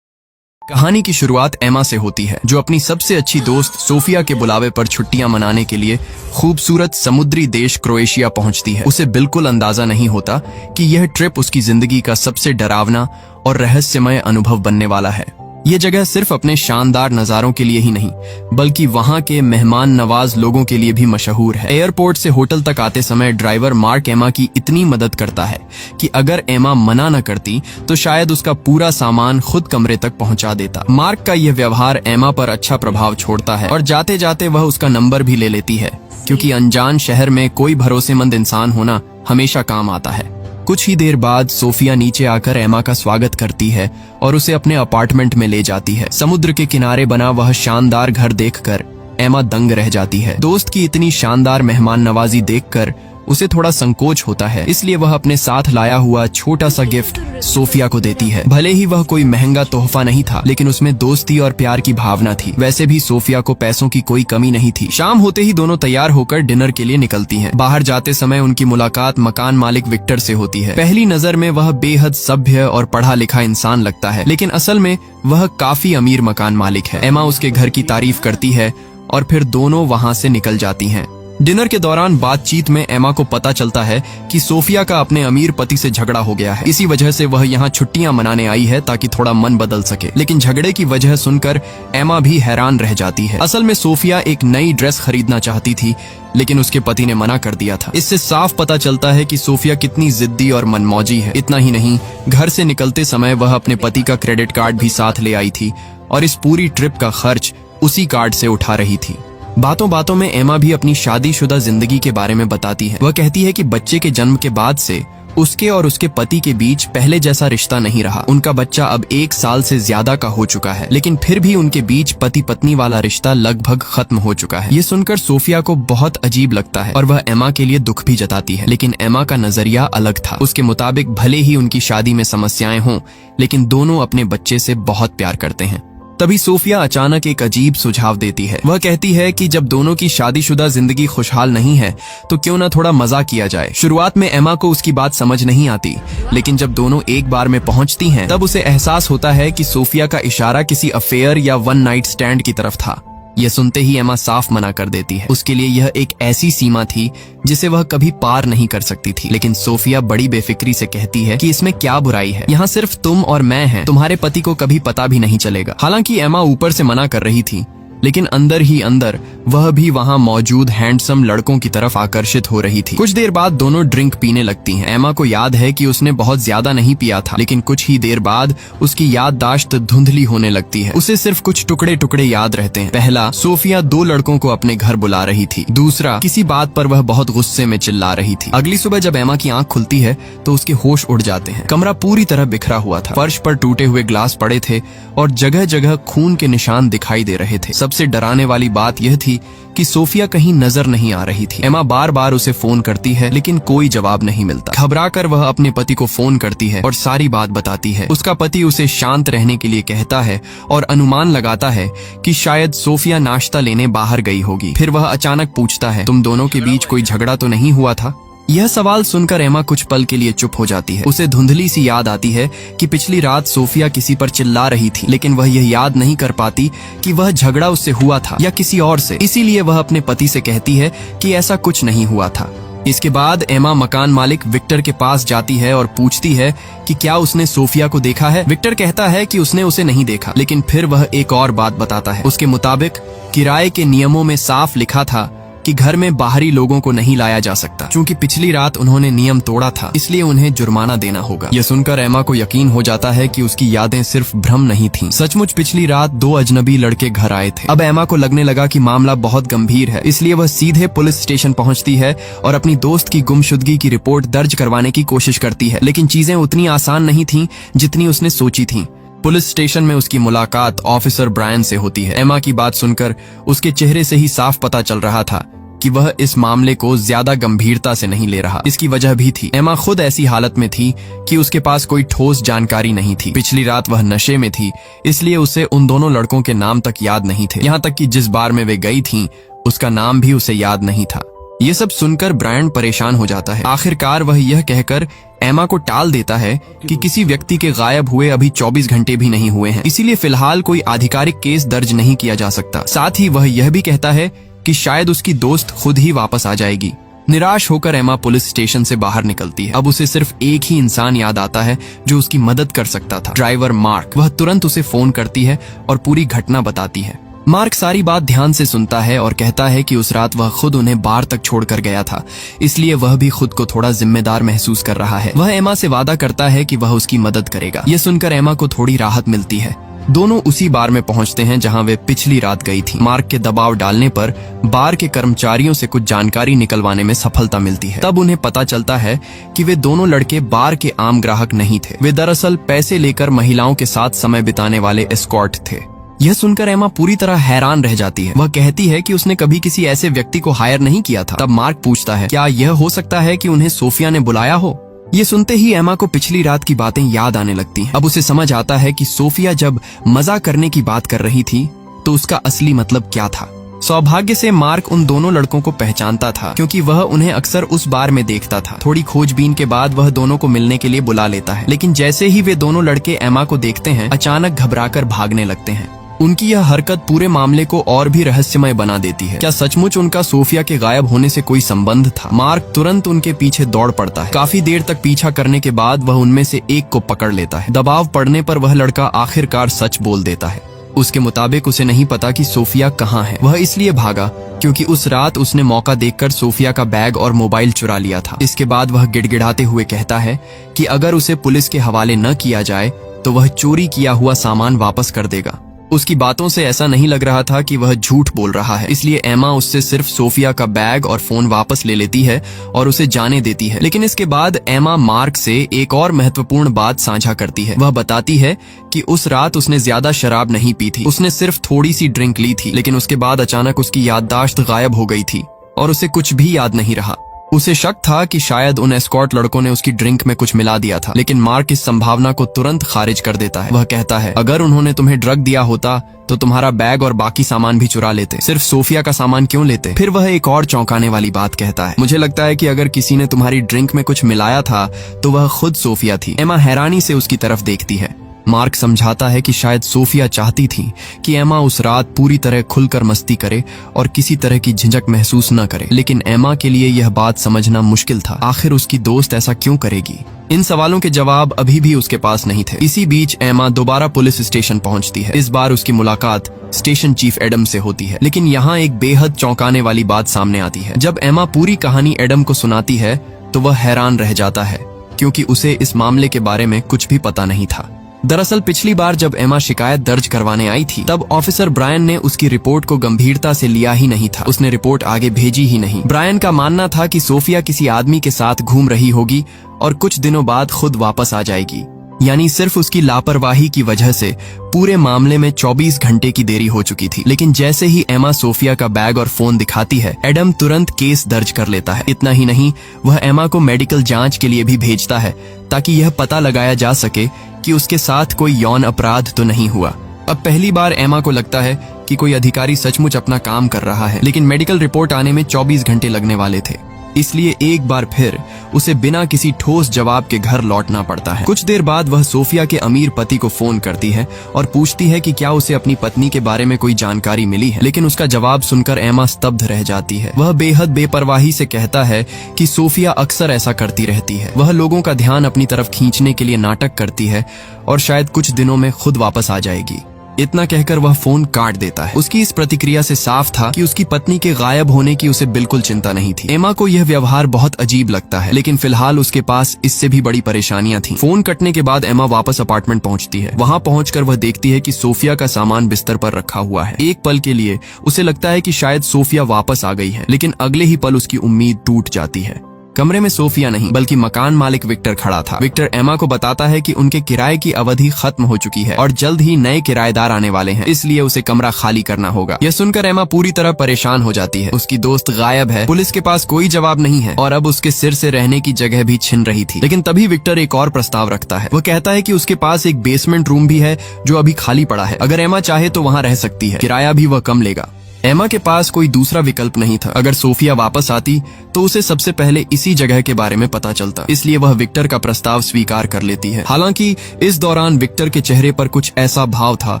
कहानी की शुरुआत एमा से होती है, जो अपनी सबसे अच्छी दोस्त सोफिया के बुलावे पर छुट्टियां मनाने के लिए खूबसूरत समुद्री देश क्रोएशिया पहुंचती है। उसे बिल्कुल अंदाजा नहीं होता कि यह ट्रिप उसकी जिंदगी का सबसे डरावना और रहस्यमय अनुभव बनने वाला है। ये जगह सिर्फ अपने शानदार नजारों के लिए ही नहीं, बल्कि वहाँ के मेहमान नवाज लोगों के लिए भी मशहूर है। एयरपोर्ट से होटल तक आते समय ड्राइवर मार्क एमा की इतनी मदद करता है कि अगर एमा मना न करती तो शायद उसका पूरा सामान खुद कमरे तक पहुंचा देता। मार्क का यह व्यवहार एमा पर अच्छा प्रभाव छोड़ता है और जाते जाते वह उसका नंबर भी ले लेती है, क्योंकि अनजान शहर में कोई भरोसेमंद इंसान होना हमेशा काम आता है। कुछ ही देर बाद सोफिया नीचे आकर एमा का स्वागत करती है और उसे अपने अपार्टमेंट में ले जाती है। समुद्र के किनारे बना वह शानदार घर देखकर एमा दंग रह जाती है। दोस्त की इतनी शानदार मेहमान नवाजी देखकर उसे थोड़ा संकोच होता है, इसलिए वह अपने साथ लाया हुआ छोटा सा गिफ्ट सोफिया को देती है। भले ही वह कोई महंगा तोहफा नहीं था, लेकिन उसमें दोस्ती और प्यार की भावना थी। वैसे भी सोफिया को पैसों की कोई कमी नहीं थी। शाम होते ही दोनों तैयार होकर डिनर के लिए निकलती हैं। बाहर जाते समय उनकी मुलाकात मकान मालिक विक्टर से होती है। पहली नजर में वह बेहद सभ्य और पढ़ा लिखा इंसान लगता है, लेकिन असल में वह काफी अमीर मकान मालिक है। एमा उसके घर की तारीफ करती है और फिर दोनों वहाँ से निकल जाती हैं। डिनर के दौरान बातचीत में एमा को पता चलता है कि सोफिया का अपने अमीर पति से झगड़ा हो गया है। इसी वजह से वह यहाँ छुट्टियां मनाने आई है ताकि थोड़ा मन बदल सके। लेकिन झगड़े की वजह सुनकर एमा भी हैरान रह जाती है। असल में सोफिया एक नई ड्रेस खरीदना चाहती थी, लेकिन उसके पति ने मना कर दिया था। इससे साफ पता चलता है कि सोफिया कितनी जिद्दी और मनमौजी है। इतना ही नहीं, घर से निकलते समय वह अपने पति का क्रेडिट कार्ड भी साथ ले आई थी और इस पूरी ट्रिप का खर्च उसी कार्ड से उठा रही थी। बातों बातों में एमा भी अपनी शादीशुदा जिंदगी के बारे में बताती है। वह कहती है कि बच्चे के जन्म के बाद से उसके और उसके पति के बीच पहले जैसा रिश्ता नहीं रहा। उनका बच्चा अब 1 साल से ज्यादा का हो चुका है, लेकिन फिर भी उनके बीच पति पत्नी वाला रिश्ता लगभग खत्म हो चुका है। ये सुनकर सोफिया को बहुत अजीब लगता है और वह एमा के लिए दुख भी जताती है। लेकिन एमा का नजरिया अलग था। उसके मुताबिक भले ही उनकी शादी में समस्याएं हों, लेकिन दोनों अपने बच्चे से बहुत प्यार करते हैं। तभी सोफिया अचानक एक अजीब सुझाव देती है। वह कहती है कि जब दोनों की शादीशुदा जिंदगी खुशहाल नहीं है तो क्यों न थोड़ा मजा किया जाए। शुरुआत में एमा को उसकी बात समझ नहीं आती, लेकिन जब दोनों एक बार में पहुंचती हैं, तब उसे एहसास होता है कि सोफिया का इशारा किसी अफेयर या वन नाइट स्टैंड की तरफ था। यह सुनते ही एमा साफ मना कर देती है। उसके लिए यह एक ऐसी सीमा थी जिसे वह कभी पार नहीं कर सकती थी। लेकिन सोफिया बड़ी बेफिक्री से कहती है कि इसमें क्या बुराई है, यहाँ सिर्फ तुम और मैं हैं, तुम्हारे पति को कभी पता भी नहीं चलेगा। हालांकि एमा ऊपर से मना कर रही थी, लेकिन अंदर ही अंदर वह भी वहाँ मौजूद हैंडसम लड़कों की तरफ आकर्षित हो रही थी। कुछ देर बाद दोनों ड्रिंक पीने लगती हैं। एमा को याद है कि उसने बहुत ज्यादा नहीं पिया था, लेकिन कुछ ही देर बाद उसकी याददाश्त धुंधली होने लगती है। उसे सिर्फ कुछ टुकड़े टुकड़े याद रहते हैं। पहला, सोफिया 2 लड़कों को अपने घर बुला रही थी। दूसरा, किसी बात पर वह बहुत गुस्से में चिल्ला रही थी। अगली सुबह जब एमा की आंख खुलती है तो उसके होश उड़ जाते हैं। कमरा पूरी तरह बिखरा हुआ था। फर्श पर टूटे हुए ग्लास पड़े थे और जगह जगह खून के निशान दिखाई दे रहे थे। सबसे सबसे डराने वाली बात यह थी कि सोफिया कहीं नजर नहीं आ रही थी। एमा बार बार उसे फोन करती है लेकिन कोई जवाब नहीं मिलता। घबराकर वह अपने पति को फोन करती है और सारी बात बताती है। उसका पति उसे शांत रहने के लिए कहता है और अनुमान लगाता है कि शायद सोफिया नाश्ता लेने बाहर गई होगी। फिर वह अचानक पूछता है, तुम दोनों के बीच कोई झगड़ा तो नहीं हुआ था? यह सवाल सुनकर एमा कुछ पल के लिए चुप हो जाती है। उसे धुंधली सी याद आती है कि पिछली रात सोफिया किसी पर चिल्ला रही थी, लेकिन वह यह याद नहीं कर पाती कि वह झगड़ा उससे हुआ था या किसी और से। इसीलिए वह अपने पति से कहती है कि ऐसा कुछ नहीं हुआ था। इसके बाद एमा मकान मालिक विक्टर के पास जाती है और पूछती है कि क्या उसने सोफिया को देखा है। विक्टर कहता है कि उसने उसे नहीं देखा, लेकिन फिर वह एक और बात बताता है। उसके मुताबिक किराए के नियमों में साफ लिखा था कि घर में बाहरी लोगों को नहीं लाया जा सकता। चूंकि पिछली रात उन्होंने नियम तोड़ा था, इसलिए उन्हें जुर्माना देना होगा। यह सुनकर एमा को यकीन हो जाता है कि उसकी यादें सिर्फ भ्रम नहीं थीं। सचमुच पिछली रात 2 अजनबी लड़के घर आए थे। अब एमा को लगने लगा कि मामला बहुत गंभीर है, इसलिए वह सीधे पुलिस स्टेशन पहुंचती है और अपनी दोस्त की गुमशुदगी की रिपोर्ट दर्ज करवाने की कोशिश करती है। लेकिन चीजें उतनी आसान नहीं थीं जितनी उसने सोची थी। पुलिस स्टेशन में उसकी मुलाकात ऑफिसर ब्रायन से होती है। एमा की बात सुनकर उसके चेहरे से ही साफ पता चल रहा था कि वह इस मामले को ज्यादा गंभीरता से नहीं ले रहा। इसकी वजह भी थी, एमा खुद ऐसी हालत में थी कि उसके पास कोई ठोस जानकारी नहीं थी। पिछली रात वह नशे में थी, इसलिए उसे उन दोनों लड़कों के नाम तक याद नहीं थे। यहाँ तक कि जिस बार में वे गई थीं, उसका नाम भी उसे याद नहीं था। ये सब सुनकर ब्रायन परेशान हो जाता है। आखिरकार वह यह कहकर एमा को टाल देता है कि किसी व्यक्ति के गायब हुए अभी 24 घंटे भी नहीं हुए हैं, इसीलिए फिलहाल कोई आधिकारिक केस दर्ज नहीं किया जा सकता। साथ ही वह यह भी कहता है कि शायद उसकी दोस्त खुद ही वापस आ जाएगी। निराश होकर एमा पुलिस स्टेशन से बाहर निकलती है। अब उसे सिर्फ एक ही इंसान याद आता है जो उसकी मदद कर सकता था, ड्राइवर मार्क। वह तुरंत उसे फोन करती है और पूरी घटना बताती है। मार्क सारी बात ध्यान से सुनता है और कहता है कि उस रात वह खुद उन्हें बार तक छोड़कर गया था, इसलिए वह भी खुद को थोड़ा जिम्मेदार महसूस कर रहा है। वह एमा से वादा करता है कि वह उसकी मदद करेगा। यह सुनकर एमा को थोड़ी राहत मिलती है। दोनों उसी बार में पहुंचते हैं जहां वे पिछली रात गई थी। मार्क के दबाव डालने पर बार के कर्मचारियों से कुछ जानकारी निकलवाने में सफलता मिलती है। तब उन्हें पता चलता है कि वे दोनों लड़के बार के आम ग्राहक नहीं थे। वे दरअसल पैसे लेकर महिलाओं के साथ समय बिताने वाले एस्कॉर्ट थे। यह सुनकर एमा पूरी तरह हैरान रह जाती है। वह कहती है कि उसने कभी किसी ऐसे व्यक्ति को हायर नहीं किया था। तब मार्क पूछता है, क्या यह हो सकता है कि उन्हें सोफिया ने बुलाया हो? ये सुनते ही एमा को पिछली रात की बातें याद आने लगती हैं। अब उसे समझ आता है कि सोफिया जब मजा करने की बात कर रही थी तो उसका असली मतलब क्या था। सौभाग्य से मार्क उन दोनों लड़कों को पहचानता था, क्योंकि वह उन्हें अक्सर उस बार में देखता था। थोड़ी खोजबीन के बाद वह दोनों को मिलने के लिए बुला लेता है, लेकिन जैसे ही वे दोनों लड़के एमा को देखते हैं, अचानक घबराकर भागने लगते हैं। उनकी यह हरकत पूरे मामले को और भी रहस्यमय बना देती है। क्या सचमुच उनका सोफिया के गायब होने से कोई संबंध था? मार्क तुरंत उनके पीछे दौड़ पड़ता है। काफी देर तक पीछा करने के बाद वह उनमें से एक को पकड़ लेता है। दबाव पड़ने पर वह लड़का आखिरकार सच बोल देता है। उसके मुताबिक उसे नहीं पता कि सोफिया कहाँ है। वह इसलिए भागा क्योंकि उस रात उसने मौका देखकर सोफिया का बैग और मोबाइल चुरा लिया था। इसके बाद वह गिड़गिड़ाते हुए कहता है कि अगर उसे पुलिस के हवाले न किया जाए तो वह चोरी किया हुआ सामान वापस कर देगा। उसकी बातों से ऐसा नहीं लग रहा था कि वह झूठ बोल रहा है, इसलिए एमा उससे सिर्फ सोफिया का बैग और फोन वापस ले लेती है और उसे जाने देती है। लेकिन इसके बाद एमा मार्क से एक और महत्वपूर्ण बात साझा करती है। वह बताती है कि उस रात उसने ज्यादा शराब नहीं पी थी, उसने सिर्फ थोड़ी सी ड्रिंक ली थी। लेकिन उसके बाद अचानक उसकी याददाश्त गायब हो गई थी और उसे कुछ भी याद नहीं रहा। उसे शक था कि शायद उन एस्कॉर्ट लड़कों ने उसकी ड्रिंक में कुछ मिला दिया था, लेकिन मार्क इस संभावना को तुरंत खारिज कर देता है। वह कहता है, अगर उन्होंने तुम्हें ड्रग दिया होता तो तुम्हारा बैग और बाकी सामान भी चुरा लेते, सिर्फ सोफिया का सामान क्यों लेते? फिर वह एक और चौंकाने वाली बात कहता है, मुझे लगता है कि अगर किसी ने तुम्हारी ड्रिंक में कुछ मिलाया था तो वह खुद सोफिया थी। एमा हैरानी से उसकी तरफ देखती है। मार्क समझाता है कि शायद सोफिया चाहती थी कि एमा उस रात पूरी तरह खुलकर मस्ती करे और किसी तरह की झिझक महसूस न करे, लेकिन एमा के लिए यह बात समझना मुश्किल था। आखिर उसकी दोस्त ऐसा क्यों करेगी? इन सवालों के जवाब अभी भी उसके पास नहीं थे। इसी बीच एमा दोबारा पुलिस स्टेशन पहुंचती है। इस बार उसकी मुलाकात स्टेशन चीफ एडम से होती है, लेकिन यहाँ एक बेहद चौंकाने वाली बात सामने आती है। जब एमा पूरी कहानी एडम को सुनाती है तो वह हैरान रह जाता है, क्योंकि उसे इस मामले के बारे में कुछ भी पता नहीं था। दरअसल पिछली बार जब एमा शिकायत दर्ज करवाने आई थी, तब ऑफिसर ब्रायन ने उसकी रिपोर्ट को गंभीरता से लिया ही नहीं था। उसने रिपोर्ट आगे भेजी ही नहीं। ब्रायन का मानना था कि सोफिया किसी आदमी के साथ घूम रही होगी और कुछ दिनों बाद खुद वापस आ जाएगी। यानी सिर्फ उसकी लापरवाही की वजह से पूरे मामले में 24 घंटे की देरी हो चुकी थी। लेकिन जैसे ही एमा सोफिया का बैग और फोन दिखाती है, एडम तुरंत केस दर्ज कर लेता है। इतना ही नहीं, वह एमा को मेडिकल जांच के लिए भी भेजता है ताकि यह पता लगाया जा सके कि उसके साथ कोई यौन अपराध तो नहीं हुआ। अब पहली बार एमा को लगता है कि कोई अधिकारी सचमुच अपना काम कर रहा है, लेकिन मेडिकल रिपोर्ट आने में 24 घंटे लगने वाले थे, इसलिए एक बार फिर उसे बिना किसी ठोस जवाब के घर लौटना पड़ता है। कुछ देर बाद वह सोफिया के अमीर पति को फोन करती है और पूछती है कि क्या उसे अपनी पत्नी के बारे में कोई जानकारी मिली है, लेकिन उसका जवाब सुनकर एमा स्तब्ध रह जाती है। वह बेहद बेपरवाही से कहता है कि सोफिया अक्सर ऐसा करती रहती है, वह लोगों का ध्यान अपनी तरफ खींचने के लिए नाटक करती है और शायद कुछ दिनों में खुद वापस आ जाएगी। इतना कहकर वह फोन काट देता है। उसकी इस प्रतिक्रिया से साफ था कि उसकी पत्नी के गायब होने की उसे बिल्कुल चिंता नहीं थी। एमा को यह व्यवहार बहुत अजीब लगता है, लेकिन फिलहाल उसके पास इससे भी बड़ी परेशानियां थीं। फोन कटने के बाद एमा वापस अपार्टमेंट पहुंचती है। वहां पहुंचकर वह देखती है कि सोफिया का सामान बिस्तर पर रखा हुआ है। एक पल के लिए उसे लगता है कि शायद सोफिया वापस आ गई है, लेकिन अगले ही पल उसकी उम्मीद टूट जाती है। कमरे में सोफिया नहीं बल्कि मकान मालिक विक्टर खड़ा था। विक्टर एमा को बताता है कि उनके किराए की अवधि खत्म हो चुकी है और जल्द ही नए किराएदार आने वाले हैं, इसलिए उसे कमरा खाली करना होगा। यह सुनकर एमा पूरी तरह परेशान हो जाती है। उसकी दोस्त गायब है, पुलिस के पास कोई जवाब नहीं है और अब उसके सिर से रहने की जगह भी छिन रही थी। लेकिन तभी विक्टर एक और प्रस्ताव रखता है। वह कहता है कि उसके पास एक बेसमेंट रूम भी है जो अभी खाली पड़ा है। अगर एमा चाहे तो वहाँ रह सकती है, किराया भी वह कम लेगा। एमा के पास कोई दूसरा विकल्प नहीं था। अगर सोफिया वापस आती तो उसे सबसे पहले इसी जगह के बारे में पता चलता, इसलिए वह विक्टर का प्रस्ताव स्वीकार कर लेती है। हालांकि इस दौरान विक्टर के चेहरे पर कुछ ऐसा भाव था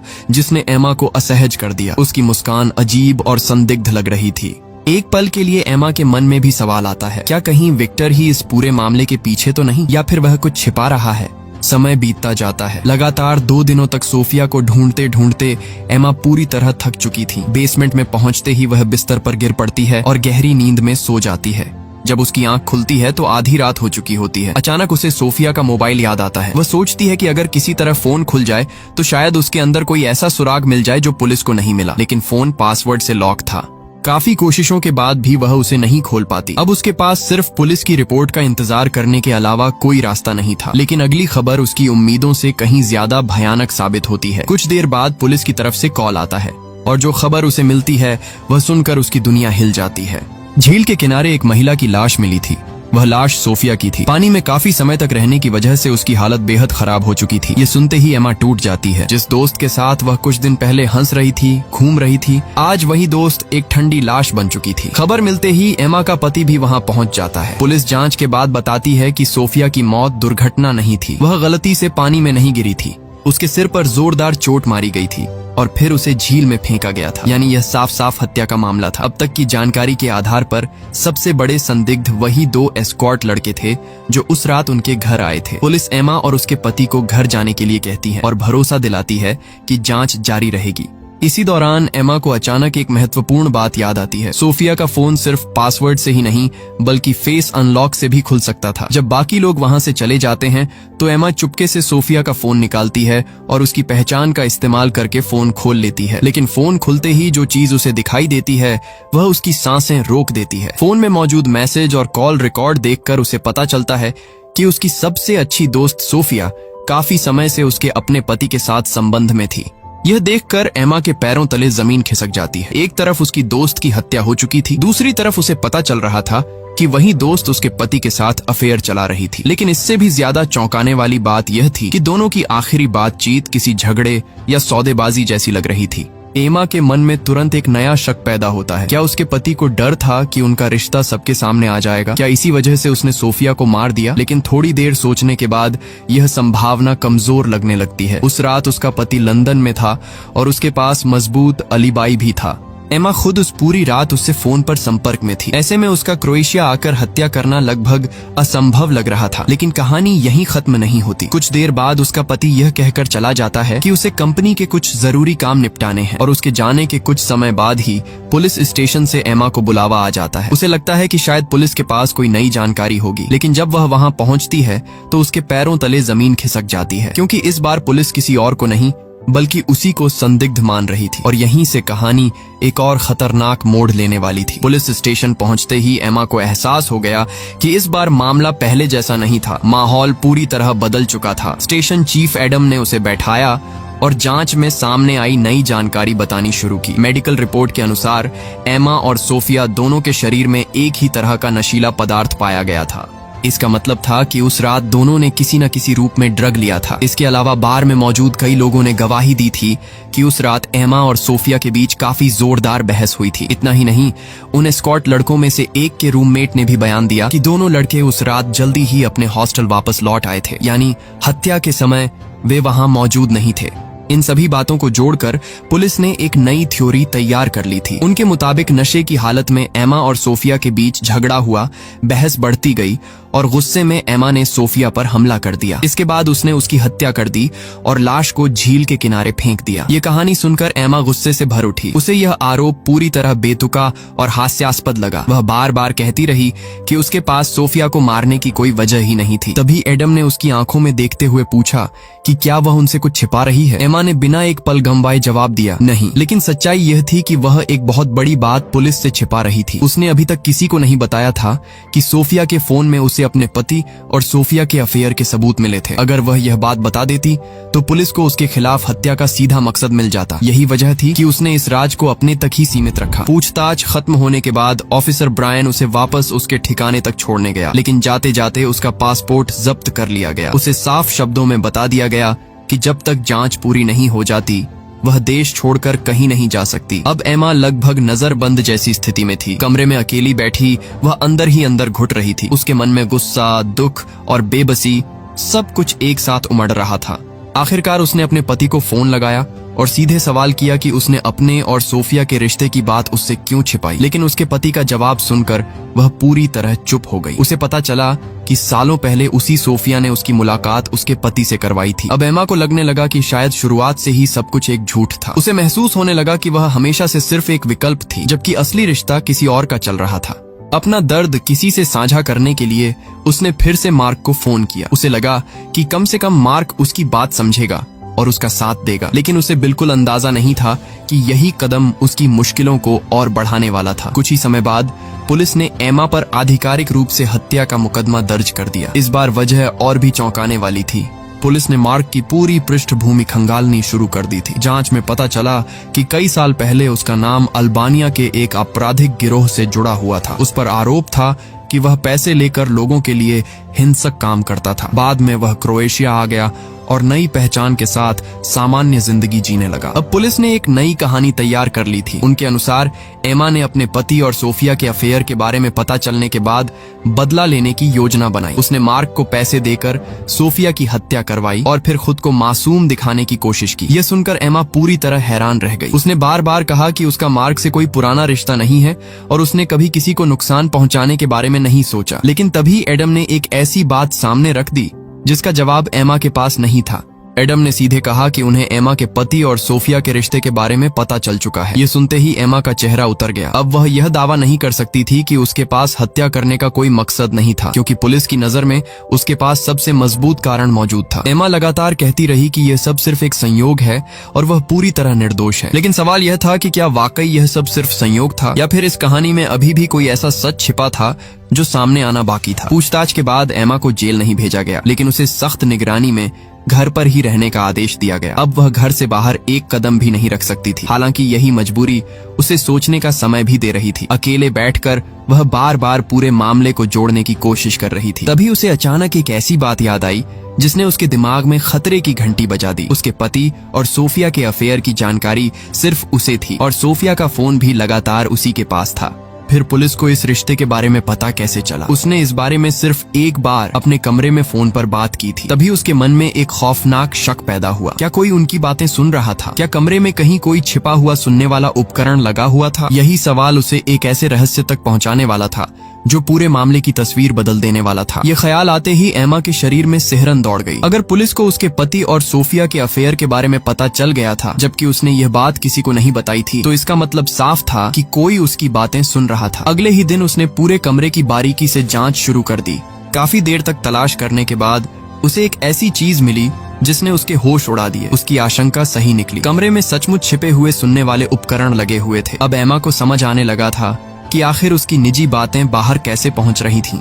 जिसने एमा को असहज कर दिया। उसकी मुस्कान अजीब और संदिग्ध लग रही थी। एक पल के लिए एमा के मन में भी सवाल आता है, क्या कहीं विक्टर ही इस पूरे मामले के पीछे तो नहीं, या फिर वह कुछ छिपा रहा है। समय बीतता जाता है। लगातार 2 दिनों तक सोफिया को ढूंढते ढूंढते एमा पूरी तरह थक चुकी थी। बेसमेंट में पहुंचते ही वह बिस्तर पर गिर पड़ती है और गहरी नींद में सो जाती है। जब उसकी आंख खुलती है तो आधी रात हो चुकी होती है। अचानक उसे सोफिया का मोबाइल याद आता है। वह सोचती है कि अगर किसी तरह फोन खुल जाए तो शायद उसके अंदर कोई ऐसा सुराग मिल जाए जो पुलिस को नहीं मिला, लेकिन फोन पासवर्ड से लॉक था। काफी कोशिशों के बाद भी वह उसे नहीं खोल पाती। अब उसके पास सिर्फ पुलिस की रिपोर्ट का इंतजार करने के अलावा कोई रास्ता नहीं था। लेकिन अगली खबर उसकी उम्मीदों से कहीं ज्यादा भयानक साबित होती है। कुछ देर बाद पुलिस की तरफ से कॉल आता है और जो खबर उसे मिलती है वह सुनकर उसकी दुनिया हिल जाती है। झील के किनारे एक महिला की लाश मिली थी। वह लाश सोफिया की थी। पानी में काफी समय तक रहने की वजह से उसकी हालत बेहद खराब हो चुकी थी। ये सुनते ही एमा टूट जाती है। जिस दोस्त के साथ वह कुछ दिन पहले हंस रही थी, घूम रही थी, आज वही दोस्त एक ठंडी लाश बन चुकी थी। खबर मिलते ही एमा का पति भी वहाँ पहुँच जाता है। पुलिस जाँच के बाद बताती है कि सोफिया की मौत दुर्घटना नहीं थी। वह गलती से पानी में नहीं गिरी थी। उसके सिर पर जोरदार चोट मारी गई थी और फिर उसे झील में फेंका गया था। यानी यह साफ साफ हत्या का मामला था। अब तक की जानकारी के आधार पर सबसे बड़े संदिग्ध वही 2 एस्कॉर्ट लड़के थे जो उस रात उनके घर आए थे। पुलिस एमा और उसके पति को घर जाने के लिए कहती है और भरोसा दिलाती है कि जांच जारी रहेगी। इसी दौरान एमा को अचानक एक महत्वपूर्ण बात याद आती है। सोफिया का फोन सिर्फ पासवर्ड से ही नहीं बल्कि फेस अनलॉक से भी खुल सकता था। जब बाकी लोग वहां से चले जाते हैं तो एमा चुपके से सोफिया का फोन निकालती है और उसकी पहचान का इस्तेमाल करके फोन खोल लेती है। लेकिन फोन खुलते ही जो चीज उसे दिखाई देती है वह उसकी सांसें रोक देती है। फोन में मौजूद मैसेज और कॉल रिकॉर्ड देखकर उसे पता चलता है कि उसकी सबसे अच्छी दोस्त सोफिया काफी समय से उसके अपने पति के साथ संबंध में थी। यह देखकर एमा के पैरों तले जमीन खिसक जाती है। एक तरफ उसकी दोस्त की हत्या हो चुकी थी, दूसरी तरफ उसे पता चल रहा था कि वही दोस्त उसके पति के साथ अफेयर चला रही थी। लेकिन इससे भी ज्यादा चौंकाने वाली बात यह थी कि दोनों की आखिरी बातचीत किसी झगड़े या सौदेबाजी जैसी लग रही थी। एमा के मन में तुरंत एक नया शक पैदा होता है। क्या उसके पति को डर था कि उनका रिश्ता सबके सामने आ जाएगा? क्या इसी वजह से उसने सोफिया को मार दिया? लेकिन थोड़ी देर सोचने के बाद यह संभावना कमजोर लगने लगती है। उस रात उसका पति लंदन में था और उसके पास मजबूत अलीबाई भी था। एमा खुद उस पूरी रात उससे फोन पर संपर्क में थी। ऐसे में उसका क्रोएशिया आकर हत्या करना लगभग असंभव लग रहा था। लेकिन कहानी यहीं खत्म नहीं होती। कुछ देर बाद उसका पति यह कहकर चला जाता है कि उसे कंपनी के कुछ जरूरी काम निपटाने हैं और उसके जाने के कुछ समय बाद ही पुलिस स्टेशन से एमा को बुलावा आ जाता है। उसे लगता है कि शायद पुलिस के पास कोई नई जानकारी होगी, लेकिन जब वह वहां पहुंचती है तो उसके पैरों तले जमीन खिसक जाती है, क्योंकि इस बार पुलिस किसी और को नहीं बल्कि उसी को संदिग्ध मान रही थी। और यहीं से कहानी एक और खतरनाक मोड़ लेने वाली थी। पुलिस स्टेशन पहुंचते ही एमा को एहसास हो गया कि इस बार मामला पहले जैसा नहीं था। माहौल पूरी तरह बदल चुका था। स्टेशन चीफ एडम ने उसे बैठाया और जांच में सामने आई नई जानकारी बतानी शुरू की। मेडिकल रिपोर्ट के अनुसार एमा और सोफिया दोनों के शरीर में एक ही तरह का नशीला पदार्थ पाया गया था। इसका मतलब था कि उस रात दोनों ने किसी न किसी रूप में ड्रग लिया था। इसके अलावा बार में मौजूद कई लोगों ने गवाही दी थी कि उस रात एमा और सोफिया के बीच काफी जोरदार बहस हुई थी। इतना ही नहीं, उन एस्कॉर्ट लड़कों में से एक के रूममेट ने भी बयान दिया कि दोनों लड़के उस रात जल्दी ही अपने हॉस्टल वापस लौट आए थे, यानी हत्या के समय वे वहां मौजूद नहीं थे। इन सभी बातों को जोड़कर पुलिस ने एक नई थ्योरी तैयार कर ली थी। उनके मुताबिक नशे की हालत में एमा और सोफिया के बीच झगड़ा हुआ, बहस बढ़ती गई और गुस्से में एमा ने सोफिया पर हमला कर दिया। इसके बाद उसने उसकी हत्या कर दी और लाश को झील के किनारे फेंक दिया। ये कहानी सुनकर एमा गुस्से से भर उठी। उसे यह आरोप पूरी तरह बेतुका और हास्यास्पद लगा। वह बार बार कहती रही कि उसके पास सोफिया को मारने की कोई वजह ही नहीं थी। तभी एडम ने उसकी आंखों में देखते हुए पूछा कि क्या वह उनसे कुछ छिपा रही है। एमा ने बिना एक पल गंवाए जवाब दिया, नहीं। लेकिन सच्चाई यह थी कि वह एक बहुत बड़ी बात पुलिस से छिपा रही थी। उसने अभी तक किसी को नहीं बताया था कि सोफिया के फोन में उसे अपने पति और सोफिया के अफेयर के सबूत मिले थे। अगर वह यह बात बता देती तो पुलिस को उसके खिलाफ हत्या का सीधा मकसद मिल जाता। यही वजह थी कि उसने इस राज को अपने तक ही सीमित रखा। पूछताछ खत्म होने के बाद ऑफिसर ब्रायन उसे वापस उसके ठिकाने तक छोड़ने गया, लेकिन जाते जाते उसका पासपोर्ट जब्त कर लिया गया। उसे साफ शब्दों में बता दिया गया कि जब तक जांच पूरी नहीं हो जाती वह देश छोड़कर कहीं नहीं जा सकती। अब एमा लगभग नजरबंद जैसी स्थिति में थी। कमरे में अकेली बैठी वह अंदर ही अंदर घुट रही थी। उसके मन में गुस्सा, दुख और बेबसी सब कुछ एक साथ उमड़ रहा था। आखिरकार उसने अपने पति को फोन लगाया और सीधे सवाल किया कि उसने अपने और सोफिया के रिश्ते की बात उससे क्यों छिपाई। लेकिन उसके पति का जवाब सुनकर वह पूरी तरह चुप हो गई। उसे पता चला कि सालों पहले उसी सोफिया ने उसकी मुलाकात उसके पति से करवाई थी। अब एमा को लगने लगा कि शायद शुरुआत से ही सब कुछ एक झूठ था। उसे महसूस होने लगा कि वह हमेशा से सिर्फ एक विकल्प थी, जबकि असली रिश्ता किसी और का चल रहा था। अपना दर्द किसी से साझा करने के लिए उसने फिर से मार्क को फोन किया। उसे लगा कि कम से कम मार्क उसकी बात समझेगा और उसका साथ देगा, लेकिन उसे बिल्कुल अंदाजा नहीं था कि यही कदम उसकी मुश्किलों को और बढ़ाने वाला था। कुछ ही समय बाद पुलिस ने एमा पर आधिकारिक रूप से हत्या का मुकदमा दर्ज कर दिया। इस बार वजह और भी चौंकाने वाली थी। पुलिस ने मार्क की पूरी पृष्ठभूमि खंगालनी शुरू कर दी थी। जांच में पता चला कि कई साल पहले उसका नाम अल्बानिया के एक आपराधिक गिरोह से जुड़ा हुआ था। उस पर आरोप था कि वह पैसे लेकर लोगों के लिए हिंसक काम करता था। बाद में वह क्रोएशिया आ गया और नई पहचान के साथ सामान्य जिंदगी जीने लगा। अब पुलिस ने एक नई कहानी तैयार कर ली थी। उनके अनुसार एमा ने अपने पति और सोफिया के अफेयर के बारे में पता चलने के बाद बदला लेने की योजना बनाई। उसने मार्क को पैसे देकर सोफिया की हत्या करवाई और फिर खुद को मासूम दिखाने की कोशिश की। यह सुनकर एमा पूरी तरह हैरान रह गई। उसने बार बार कहा कि उसका मार्क से कोई पुराना रिश्ता नहीं है और उसने कभी किसी को नुकसान पहुंचाने के बारे में नहीं सोचा। लेकिन तभी एडम ने एक ऐसी बात सामने रख दी जिसका जवाब एमा के पास नहीं था। एडम ने सीधे कहा कि उन्हें एमा के पति और सोफिया के रिश्ते के बारे में पता चल चुका है। ये सुनते ही एमा का चेहरा उतर गया। अब वह यह दावा नहीं कर सकती थी कि उसके पास हत्या करने का कोई मकसद नहीं था, क्योंकि पुलिस की नजर में उसके पास सबसे मजबूत कारण मौजूद था। एमा लगातार कहती रही कि यह सब सिर्फ एक संयोग है और वह पूरी तरह निर्दोष है। लेकिन सवाल यह था कि क्या वाकई यह सब सिर्फ संयोग था या फिर इस कहानी में अभी भी कोई ऐसा सच छिपा था जो सामने आना बाकी था। पूछताछ के बाद एमा को जेल नहीं भेजा गया, लेकिन उसे सख्त निगरानी में घर पर ही रहने का आदेश दिया गया। अब वह घर से बाहर एक कदम भी नहीं रख सकती थी। हालांकि यही मजबूरी उसे सोचने का समय भी दे रही थी। अकेले बैठकर वह बार बार पूरे मामले को जोड़ने की कोशिश कर रही थी। तभी उसे अचानक एक ऐसी बात याद आई जिसने उसके दिमाग में खतरे की घंटी बजा दी। उसके पति और सोफिया के अफेयर की जानकारी सिर्फ उसे थी और सोफिया का फोन भी लगातार उसी के पास था। फिर पुलिस को इस रिश्ते के बारे में पता कैसे चला? उसने इस बारे में सिर्फ एक बार अपने कमरे में फोन पर बात की थी। तभी उसके मन में एक खौफनाक शक पैदा हुआ। क्या कोई उनकी बातें सुन रहा था? क्या कमरे में कहीं कोई छिपा हुआ सुनने वाला उपकरण लगा हुआ था? यही सवाल उसे एक ऐसे रहस्य तक पहुंचाने वाला था जो पूरे मामले की तस्वीर बदल देने वाला था। ये ख्याल आते ही एमा के शरीर में सिहरन दौड़ गई। अगर पुलिस को उसके पति और सोफिया के अफेयर के बारे में पता चल गया था जबकि उसने यह बात किसी को नहीं बताई थी, तो इसका मतलब साफ था कि कोई उसकी बातें सुन रहा था। अगले ही दिन उसने पूरे कमरे की बारीकी से जांच शुरू कर दी। काफी देर तक तलाश करने के बाद उसे एक ऐसी चीज मिली जिसने उसके होश उड़ा दिए। उसकी आशंका सही निकली। कमरे में सचमुच छिपे हुए सुनने वाले उपकरण लगे हुए थे। अब एमा को समझ आने लगा था कि आखिर उसकी निजी बातें बाहर कैसे पहुंच रही थीं।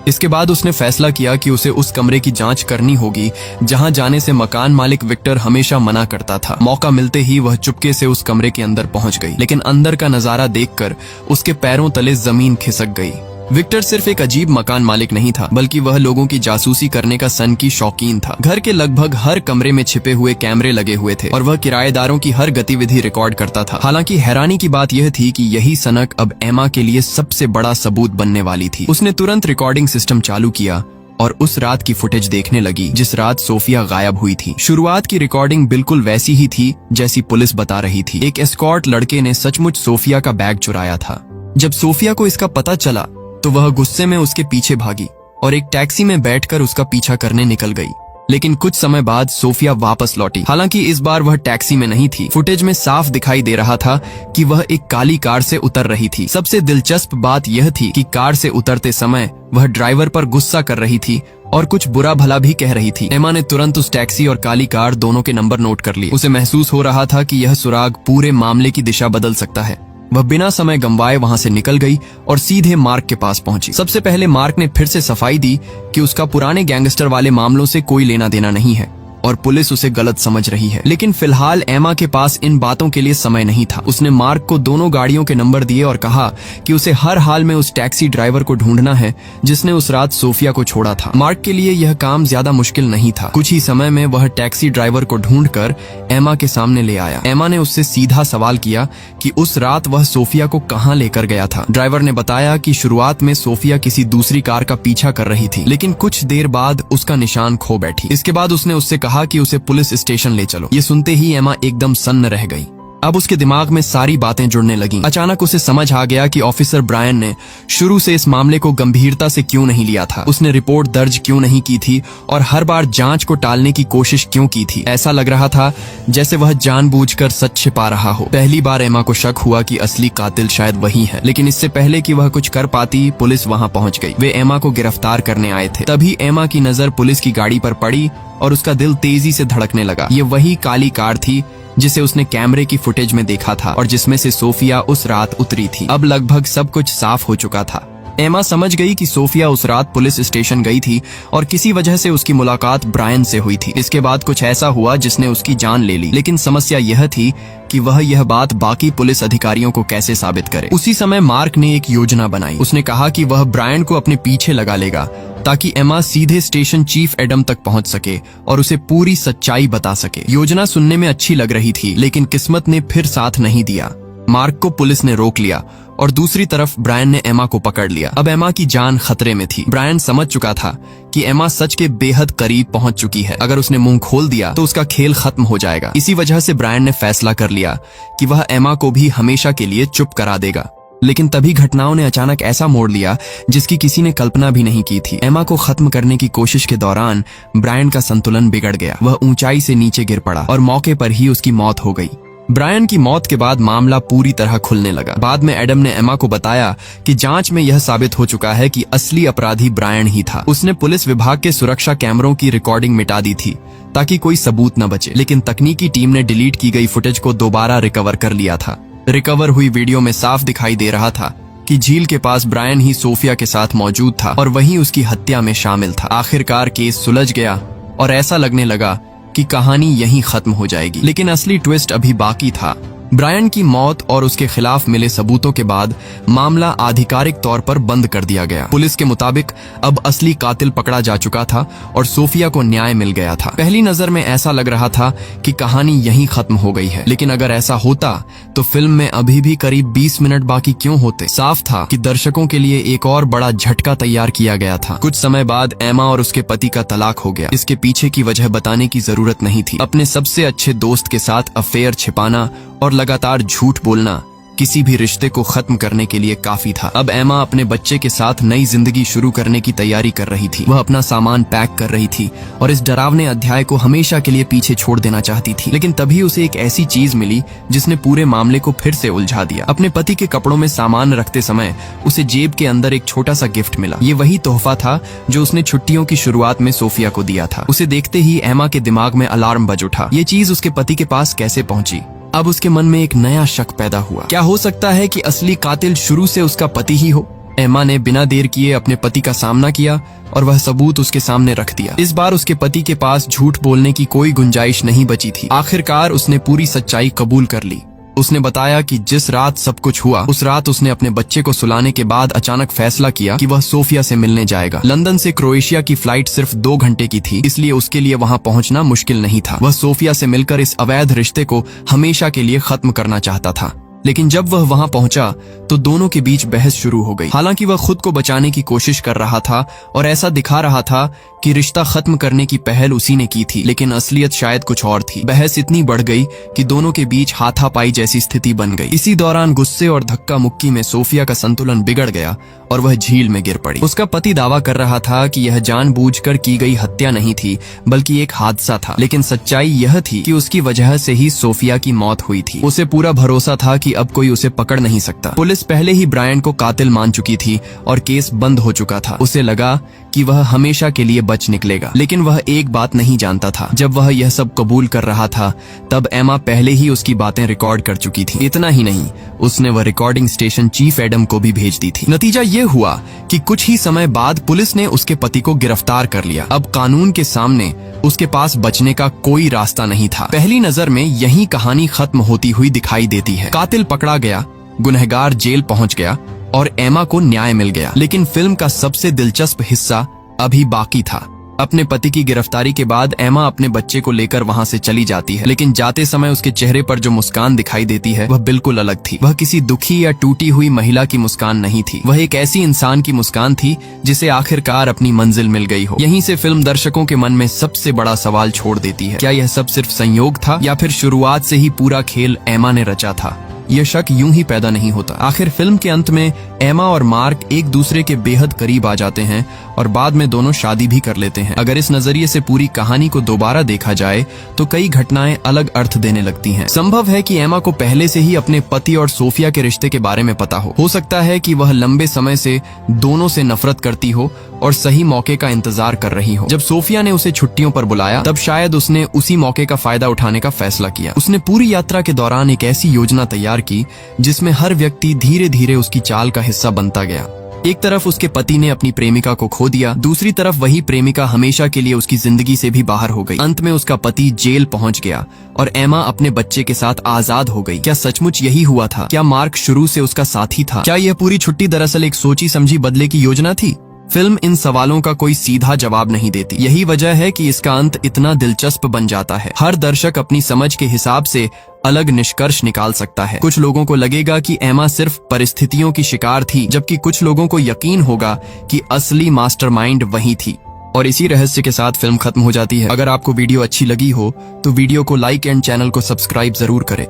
इसके बाद उसने फैसला किया कि उसे उस कमरे की जांच करनी होगी जहां जाने से मकान मालिक विक्टर हमेशा मना करता था। मौका मिलते ही वह चुपके से उस कमरे के अंदर पहुंच गई, लेकिन अंदर का नजारा देखकर उसके पैरों तले जमीन खिसक गई। विक्टर सिर्फ एक अजीब मकान मालिक नहीं था, बल्कि वह लोगों की जासूसी करने का सन की शौकीन था। घर के लगभग हर कमरे में छिपे हुए कैमरे लगे हुए थे और वह किराएदारों की हर गतिविधि रिकॉर्ड करता था। हालांकि हैरानी की बात यह थी कि यही सनक अब एमा के लिए सबसे बड़ा सबूत बनने वाली थी। उसने तुरंत रिकॉर्डिंग सिस्टम चालू किया और उस रात की फुटेज देखने लगी जिस रात सोफिया गायब हुई थी। शुरुआत की रिकॉर्डिंग बिल्कुल वैसी ही थी जैसी पुलिस बता रही थी। एक एस्कॉर्ट लड़के ने सचमुच सोफिया का बैग चुराया था। जब सोफिया को इसका पता चला तो वह गुस्से में उसके पीछे भागी और एक टैक्सी में बैठकर उसका पीछा करने निकल गई। लेकिन कुछ समय बाद सोफिया वापस लौटी। हालांकि इस बार वह टैक्सी में नहीं थी। फुटेज में साफ दिखाई दे रहा था कि वह एक काली कार से उतर रही थी। सबसे दिलचस्प बात यह थी कि कार से उतरते समय वह ड्राइवर पर गुस्सा कर रही थी और कुछ बुरा भला भी कह रही थी। एमा ने तुरंत उस टैक्सी और काली कार दोनों के नंबर नोट कर लिए। उसे महसूस हो रहा था कि यह सुराग पूरे मामले की दिशा बदल सकता है। वह बिना समय गंवाए वहां से निकल गई और सीधे मार्क के पास पहुंची। सबसे पहले मार्क ने फिर से सफाई दी कि उसका पुराने गैंगस्टर वाले मामलों से कोई लेना देना नहीं है और पुलिस उसे गलत समझ रही है। लेकिन फिलहाल एमा के पास इन बातों के लिए समय नहीं था। उसने मार्क को दोनों गाड़ियों के नंबर दिए और कहा कि उसे हर हाल में उस टैक्सी ड्राइवर को ढूंढना है जिसने उस रात सोफिया को छोड़ा था। मार्क के लिए यह काम ज्यादा मुश्किल नहीं था। कुछ ही समय में वह टैक्सी ड्राइवर को ढूंढकर एमा के सामने ले आया। एमा ने उससे सीधा सवाल किया कि उस रात वह सोफिया को कहाँ लेकर गया था। ड्राइवर ने बताया कि शुरुआत में सोफिया किसी दूसरी कार का पीछा कर रही थी, लेकिन कुछ देर बाद उसका निशान खो बैठी। इसके बाद उसने उससे कहा कि उसे पुलिस स्टेशन ले चलो। ये सुनते ही एमा एकदम सन्न रह गई। अब उसके दिमाग में सारी बातें जुड़ने लगीं। अचानक उसे समझ आ गया कि ऑफिसर ब्रायन ने शुरू से इस मामले को गंभीरता से क्यों नहीं लिया था। उसने रिपोर्ट दर्ज क्यों नहीं की थी और हर बार जांच को टालने की कोशिश क्यों की थी। ऐसा लग रहा था जैसे वह जानबूझकर सच छिपा रहा हो। पहली बार एमा को शक हुआ कि असली कातिल शायद वही है, लेकिन इससे पहले कि वह कुछ कर पाती पुलिस वहां पहुंच गई। वे एमा को गिरफ्तार करने आए थे। तभी एमा की नजर पुलिस की गाड़ी पर पड़ी और उसका दिल तेजी से धड़कने लगा। ये वही काली कार थी जिसे उसने कैमरे की फुटेज में देखा था और जिसमें से सोफिया उस रात उतरी थी। अब लगभग सब कुछ साफ हो चुका था। एमा समझ गई कि सोफिया उस रात पुलिस स्टेशन गई थी और किसी वजह से उसकी मुलाकात ब्रायन से हुई थी। इसके बाद कुछ ऐसा हुआ जिसने उसकी जान ले ली। लेकिन समस्या यह थी कि वह यह बात बाकी पुलिस अधिकारियों को कैसे साबित करे। उसी समय मार्क ने एक योजना बनाई। उसने कहा कि वह ब्रायन को अपने पीछे लगा लेगा ताकि एमा सीधे स्टेशन चीफ एडम तक पहुंच सके और उसे पूरी सच्चाई बता सके। योजना सुनने में अच्छी लग रही थी, लेकिन किस्मत ने फिर साथ नहीं दिया। मार्क को पुलिस ने रोक लिया और दूसरी तरफ ब्रायन ने एमा को पकड़ लिया। अब एमा की जान खतरे में थी। ब्रायन समझ चुका था कि एमा सच के बेहद करीब पहुंच चुकी है। अगर उसने मुंह खोल दिया तो उसका खेल खत्म हो जाएगा। इसी वजह से ब्रायन ने फैसला कर लिया कि वह एमा को भी हमेशा के लिए चुप करा देगा। लेकिन तभी घटनाओं ने अचानक ऐसा मोड़ लिया जिसकी किसी ने कल्पना भी नहीं की थी। एमा को खत्म करने की कोशिश के दौरान ब्रायन का संतुलन बिगड़ गया। वह ऊंचाई से नीचे गिर पड़ा और मौके पर ही उसकी मौत हो गई। ब्रायन की मौत के बाद मामला पूरी तरह खुलने लगा। बाद में एडम ने एमा को बताया कि जांच में यह साबित हो चुका है कि असली अपराधी ब्रायन ही था। उसने पुलिस विभाग के सुरक्षा कैमरों की रिकॉर्डिंग मिटा दी थी ताकि कोई सबूत न बचे, लेकिन तकनीकी टीम ने डिलीट की गई फुटेज को दोबारा रिकवर कर लिया था। रिकवर हुई वीडियो में साफ दिखाई दे रहा था कि झील के पास ब्रायन ही सोफिया के साथ मौजूद था और वही उसकी हत्या में शामिल था। आखिरकार केस सुलझ गया और ऐसा लगने लगा कि कहानी यहीं खत्म हो जाएगी, लेकिन असली ट्विस्ट अभी बाकी था। ब्रायन की मौत और उसके खिलाफ मिले सबूतों के बाद मामला आधिकारिक तौर पर बंद कर दिया गया। पुलिस के मुताबिक अब असली कातिल पकड़ा जा चुका था और सोफिया को न्याय मिल गया था। पहली नजर में ऐसा लग रहा था कि कहानी यहीं खत्म हो गई है, लेकिन अगर ऐसा होता तो फिल्म में अभी भी करीब 20 मिनट बाकी क्यों होते। साफ था कि दर्शकों के लिए एक और बड़ा झटका तैयार किया गया था। कुछ समय बाद एमा और उसके पति का तलाक हो गया। इसके पीछे की वजह बताने की जरूरत नहीं थी। अपने सबसे अच्छे दोस्त के साथ अफेयर छिपाना और लगातार झूठ बोलना किसी भी रिश्ते को खत्म करने के लिए काफी था। अब एमा अपने बच्चे के साथ नई जिंदगी शुरू करने की तैयारी कर रही थी। वह अपना सामान पैक कर रही थी और इस डरावने अध्याय को हमेशा के लिए पीछे छोड़ देना चाहती थी। लेकिन तभी उसे एक ऐसी चीज मिली जिसने पूरे मामले को फिर से उलझा दिया। अपने पति के कपड़ों में सामान रखते समय उसे जेब के अंदर एक छोटा सा गिफ्ट मिला। ये वही तोहफा था जो उसने छुट्टियों की शुरुआत में सोफिया को दिया था। उसे देखते ही एमा के दिमाग में अलार्म बज उठा। ये चीज उसके पति के पास कैसे पहुंची? अब उसके मन में एक नया शक पैदा हुआ। क्या हो सकता है कि असली कातिल शुरू से उसका पति ही हो? एमा ने बिना देर किए अपने पति का सामना किया और वह सबूत उसके सामने रख दिया। इस बार उसके पति के पास झूठ बोलने की कोई गुंजाइश नहीं बची थी। आखिरकार उसने पूरी सच्चाई कबूल कर ली। उसने बताया कि जिस रात सब कुछ हुआ उस रात उसने अपने बच्चे को सुलाने के बाद अचानक फैसला किया कि वह सोफिया से मिलने जाएगा। लंदन से क्रोएशिया की फ्लाइट सिर्फ 2 घंटे की थी, इसलिए उसके लिए वहां पहुंचना मुश्किल नहीं था। वह सोफिया से मिलकर इस अवैध रिश्ते को हमेशा के लिए खत्म करना चाहता था। लेकिन जब वह वहां पहुंचा तो दोनों के बीच बहस शुरू हो गई। हालांकि वह खुद को बचाने की कोशिश कर रहा था और ऐसा दिखा रहा था कि रिश्ता खत्म करने की पहल उसी ने की थी, लेकिन असलियत शायद कुछ और थी। बहस इतनी बढ़ गई कि दोनों के बीच हाथापाई जैसी स्थिति बन गई। इसी दौरान गुस्से और धक्का मुक्की में सोफिया का संतुलन बिगड़ गया और वह झील में गिर पड़ी। उसका पति दावा कर रहा था कि यह जानबूझकर की गई हत्या नहीं थी बल्कि एक हादसा था, लेकिन सच्चाई यह थी कि उसकी वजह से ही सोफिया की मौत हुई थी। उसे पूरा भरोसा था कि अब कोई उसे पकड़ नहीं सकता। पुलिस पहले ही ब्रायन को कातिल मान चुकी थी और केस बंद हो चुका था। उसे लगा कि वह हमेशा के लिए बच निकलेगा, लेकिन वह एक बात नहीं जानता था। जब वह यह सब कबूल कर रहा था तब एमा पहले ही उसकी बातें रिकॉर्ड कर चुकी थी। इतना ही नहीं, उसने वह रिकॉर्डिंग स्टेशन चीफ एडम को भी भेज दी थी। नतीजा ये हुआ कि कुछ ही समय बाद पुलिस ने उसके पति को गिरफ्तार कर लिया। अब कानून के सामने उसके पास बचने का कोई रास्ता नहीं था। पहली नजर में यही कहानी खत्म होती हुई दिखाई देती है। कातिल पकड़ा गया, गुनहगार जेल पहुंच गया और एमा को न्याय मिल गया। लेकिन फिल्म का सबसे दिलचस्प हिस्सा अभी बाकी था। अपने पति की गिरफ्तारी के बाद एमा अपने बच्चे को लेकर वहां से चली जाती है, लेकिन जाते समय उसके चेहरे पर जो मुस्कान दिखाई देती है वह बिल्कुल अलग थी। वह किसी दुखी या टूटी हुई महिला की मुस्कान नहीं थी, वह एक ऐसी इंसान की मुस्कान थी जिसे आखिरकार अपनी मंजिल मिल गई हो। यहीं से फिल्म दर्शकों के मन में सबसे बड़ा सवाल छोड़ देती है, क्या यह सब सिर्फ संयोग था या फिर शुरुआत से ही पूरा खेल एमा ने रचा था? यह शक यूं ही पैदा नहीं होता। आखिर फिल्म के अंत में एमा और मार्क एक दूसरे के बेहद करीब आ जाते हैं और बाद में दोनों शादी भी कर लेते हैं। अगर इस नजरिए से पूरी कहानी को दोबारा देखा जाए तो कई घटनाएं अलग अर्थ देने लगती हैं। संभव है कि एमा को पहले से ही अपने पति और सोफिया के रिश्ते के बारे में पता हो सकता है कि वह लंबे समय से दोनों से नफरत करती हो और सही मौके का इंतजार कर रही हो। जब सोफिया ने उसे छुट्टियों पर बुलाया तब शायद उसने उसी मौके का फायदा उठाने का फैसला किया। उसने पूरी यात्रा के दौरान एक ऐसी योजना तैयार की जिसमें हर व्यक्ति धीरे धीरे उसकी चाल का हिस्सा बनता गया। एक तरफ उसके पति ने अपनी प्रेमिका को खो दिया, दूसरी तरफ वही प्रेमिका हमेशा के लिए उसकी जिंदगी से भी बाहर हो गई। अंत में उसका पति जेल पहुंच गया और एमा अपने बच्चे के साथ आजाद हो गई। क्या सचमुच यही हुआ था? क्या मार्क शुरू से उसका साथी था? क्या यह पूरी छुट्टी दरअसल एक सोची समझी बदले की योजना थी? फिल्म इन सवालों का कोई सीधा जवाब नहीं देती। यही वजह है कि इसका अंत इतना दिलचस्प बन जाता है। हर दर्शक अपनी समझ के हिसाब से अलग निष्कर्ष निकाल सकता है। कुछ लोगों को लगेगा कि एमा सिर्फ परिस्थितियों की शिकार थी, जबकि कुछ लोगों को यकीन होगा कि असली मास्टरमाइंड वही थी। और इसी रहस्य के साथ फिल्म खत्म हो जाती है। अगर आपको वीडियो अच्छी लगी हो तो वीडियो को लाइक एंड चैनल को सब्सक्राइब जरूर करें।